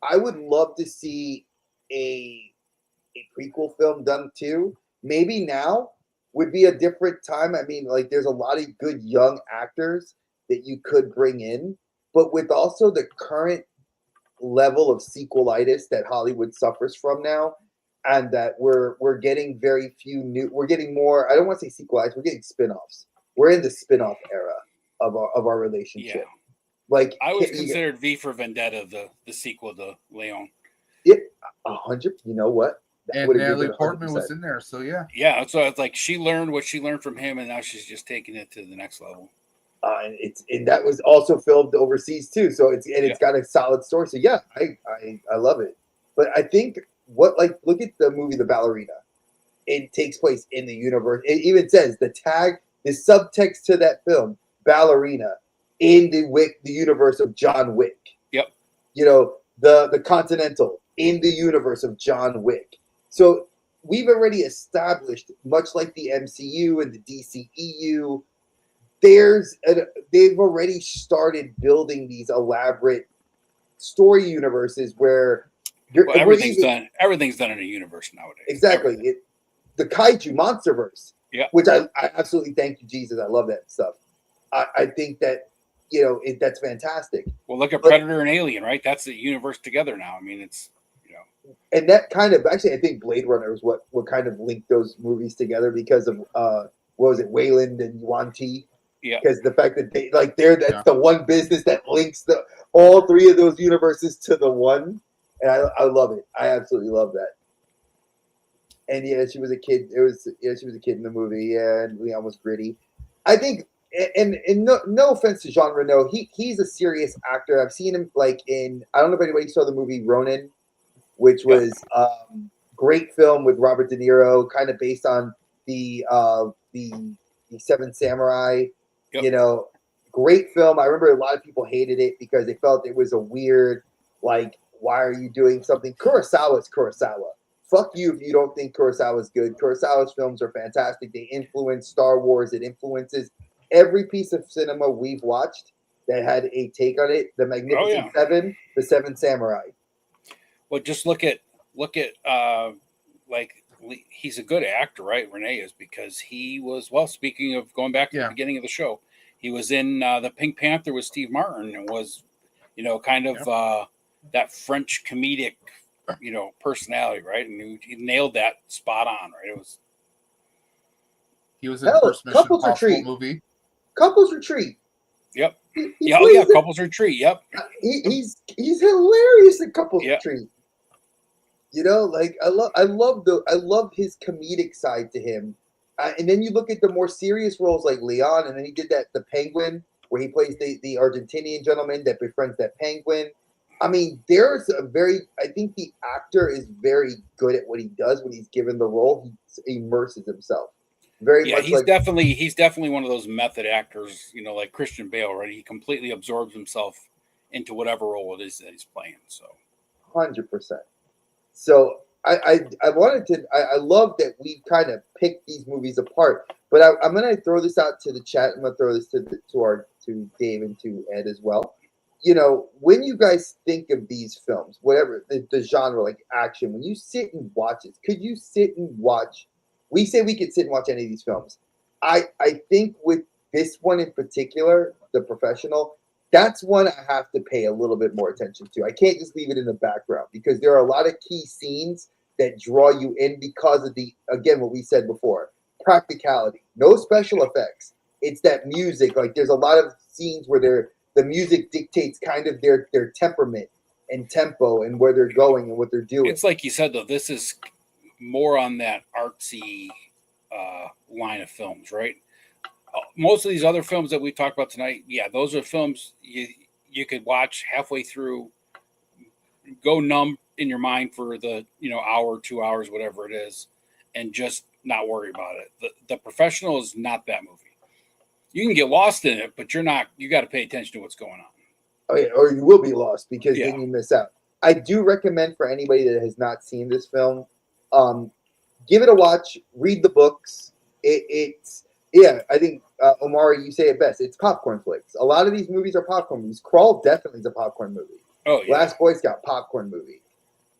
I would love to see a prequel film done too. Maybe now would be a different time. I mean, like, there's a lot of good young actors that you could bring in, but with also the current level of sequelitis that Hollywood suffers from now, and that we're getting very few new. We're getting more. I don't want to say sequelitis. We're getting spinoffs. We're in the spinoff era of our relationship. Yeah. Like, I was considered V for Vendetta, the sequel to Leon. Yeah, 100. You know what? And Natalie Portman was in there, so yeah. Yeah, so it's like she learned what she learned from him, and now she's just taking it to the next level. And that was also filmed overseas too, so it's got a solid story. So yeah, I love it. But I think look at the movie The Ballerina. It takes place in the universe. It even says the subtext to that film, Ballerina, in the universe of John Wick. Yep. The Continental in the universe of John Wick. So we've already established, much like the MCU and the DCEU, they've already started building these elaborate story universes where everything's done in a universe nowadays. Exactly. The Kaiju Monsterverse. Yeah. Which I absolutely, thank you, Jesus. I love that stuff. I think that that's fantastic. Well, look at Predator and Alien, right? That's the universe together now. I mean, it's and that kind of I think Blade Runner is what kind of linked those movies together because of what was it, Wayland and Yuan Ti. Yeah. Because the fact that that's the one business that links all three of those universes to the one, and I love it. I absolutely love that. And yeah, she was a kid. She was a kid in the movie. Yeah, and Leon was gritty. I think, and no offense to Jean Reno, he's a serious actor. I've seen him in. I don't know if anybody saw the movie Ronin, which was great film with Robert De Niro, kind of based on the Seven Samurai. Yep. Great film. I remember a lot of people hated it because they felt it was a weird, why are you doing something? Kurosawa's Kurosawa. Fuck you if you don't think Kurosawa's good. Kurosawa's films are fantastic. They influence Star Wars. It influences every piece of cinema we've watched that had a take on it. The Magnificent Seven, the Seven Samurai. Well, just look at he's a good actor, right? Renee is, because he was, speaking of going back to the beginning of the show, he was in the Pink Panther with Steve Martin and was, that French comedic, personality, right? And he nailed that spot on, right? He was in the first Mission Impossible movie. Couples Retreat. Yep. Couples Retreat. Yep. He's hilarious in Couples Retreat. I love his comedic side to him. And then you look at the more serious roles like Leon, and then he did the Penguin, where he plays the Argentinian gentleman that befriends that penguin. I mean, I think the actor is very good at what he does when he's given the role. He immerses himself very Yeah, much he's like, definitely one of those method actors, like Christian Bale, right? He completely absorbs himself into whatever role it is that he's playing. So 100%. So I wanted to, I love that we kind of picked these movies apart, but I'm going to throw this out to the chat. I'm going to throw this to Dave and to Ed as well. When you guys think of these films, whatever the genre, like action, when you sit and watch it, could you sit and watch? We say we could sit and watch any of these films. I think with this one in particular, The Professional, that's one I have to pay a little bit more attention to. I can't just leave it in the background because there are a lot of key scenes that draw you in because of again, what we said before, practicality, no special effects. It's that music. Like there's a lot of scenes where the music dictates kind of their temperament and tempo and where they're going and what they're doing. it's like you said, though, this is more on that artsy line of films, right? Most of these other films that we talked about tonight, yeah, those are films you could watch halfway through, go numb in your mind for the hour, 2 hours, whatever it is, and just not worry about it. The Professional is not that movie. You can get lost in it, but you got to pay attention to what's going on. Oh yeah, or you will be lost because then you miss out. I do recommend for anybody that has not seen this film, give it a watch. Read the books. I think Omari, you say it best. It's popcorn flicks. A lot of these movies are popcorn movies. Crawl definitely is a popcorn movie. Oh yeah. Last Boy Scout, popcorn movie.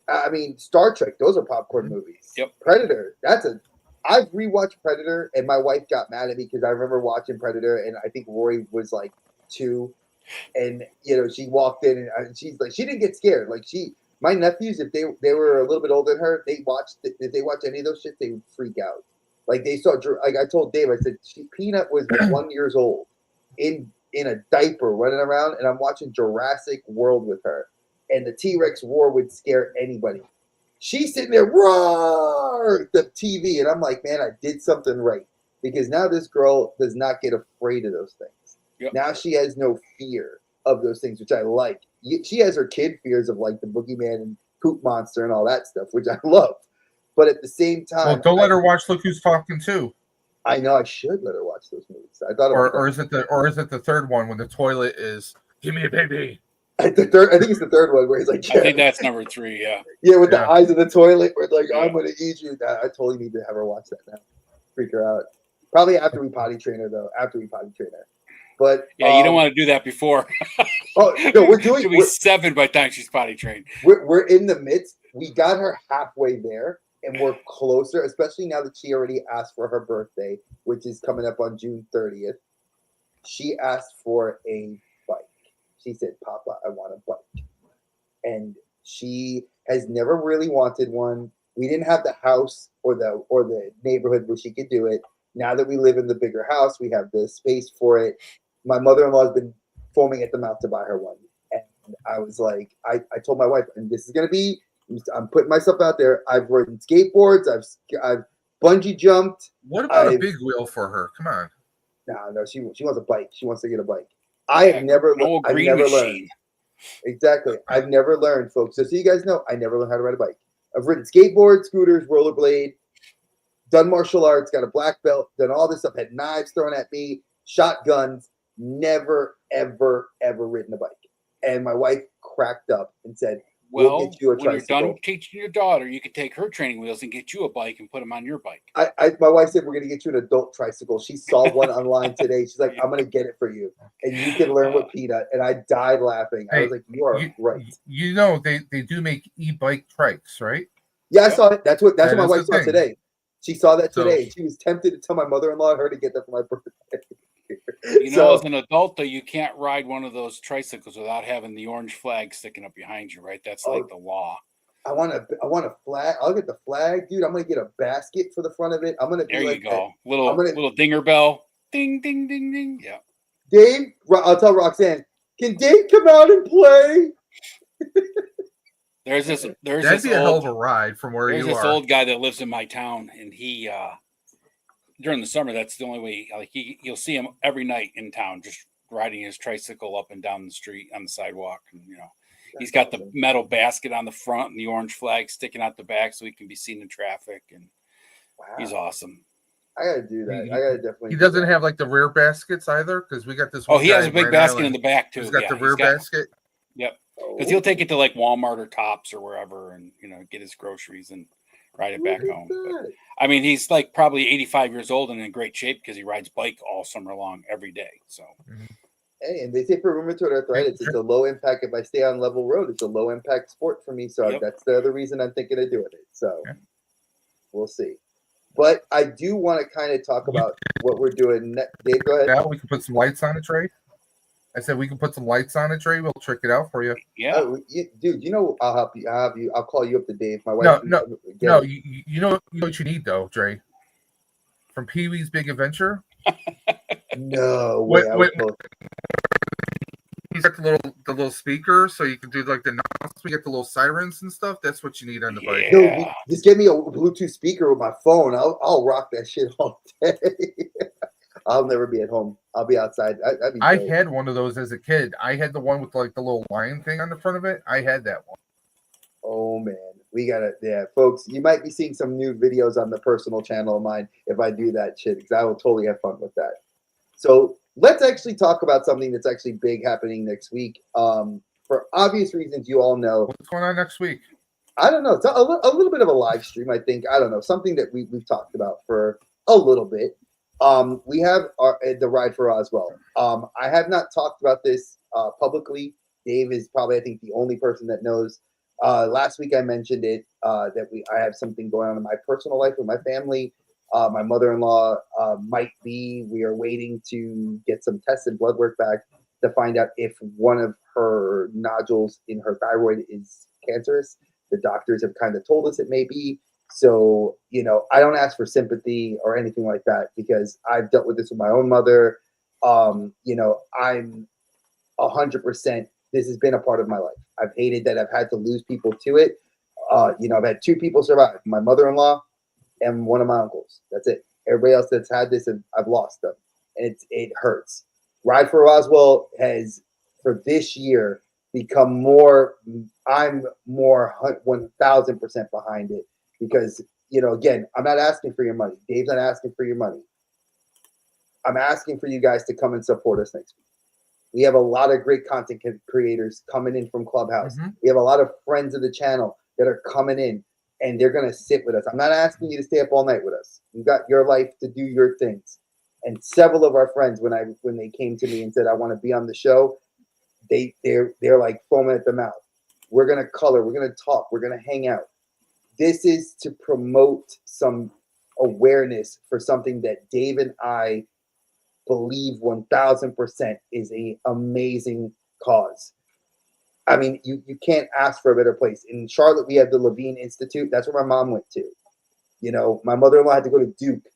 I mean, Star Trek, those are popcorn movies. Yep. Predator, I've rewatched Predator, and my wife got mad at me because I remember watching Predator, and I think Rory was like 2, and she walked in, and she's like, she didn't get scared. Like my nephews, if they were a little bit older than her, if they watched any of those shit, they would freak out. Like they saw, like I told Dave, I said, Peanut was 1 year old in a diaper running around, and I'm watching Jurassic World with her, and the T-Rex roar would scare anybody. She's sitting there, roar, the TV, and I'm like, man, I did something right because now this girl does not get afraid of those things. Yep. Now she has no fear of those things, which I like. She has her kid fears of like the boogeyman and poop monster and all that stuff, which I love. But at the same time, well, don't let her watch Look Who's Talking Too. I know I should let her watch those movies. I thought, or is it the third one when the toilet is "Give me a baby"? I think it's the third one where he's like, I think that's number 3. Yeah. Yeah, with the eyes of the toilet, where it's like, I'm gonna eat you. I totally need to have her watch that now. Freak her out. Probably after we potty train her, though. After we potty train her. But yeah, you don't want to do that before. Oh no, we're doing. She'll be 7 by the time she's potty trained. We're in the midst. We got her halfway there, and we're closer. Especially now that she already asked for her birthday, which is coming up on June 30th. She asked for a bike. She said, "Papa, I want a bike," and she has never really wanted one. We didn't have the house or the neighborhood where she could do it. Now that we live in the bigger house, we have the space for it. My mother-in-law has been foaming at the mouth to buy her one. And I was like, I told my wife, and this is going to be, I'm putting myself out there. I've ridden skateboards. I've bungee jumped. What about a big wheel for her? Come on. No, she wants a bike. She wants to get a bike. I've never learned. Exactly. I've never learned, folks. Just so you guys know, I never learned how to ride a bike. I've ridden skateboards, scooters, rollerblade, done martial arts, got a black belt, done all this stuff, had knives thrown at me, shotguns, never, ever, ever ridden a bike. And my wife cracked up and said, well, we'll get you a when tricycle. You're done teaching your daughter, you could take her training wheels and get you a bike and put them on your bike. My wife said, we're going to get you an adult tricycle. She saw one online today. She's like, I'm going to get it for you. And you can learn with Peanut. And I died laughing. I was like, you are right. You know, they do make e-bike trikes, right? Yeah, I saw it. That's what my wife saw today. She saw that today. She was tempted to tell my mother-in-law and her to get that for my birthday. As an adult, though, you can't ride one of those tricycles without having the orange flag sticking up behind you, right? That's like the law. I want a flag. I'll get the flag, dude. I'm gonna get a basket for the front of it. I'm gonna there you go. Little dinger bell. Ding, ding, ding, ding. Yeah. Dave, I'll tell Roxanne. Can Dave come out and play? That'd be a hell of a ride from where you are. There's this old guy that lives in my town, and he during the summer, that's the only way. Like you'll see him every night in town, just riding his tricycle up and down the street on the sidewalk. And He's got the metal basket on the front and the orange flag sticking out the back so he can be seen in traffic. And he's awesome. I gotta do that. I gotta definitely. He doesn't have like the rear baskets either, because we got this. Oh, he has a big basket in the back too. He's got the rear basket. Yep. Because he'll take it to like Walmart or Tops or wherever, and get his groceries and ride it back home. But, I mean, he's like probably 85 years old and in great shape because he rides bike all summer long every day. So. Hey, and they say for rheumatoid arthritis, it's a low impact. If I stay on level road, it's a low impact sport for me. So that's the other reason I'm thinking of doing it. So we'll see. But I do want to kind of talk about what we're doing. Dave, go ahead. Now we can put some lights on it, Trey. I said we can put some lights on it, Trey. We'll trick it out for you. Yeah, dude. I'll help you. I'll call you up to Dave. My wife. No. You know what you need though, Trey. From Pee Wee's Big Adventure. No way. Wait. He's got the little speaker, so you can do like the announcements. We get the little sirens and stuff. That's what you need on the bike. No, just give me a Bluetooth speaker with my phone. I'll rock that shit all day. I'll never be at home. I'll be outside. I had one of those as a kid. I had the one with like the little lion thing on the front of it. I had that one. Oh man, we got it. Yeah, folks, you might be seeing some new videos on the personal channel of mine if I do that shit, because I will totally have fun with that. So let's actually talk about something that's actually big happening next week. For obvious reasons, you all know. What's going on next week? I don't know. It's a little bit of a live stream, I think. I don't know. Something that we've talked about for a little bit. We have the Ride for Roswell. I have not talked about this publicly. Dave is probably, I think, the only person that knows. Last week I mentioned it, that I have something going on in my personal life with my family. My mother-in-law we are waiting to get some tests and blood work back to find out if one of her nodules in her thyroid is cancerous. The doctors have kind of told us it may be. So, I don't ask for sympathy or anything like that because I've dealt with this with my own mother. I'm 100%. This has been a part of my life. I've hated that I've had to lose people to it. I've had two people survive, my mother-in-law and one of my uncles. That's it. Everybody else that's had this, I've lost them. And it hurts. Ride for Roswell has, for this year, become more, I'm more 1,000% behind it. Because, again, I'm not asking for your money. Dave's not asking for your money. I'm asking for you guys to come and support us next week. We have a lot of great content creators coming in from Clubhouse. Mm-hmm. We have a lot of friends of the channel that are coming in, and they're going to sit with us. I'm not asking you to stay up all night with us. You've got your life to do your things. And several of our friends, when they came to me and said, I want to be on the show, they're like foaming at the mouth. We're going to color. We're going to talk. We're going to hang out. This is to promote some awareness for something that Dave and I believe 1,000% is an amazing cause. I mean, you can't ask for a better place. In Charlotte, we have the Levine Institute. That's where my mom went to. My mother-in-law had to go to Duke,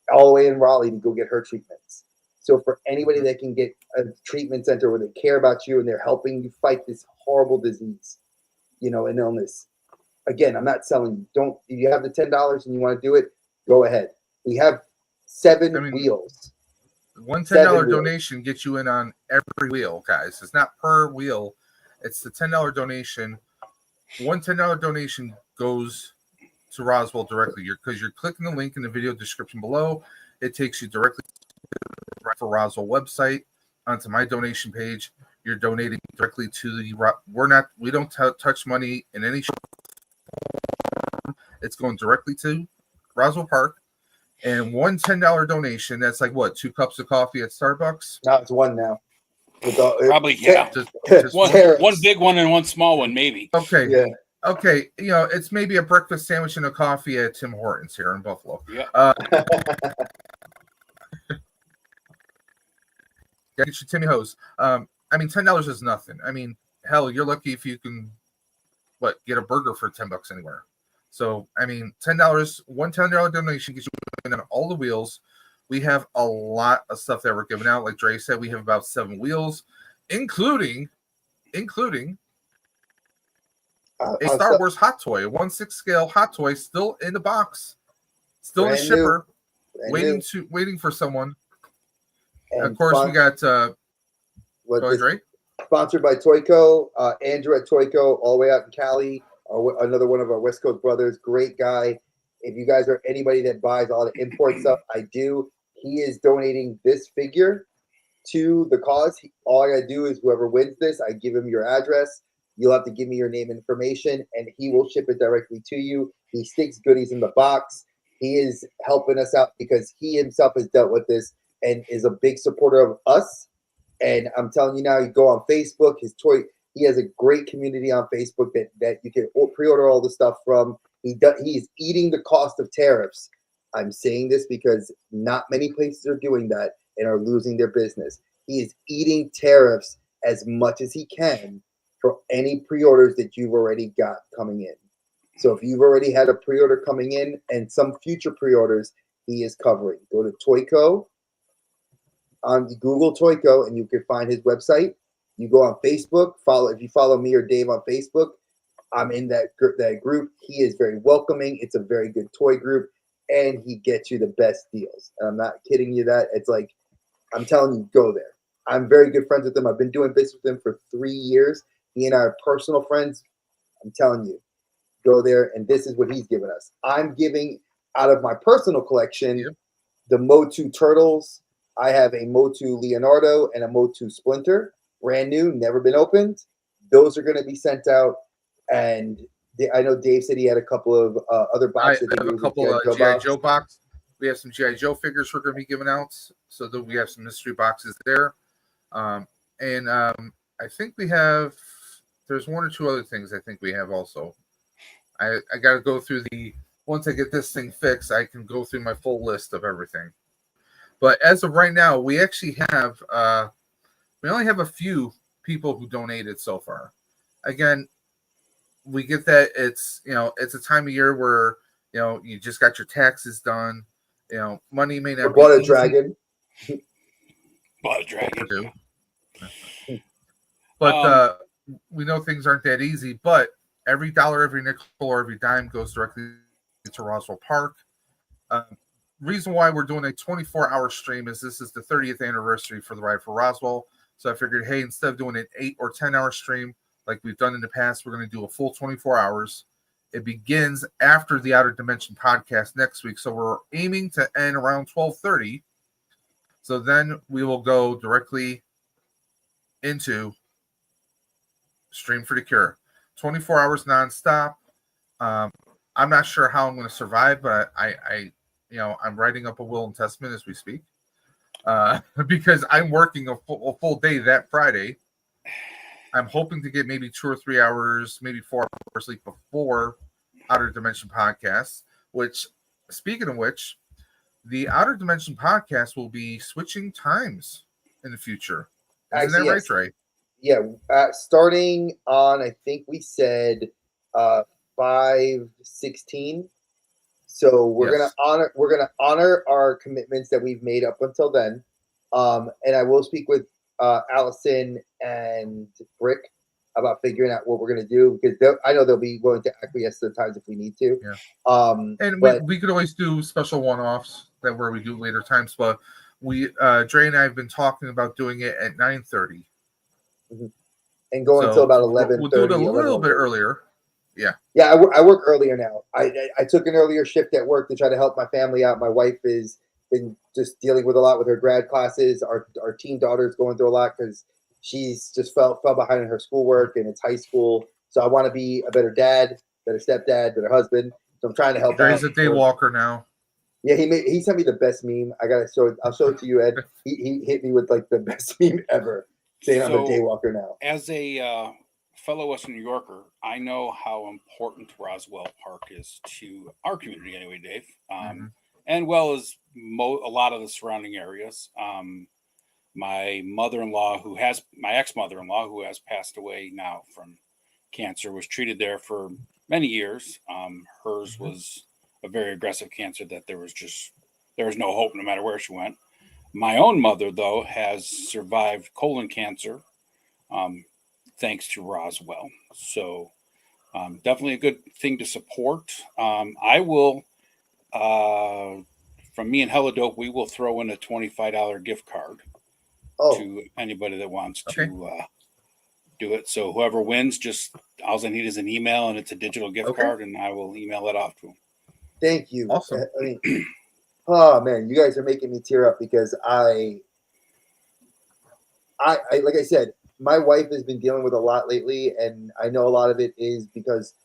all the way in Raleigh, to go get her treatments. So for anybody that can get a treatment center where they care about you and they're helping you fight this horrible disease, an illness. Again, I'm not selling you. If you have the $10 and you want to do it, go ahead. We have 7 wheels. One $10 donation gets you in on every wheel, guys. It's not per wheel. It's the $10 donation. One $10 donation goes to Roswell directly. Because you're clicking the link in the video description below. It takes you directly to the for Roswell website, onto my donation page. You're donating directly to the. We don't touch money in any. It's going directly to Roswell Park. And one $10 donation, that's like what, 2 cups of coffee at Starbucks? No, it's 1 now. Probably, yeah. Just one big one and one small one, maybe. Okay. Yeah. Okay. It's maybe a breakfast sandwich and a coffee at Tim Hortons here in Buffalo. Yeah. Get your Timmy Hose. $10 is nothing. I mean, hell, you're lucky if you can, get a burger for $10 anywhere. So, $10, one $10 donation gets you on all the wheels. We have a lot of stuff that we're giving out. Like Dre said, we have about 7 wheels, including a Star Wars hot toy, a 1/6 scale hot toy, still in the box, still in the shipper, waiting for someone. And of course, we got. Go ahead, Dre. Sponsored by Toyco, Andrew at Toyco, all the way out in Cali. Another one of our West Coast brothers, great guy. If you guys are anybody that buys all the import stuff, I do. He is donating this figure to the cause. All I gotta do is whoever wins this, I give him your address. You'll have to give me your name and information, and he will ship it directly to you. He sticks goodies in the box. He is helping us out because he himself has dealt with this and is a big supporter of us. And I'm telling you now, you go on Facebook, he has a great community on Facebook that you can pre-order all the stuff from. He's eating the cost of tariffs. I'm saying this because not many places are doing that and are losing their business. He is eating tariffs as much as he can for any pre-orders that you've already got coming in. So if you've already had a pre-order coming in and some future pre-orders, he is covering. Go to Toyco, on Google Toyco, and you can find his website. You go on Facebook, if you follow me or Dave on Facebook, I'm in that group. He is very welcoming. It's a very good toy group, and he gets you the best deals. And I'm not kidding you that. It's like, I'm telling you, go there. I'm very good friends with him. I've been doing business with him for 3 years. He and I are personal friends. I'm telling you, go there, and this is what he's giving us. I'm giving out of my personal collection the Motu Turtles. I have a Motu Leonardo and a Motu Splinter, brand new, never been opened. Those are going to be sent out. And I know Dave said he had a couple of other boxes. I have a couple of G.I. Joe box. We have some G.I. Joe figures we're going to be giving out, so that we have some mystery boxes there. I think we have, there's one or two other things I think we have also. I got to go through once I get this thing fixed, I can go through my full list of everything. But as of right now, we actually have, we only have a few people who donated so far. Again, we get that it's a time of year where, you just got your taxes done. Money may not be bought a easy. dragon. Bought a dragon. But we know things aren't that easy. But every dollar, every nickel, or every dime goes directly to Roswell Park. Reason why we're doing a 24-hour stream is this is the 30th anniversary for the Ride for Roswell. So I figured, hey, instead of doing an 8 or 10-hour stream like we've done in the past, we're going to do a full 24 hours. It begins after the Outer Dimension podcast next week. So we're aiming to end around 12:30. So then we will go directly into Stream for the Cure. 24 hours nonstop. I'm not sure how I'm going to survive, but I'm writing up a will and testament as we speak, because I'm working a full day that Friday. I'm hoping to get maybe 2 or 3 hours, maybe 4 hours sleep before Outer Dimension podcast. Which, speaking of which, the Outer Dimension podcast will be switching times in the future. Isn't that right, Trey? Yeah, starting on, I think we said 5/16. So we're gonna honor our commitments that we've made up until then. And I will speak with Allison and Brick about figuring out what we're gonna do, because I know they'll be willing to acquiesce to the times if we need to. Yeah. And we could always do special one-offs where we do later times, but Dre and I have been talking about doing it at 9:30. Mm-hmm. And go until about 11:30. We'll do it a little bit earlier. Yeah. Yeah, I work earlier now. I took an earlier shift at work to try to help my family out. My wife has been just dealing with a lot with her grad classes. Our teen daughter's going through a lot because she's just fell behind in her schoolwork, and it's high school. So I want to be a better dad, better stepdad, better husband. So I'm trying to help out. He's a day walker now. Yeah, he sent me the best meme. I'll show it to you, Ed. He hit me with like the best meme ever, saying I'm a day walker now. As a fellow Western New Yorker, I know how important Roswell Park is to our community anyway, Dave, and well as a lot of the surrounding areas. My mother-in-law, my ex-mother-in-law, who has passed away now from cancer, was treated there for many years. Hers was a very aggressive cancer that there was no hope no matter where she went. My own mother, though, has survived colon cancer, thanks to Roswell. So definitely a good thing to support. I will, from me and Hella Dope, we will throw in a $25 gift card to anybody that wants to do it. So whoever wins, just all I need is an email, and it's a digital gift card, and I will email it off to them. Thank you. Awesome. I mean, oh man, you guys are making me tear up because I like I said, my wife has been dealing with a lot lately, and I know a lot of it is because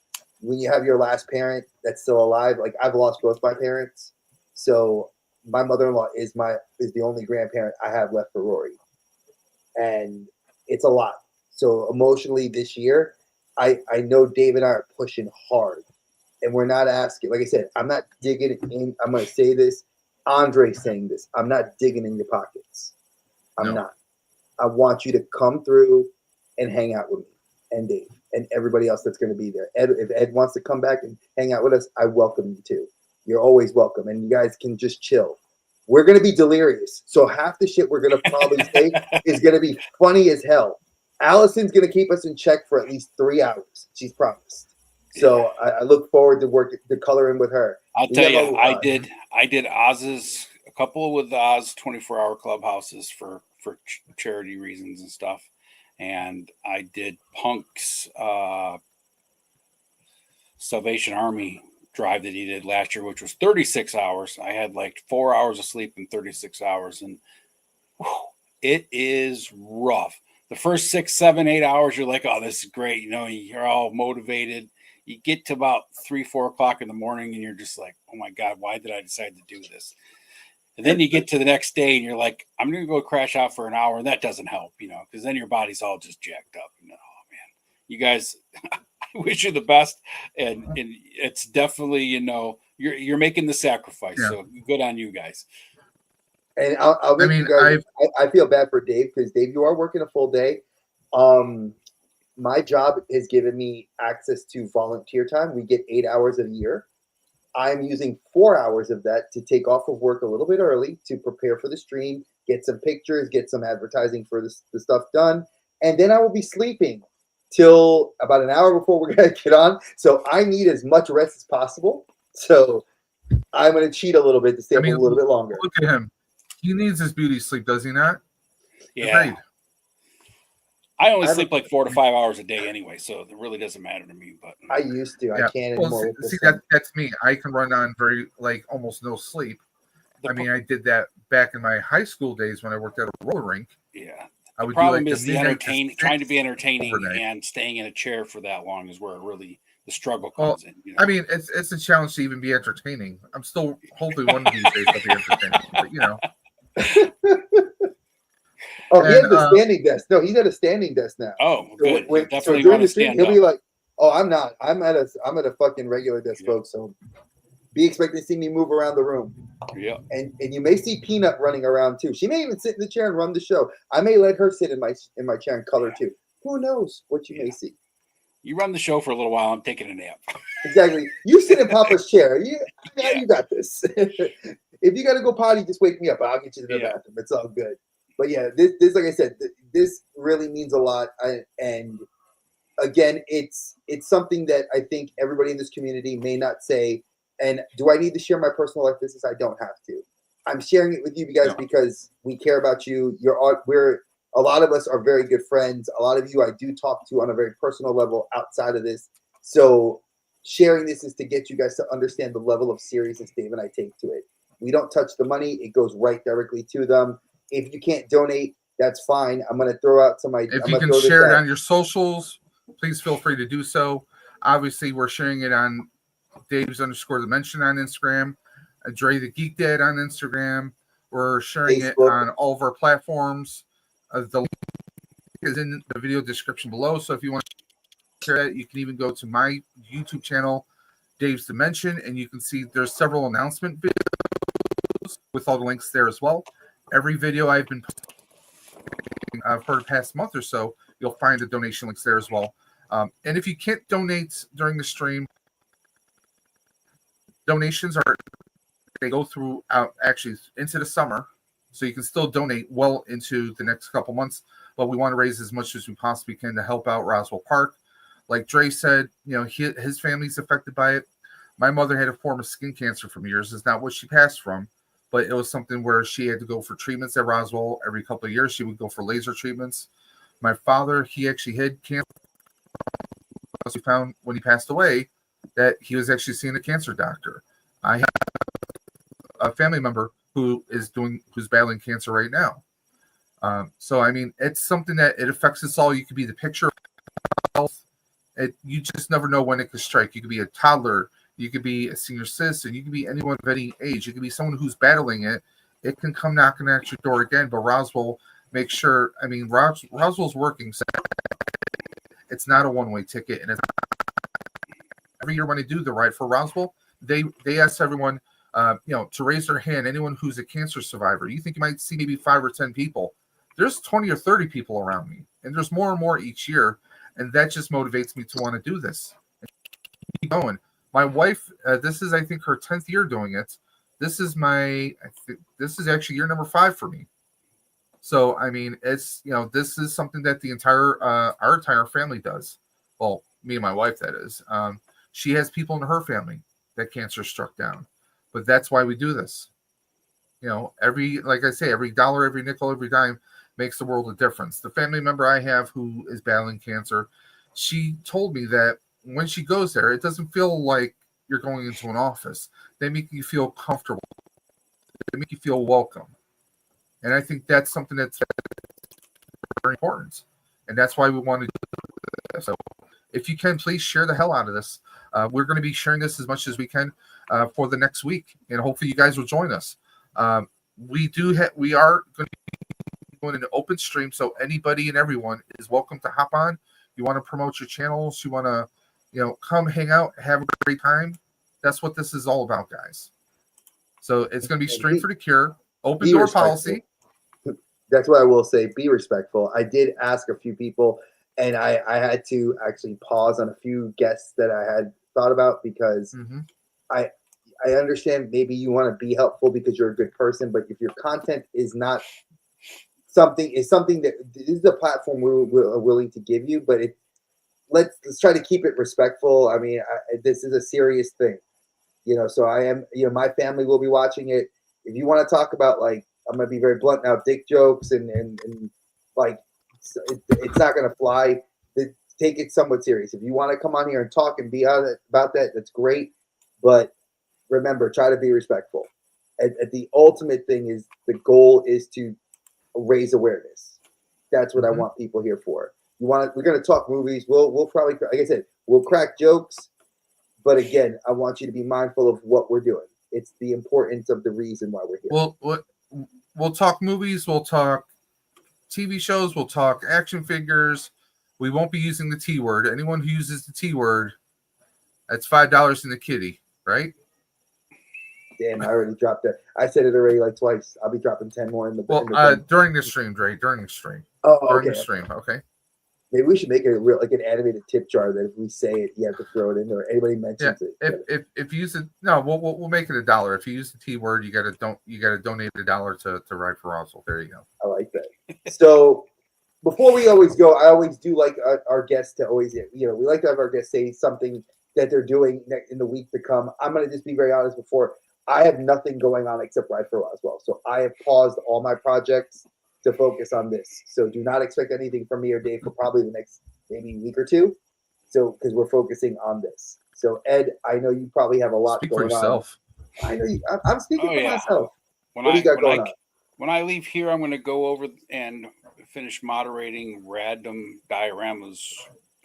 when you have your last parent that's still alive, like I've lost both my parents, so my mother-in-law is the only grandparent I have left for Rory, and it's a lot. So emotionally this year, I know Dave and I are pushing hard, and we're not asking. Like I said, I'm not digging in. I'm going to say this. Andre's saying this. I'm not digging in your pockets. I'm not. I want you to come through and hang out with me and Dave and everybody else that's going to be there. Ed, if Ed wants to come back and hang out with us, I welcome you too. You're always welcome, and you guys can just chill. We're going to be delirious, so half the shit we're going to probably say is going to be funny as hell. Allison's going to keep us in check for at least 3 hours. She's promised. So I look forward to coloring with her. I'll tell you, I did Oz's, a couple with Oz 24-hour clubhouses for charity reasons and stuff, and I did Punk's Salvation Army drive that he did last year, which was 36 hours. I had like 4 hours of sleep in 36 hours, and it is rough. The first 6, 7, 8 hours, you're like, oh, this is great. You know, you're all motivated. You get to about 3, 4 o'clock in the morning, and you're just like, oh my God, why did I decide to do this? And then you get to the next day, and you're like, I'm going to go crash out for an hour, and that doesn't help, you know, because then your body's all just jacked up. You know, oh man, you guys, I wish you the best, and it's definitely, you know, you're making the sacrifice, so good on you guys. And I'll make you guys. I feel bad for Dave because Dave, you are working a full day. My job has given me access to volunteer time. We get 8 hours a year. I'm using 4 hours of that to take off of work a little bit early to prepare for the stream, get some pictures, get some advertising for the stuff done, and then I will be sleeping till about an hour before we're gonna get on. So I need as much rest as possible. So I'm gonna cheat a little bit to stay up a little bit longer. Look at him. He needs his beauty sleep, does he not? Yeah. Agreed. I only sleep like 4 to 5 hours a day anyway, so it really doesn't matter to me. But I used to. I can't anymore. See that's me. I can run on almost no sleep. I mean, I did that back in my high school days when I worked at a roller rink. Yeah. The problem is trying to be entertaining and staying in a chair for that long is where the struggle comes in. You know? I mean, it's a challenge to even be entertaining. I'm still hopefully one of these days I'll be entertaining, but you know. Oh, he has a standing desk. No, he's at a standing desk now. Oh, good. So during the stream, he'll be like, "Oh, I'm not. I'm at a fucking regular desk, folks." So be expecting to see me move around the room. Yeah. And you may see Peanut running around too. She may even sit in the chair and run the show. I may let her sit in my chair and color too. Who knows what you may see? You run the show for a little while. I'm taking a nap. Exactly. You sit in Papa's chair. You got this. If you got to go potty, just wake me up. I'll get you to the bathroom. It's all good. But yeah, this like I said, this really means a lot. And again, it's something that I think everybody in this community may not say. And do I need to share my personal life business? I don't have to. I'm sharing it with you guys because we care about you. A lot of us are very good friends. A lot of you I do talk to on a very personal level outside of this. So sharing this is to get you guys to understand the level of seriousness Dave and I take to it. We don't touch the money. It goes right directly to them. If you can't donate, that's fine. I'm going to throw out some ideas. If you can share it on your socials, please feel free to do so. Obviously, we're sharing it on Dave's_Dimension on Instagram, Dre the Geek Dad on Instagram. We're sharing it on all of our platforms. The link is in the video description below. So if you want to share it, you can even go to my YouTube channel, Dave's Dimension, and you can see there's several announcement videos with all the links there as well. Every video I've been posting for the past month or so, you'll find the donation links there as well. And if you can't donate during the stream, donations they go through actually into the summer, so you can still donate well into the next couple months. But we want to raise as much as we possibly can to help out Roswell Park. Like Dre said, you know, his family's affected by it. My mother had a form of skin cancer for years. It's not what she passed from, but it was something where she had to go for treatments at Roswell every couple of years. She would go for laser treatments. My father, he actually had cancer. We found when he passed away that he was actually seeing a cancer doctor. I have a family member who's battling cancer right now. So I mean, it's something that it affects us all. You could be the picture of health. You just never know when it could strike. You could be a toddler. You could be a senior citizen. You could be anyone of any age. You could be someone who's battling it. It can come knocking at your door again. But Roswell makes sure. I mean, Roswell's working. So it's not a one-way ticket, and it's every year when they do the ride for Roswell, they ask everyone, to raise their hand. Anyone who's a cancer survivor. You think you might see maybe 5 or 10 people. There's 20 or 30 people around me, and there's more and more each year, and that just motivates me to want to do this. Keep going. My wife, this is I think her 10th year doing it. This is actually year number 5 for me. So I mean, it's this is something that our entire family does. Well, me and my wife, that is. She has people in her family that cancer struck down, but that's why we do this. Like I say, every dollar, every nickel, every dime makes the world a difference. The family member I have who is battling cancer, she told me that when she goes there, it doesn't feel like you're going into an office. They make you feel comfortable. They make you feel welcome. And I think that's something that's very important. And that's why we want to do this. So if you can, please share the hell out of this. We're going to be sharing this as much as we can for the next week. And hopefully you guys will join us. We are going to be doing an open stream, so anybody and everyone is welcome to hop on. You want to promote your channels, you want to come hang out, have a great time. That's what this is all about, guys. So it's going to be Stream for the Cure, open door policy. That's what I will say. Be respectful. I did ask a few people, and I had to actually pause on a few guests that I had thought about because I understand maybe you want to be helpful because you're a good person, but if your content is not something that this is the platform we're willing to give you, but let's try to keep it respectful. I mean, this is a serious thing, so I am, my family will be watching it. If you want to talk about, like, I'm going to be very blunt now, dick jokes and like, it's not going to fly. Take it somewhat serious. If you want to come on here and talk and be about that, that's great. But remember, try to be respectful. At the ultimate thing is the goal is to raise awareness. That's what I want people here for. We're going to talk movies. We'll probably, like I said, we'll crack jokes. But again, I want you to be mindful of what we're doing. It's the importance of the reason why we're here. We'll talk movies. We'll talk TV shows. We'll talk action figures. We won't be using the T word. Anyone who uses the T word, that's $5 in the kitty, right? Damn, I already dropped that. I said it already like twice. I'll be dropping 10 more in the during the stream, Dre. During the stream. Oh, during okay. the stream, okay. Maybe we should make it like an animated tip jar that if we say it, you have to throw it in there. Or anybody mentions it. If you use it, no, we'll make it $1. If you use the T word, you gotta donate $1 to Ride for Roswell. There you go. I like that. So before we always go, I always do like our guests to always, we like to have our guests say something that they're doing in the week to come. I'm gonna just be very honest before. I have nothing going on except Ride for Roswell. So I have paused all my projects to focus on this. So do not expect anything from me or Dave for probably the next maybe week or two. So because we're focusing on this. So Ed, I know you probably have a lot Speak going for yourself. on. I know you. I'm speaking for myself. What do you got going on? When I leave here, I'm going to go over and finish moderating Random Diorama's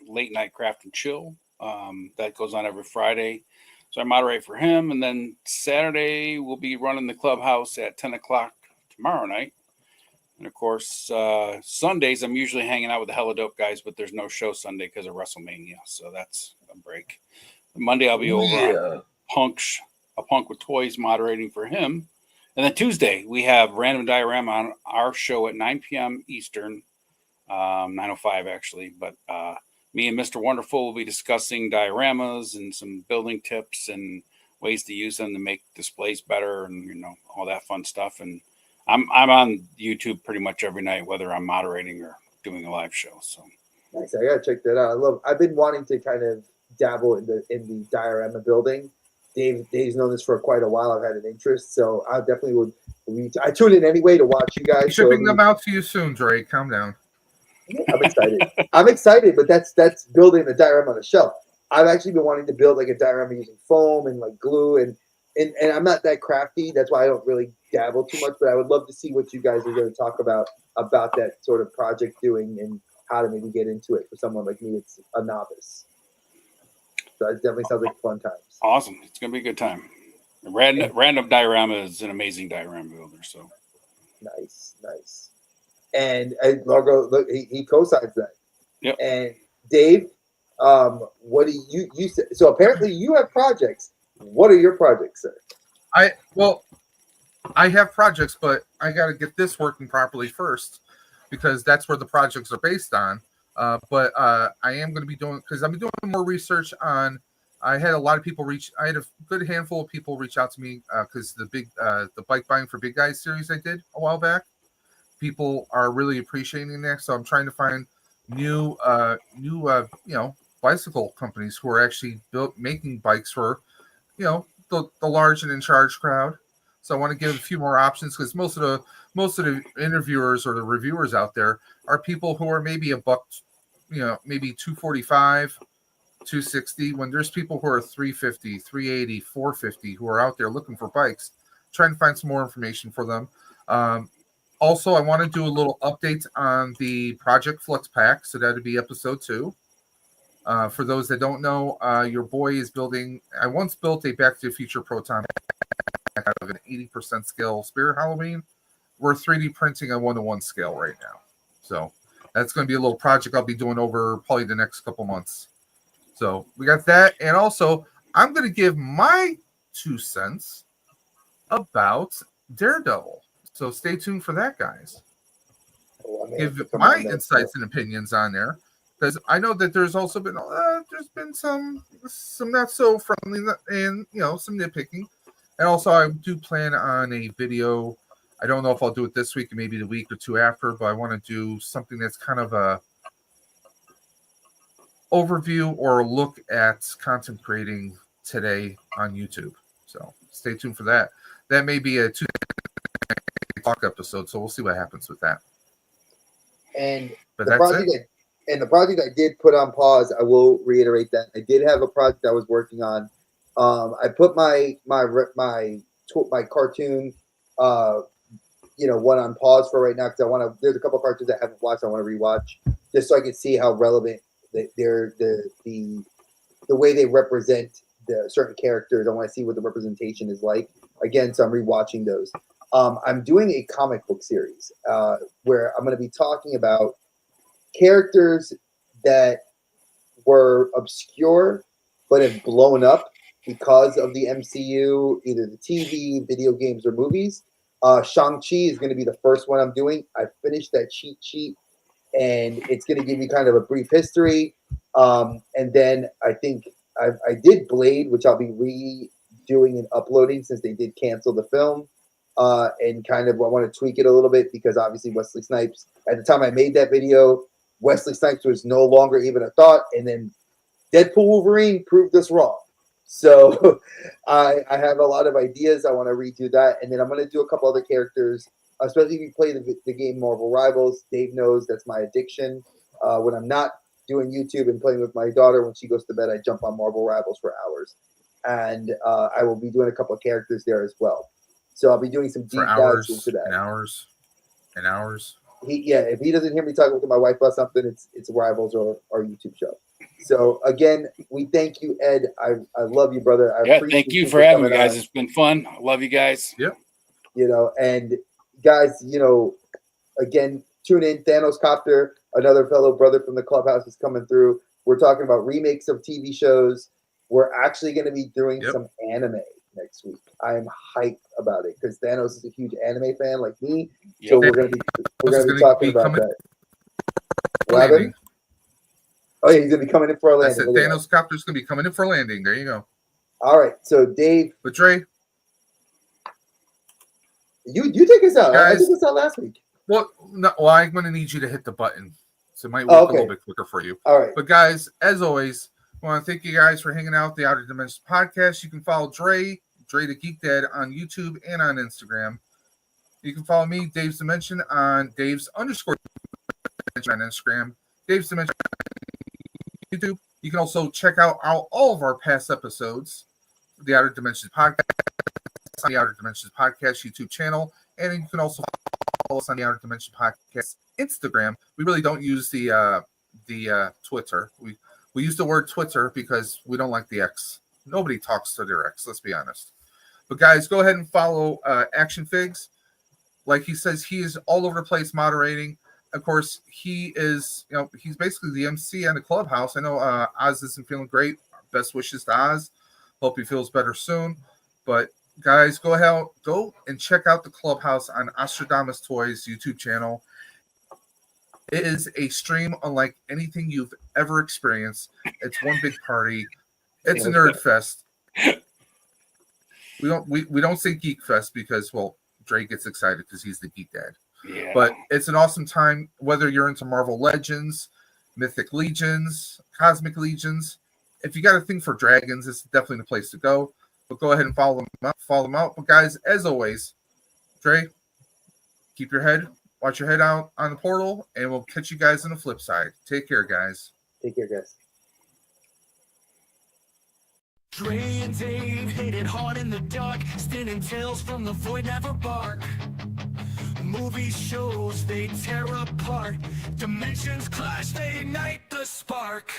Late Night Craft and Chill. That goes on every Friday. So I moderate for him. And then Saturday, we'll be running the clubhouse at 10 o'clock tomorrow night. And, of course, Sundays, I'm usually hanging out with the Hella Dope guys, but there's no show Sunday because of WrestleMania. So that's a break. Monday, I'll be over on A Punk with Toys moderating for him. And then Tuesday, we have Random Diorama on our show at 9 p.m. Eastern, 9:05 actually. But me and Mr. Wonderful will be discussing dioramas and some building tips and ways to use them to make displays better and, all that fun stuff. And I'm on YouTube pretty much every night, whether I'm moderating or doing a live show. So nice. I gotta check that out. I've been wanting to kind of dabble in the diorama building. Dave's known this for quite a while. I've had an interest, so I definitely would. I tune in anyway to watch you guys. Shipping them out to you soon, Drake. Calm down. I'm excited. I'm excited, but that's building the diorama on a shelf. I've actually been wanting to build like a diorama using foam and like glue, and I'm not that crafty. That's why I don't really dabble too much. But I would love to see what you guys are going to talk about that sort of project doing and how to maybe get into it for someone like me. It's a novice. So it definitely sounds like fun times. Awesome. It's going to be a good time. Random Diorama is an amazing diorama builder. So nice. And Largo, look, he co-signs that. Yep. And Dave, what do you say? So apparently you have projects. What are your projects, sir? I have projects, but I got to get this working properly first because that's where the projects are based on. But I am going to be doing, because I've been doing more research on. I had a lot of people I had a good handful of people reach out to me because the bike buying for big guys series I did a while back. People are really appreciating that, so I'm trying to find new bicycle companies who are actually making bikes for the large and in charge crowd. So I want to give a few more options because most of the interviewers or the reviewers out there are people who are maybe a buck, maybe 245, 260, when there's people who are 350, 380, 450 who are out there looking for bikes, trying to find some more information for them. Also, I want to do a little update on the Project Flux Pack, so that would be episode 2. For those that don't know, your boy is building. I once built a Back to the Future proton pack out of an 80% scale Spirit Halloween. We're 3D printing a 1-to-1 scale right now, so that's going to be a little project I'll be doing over probably the next couple months. So we got that, and also I'm going to give my 2 cents about Daredevil. So stay tuned for that, guys. Give my insights and opinions on there, because I know that there's also been some not so friendly and some nitpicking, and also I do plan on a video. I don't know if I'll do it this week or maybe the week or 2 after, but I want to do something that's kind of a overview or a look at content creating today on YouTube. So stay tuned for that. That may be a 2 talk episode, so we'll see what happens with that. And the project I did put on pause, I will reiterate that I did have a project I was working on. I put my cartoon one on pause for right now because there's a couple of cartoons I haven't watched I want to rewatch just so I can see how relevant the way they represent the certain characters. I want to see what the representation is like again, so I'm rewatching those. I'm doing a comic book series where I'm going to be talking about characters that were obscure but have blown up because of the MCU, either the TV, video games, or movies. Shang-Chi is going to be the first one I'm doing. I finished that cheat sheet, and it's going to give you kind of a brief history. And then I think I did Blade, which I'll be redoing and uploading since they did cancel the film. And kind of I want to tweak it a little bit because obviously Wesley Snipes, at the time I made that video, Wesley Snipes was no longer even a thought, and then Deadpool Wolverine proved us wrong. So I have a lot of ideas. I want to redo that, and then I'm going to do a couple other characters, especially if you play the game Marvel Rivals. Dave knows that's my addiction. When I'm not doing YouTube and playing with my daughter, when she goes to bed, I jump on Marvel Rivals for hours, and I will be doing a couple of characters there as well. So I'll be doing some deep dives into that. And hours. If he doesn't hear me talking to my wife about something, it's Rivals or our YouTube show. So again, we thank you, Ed. I love you, brother. Thank you for having me, guys. It's been fun. I love you guys. Yep. And guys, again, tune in. Thanos Copter, another fellow brother from the clubhouse, is coming through. We're talking about remakes of TV shows. We're actually going to be doing some anime next week. I am hyped about it because Thanos is a huge anime fan like me. Yep. So we're gonna be talking about that. What happened? Oh yeah, he's gonna be coming in for a landing. Thanos Copter's gonna be coming in for a landing. There you go. All right, so Dave, but Dre, you take us out. Guys, I took us out last week. Well, I'm gonna need you to hit the button, so it might work a little bit quicker for you. All right, but guys, as always, I want to thank you guys for hanging out with the Outer Dimensions podcast. You can follow Dre the Geek Dad on YouTube and on Instagram. You can follow me, Dave's Dimension, on Dave's _ on Instagram, Dave's Dimension on YouTube. You can also check out all of our past episodes, the Outer Dimensions podcast, on the Outer Dimensions podcast YouTube channel, and you can also follow us on the Outer Dimension podcast Instagram. We really don't use the Twitter. We use the word Twitter because we don't like the X. Nobody talks to their X, let's be honest. But guys, go ahead and follow Action Figs. Like he says, he is all over the place moderating. Of course, he is, he's basically the MC on the Clubhouse. I know Oz isn't feeling great. Best wishes to Oz. Hope he feels better soon. But guys, go and check out the Clubhouse on Ostradamus Toys YouTube channel. It is a stream unlike anything you've ever experienced. It's one big party. It's a nerd fest. We don't say geek fest because, well, Dre gets excited because he's the geek dad. Yeah. But it's an awesome time, whether you're into Marvel Legends, Mythic Legions, Cosmic Legions. If you got a thing for dragons, it's definitely the place to go. But go ahead and follow them out. But guys, as always, Dre, watch your head out on the portal, and we'll catch you guys on the flip side. Take care, guys. Take care, guys. Dre and Dave hit it hard in the dark, spinning tales from the void never bark. Movie shows they tear apart, dimensions clash, they ignite the spark.